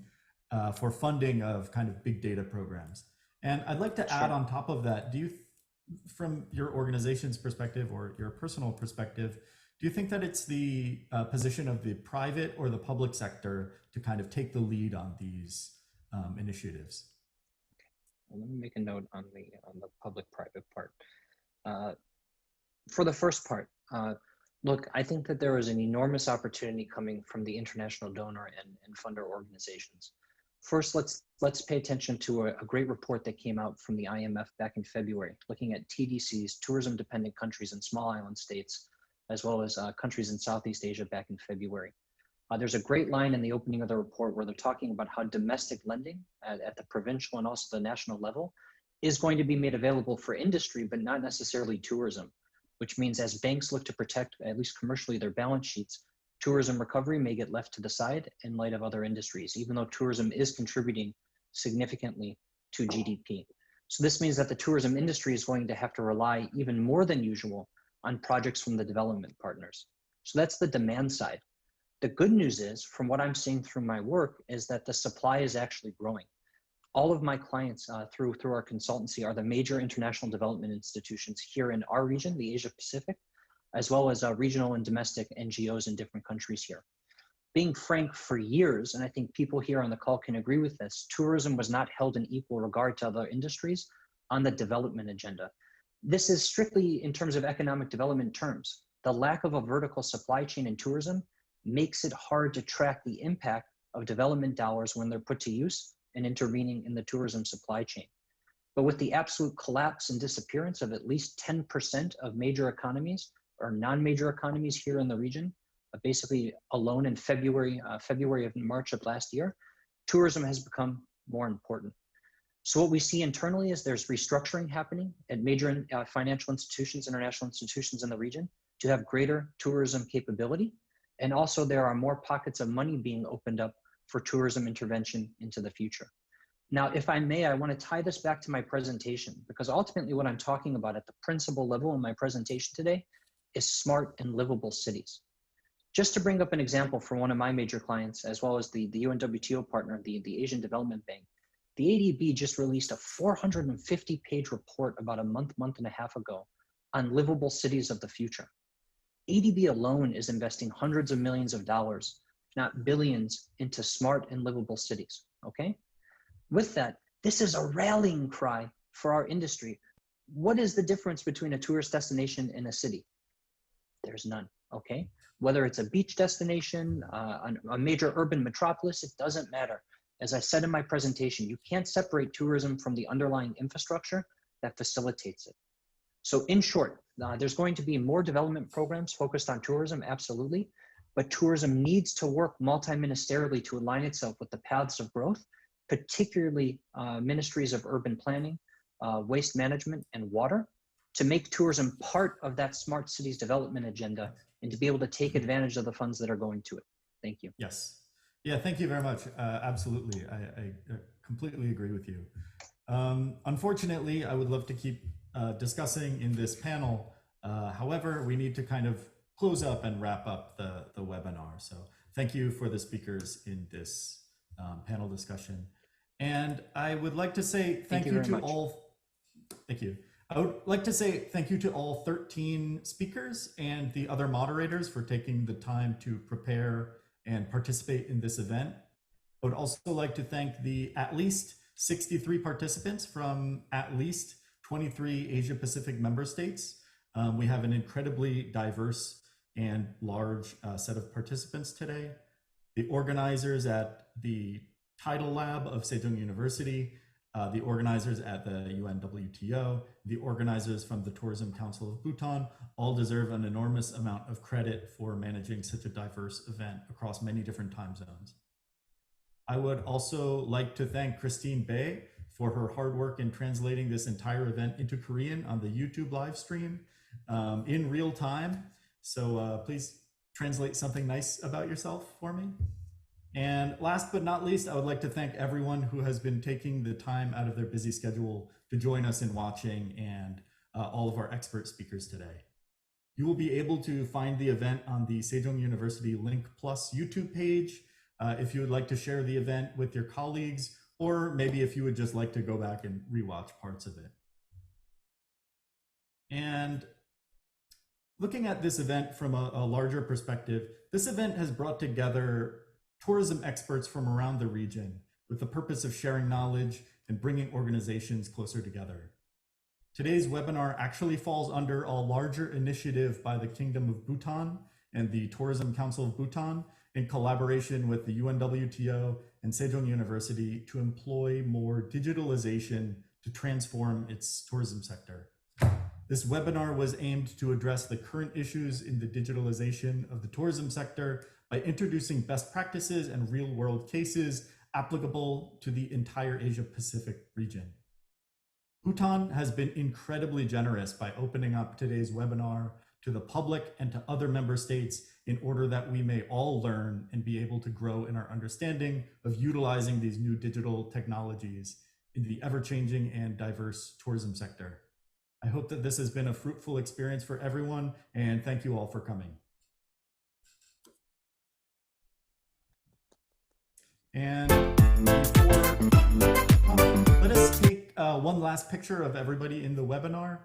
for funding of kind of big data programs? And I'd like to add on top of that, from your organization's perspective or your personal perspective, do you think that it's the position of the private or the public sector to kind of take the lead on these initiatives? Okay. Well, let me make a note on the public-private part. For the first part, look, I think that there is an enormous opportunity coming from the international donor and funder organizations. First, let's pay attention to a great report that came out from the IMF back in February, looking at TDCs, tourism-dependent countries and small island states, as well as countries in Southeast Asia back in February. There's a great line in the opening of the report where they're talking about how domestic lending at the provincial and also the national level is going to be made available for industry, but not necessarily tourism, which means as banks look to protect, at least commercially, their balance sheets, tourism recovery may get left to the side in light of other industries, even though tourism is contributing significantly to GDP. So this means that the tourism industry is going to have to rely even more than usual on projects from the development partners. So that's the demand side. The good news is, from what I'm seeing through my work, is that the supply is actually growing. All of my clients through our consultancy are the major international development institutions here in our region, the Asia Pacific, as well as regional and domestic NGOs in different countries here. Being frank, for years, and I think people here on the call can agree with this, tourism was not held in equal regard to other industries on the development agenda. This is strictly in terms of economic development terms. The lack of a vertical supply chain in tourism makes it hard to track the impact of development dollars when they're put to use and intervening in the tourism supply chain. But with the absolute collapse and disappearance of at least 10% of major economies or non-major economies here in the region, basically alone in February of March of last year, tourism has become more important. So what we see internally is there's restructuring happening at major financial institutions, international institutions in the region to have greater tourism capability. And also there are more pockets of money being opened up for tourism intervention into the future. Now, if I may, I want to tie this back to my presentation, because ultimately what I'm talking about at the principal level in my presentation today is smart and livable cities. Just to bring up an example for one of my major clients, as well as the UNWTO partner, the Asian Development Bank, The ADB just released a 450-page report about a month and a half ago on livable cities of the future. ADB alone is investing hundreds of millions of dollars, if not billions, into smart and livable cities, okay? With that, this is a rallying cry for our industry. What is the difference between a tourist destination and a city? There's none, okay? Whether it's a beach destination, a major urban metropolis, it doesn't matter. As I said in my presentation, you can't separate tourism from the underlying infrastructure that facilitates it. So in short, there's going to be more development programs focused on tourism, absolutely, but tourism needs to work multi-ministerially to align itself with the paths of growth, particularly ministries of urban planning, waste management, and water, to make tourism part of that smart cities development agenda and to be able to take advantage of the funds that are going to it. Thank you. Yes. Yeah, thank you very much. Absolutely. I completely agree with you. Unfortunately, I would love to keep discussing in this panel. However, we need to kind of close up and wrap up the webinar. So thank you for the speakers in this panel discussion. And I would like to say thank you to all. Thank you. I would like to say thank you to all 13 speakers and the other moderators for taking the time to prepare and participate in this event. I would also like to thank the at least 63 participants from at least 23 Asia Pacific member states. We have an incredibly diverse and large set of participants today. The organizers at the Tidal Lab of Sejong University, the organizers at the UNWTO, the organizers from the Tourism Council of Bhutan, all deserve an enormous amount of credit for managing such a diverse event across many different time zones. I would also like to thank Christine Bay for her hard work in translating this entire event into Korean on the YouTube live stream in real time. So please translate something nice about yourself for me. And last but not least, I would like to thank everyone who has been taking the time out of their busy schedule to join us in watching, and all of our expert speakers today. You will be able to find the event on the Sejong University Link Plus YouTube page if you would like to share the event with your colleagues, or maybe if you would just like to go back and rewatch parts of it. And looking at this event from a larger perspective, this event has brought together tourism experts from around the region with the purpose of sharing knowledge and bringing organizations closer together. Today's webinar actually falls under a larger initiative by the Kingdom of Bhutan and the Tourism Council of Bhutan in collaboration with the UNWTO and Sejong University to employ more digitalization to transform its tourism sector. This webinar was aimed to address the current issues in the digitalization of the tourism sector by introducing best practices and real-world cases applicable to the entire Asia-Pacific region. Bhutan has been incredibly generous by opening up today's webinar to the public and to other member states in order that we may all learn and be able to grow in our understanding of utilizing these new digital technologies in the ever-changing and diverse tourism sector. I hope that this has been a fruitful experience for everyone, and thank you all for coming. And before, let us take one last picture of everybody in the webinar.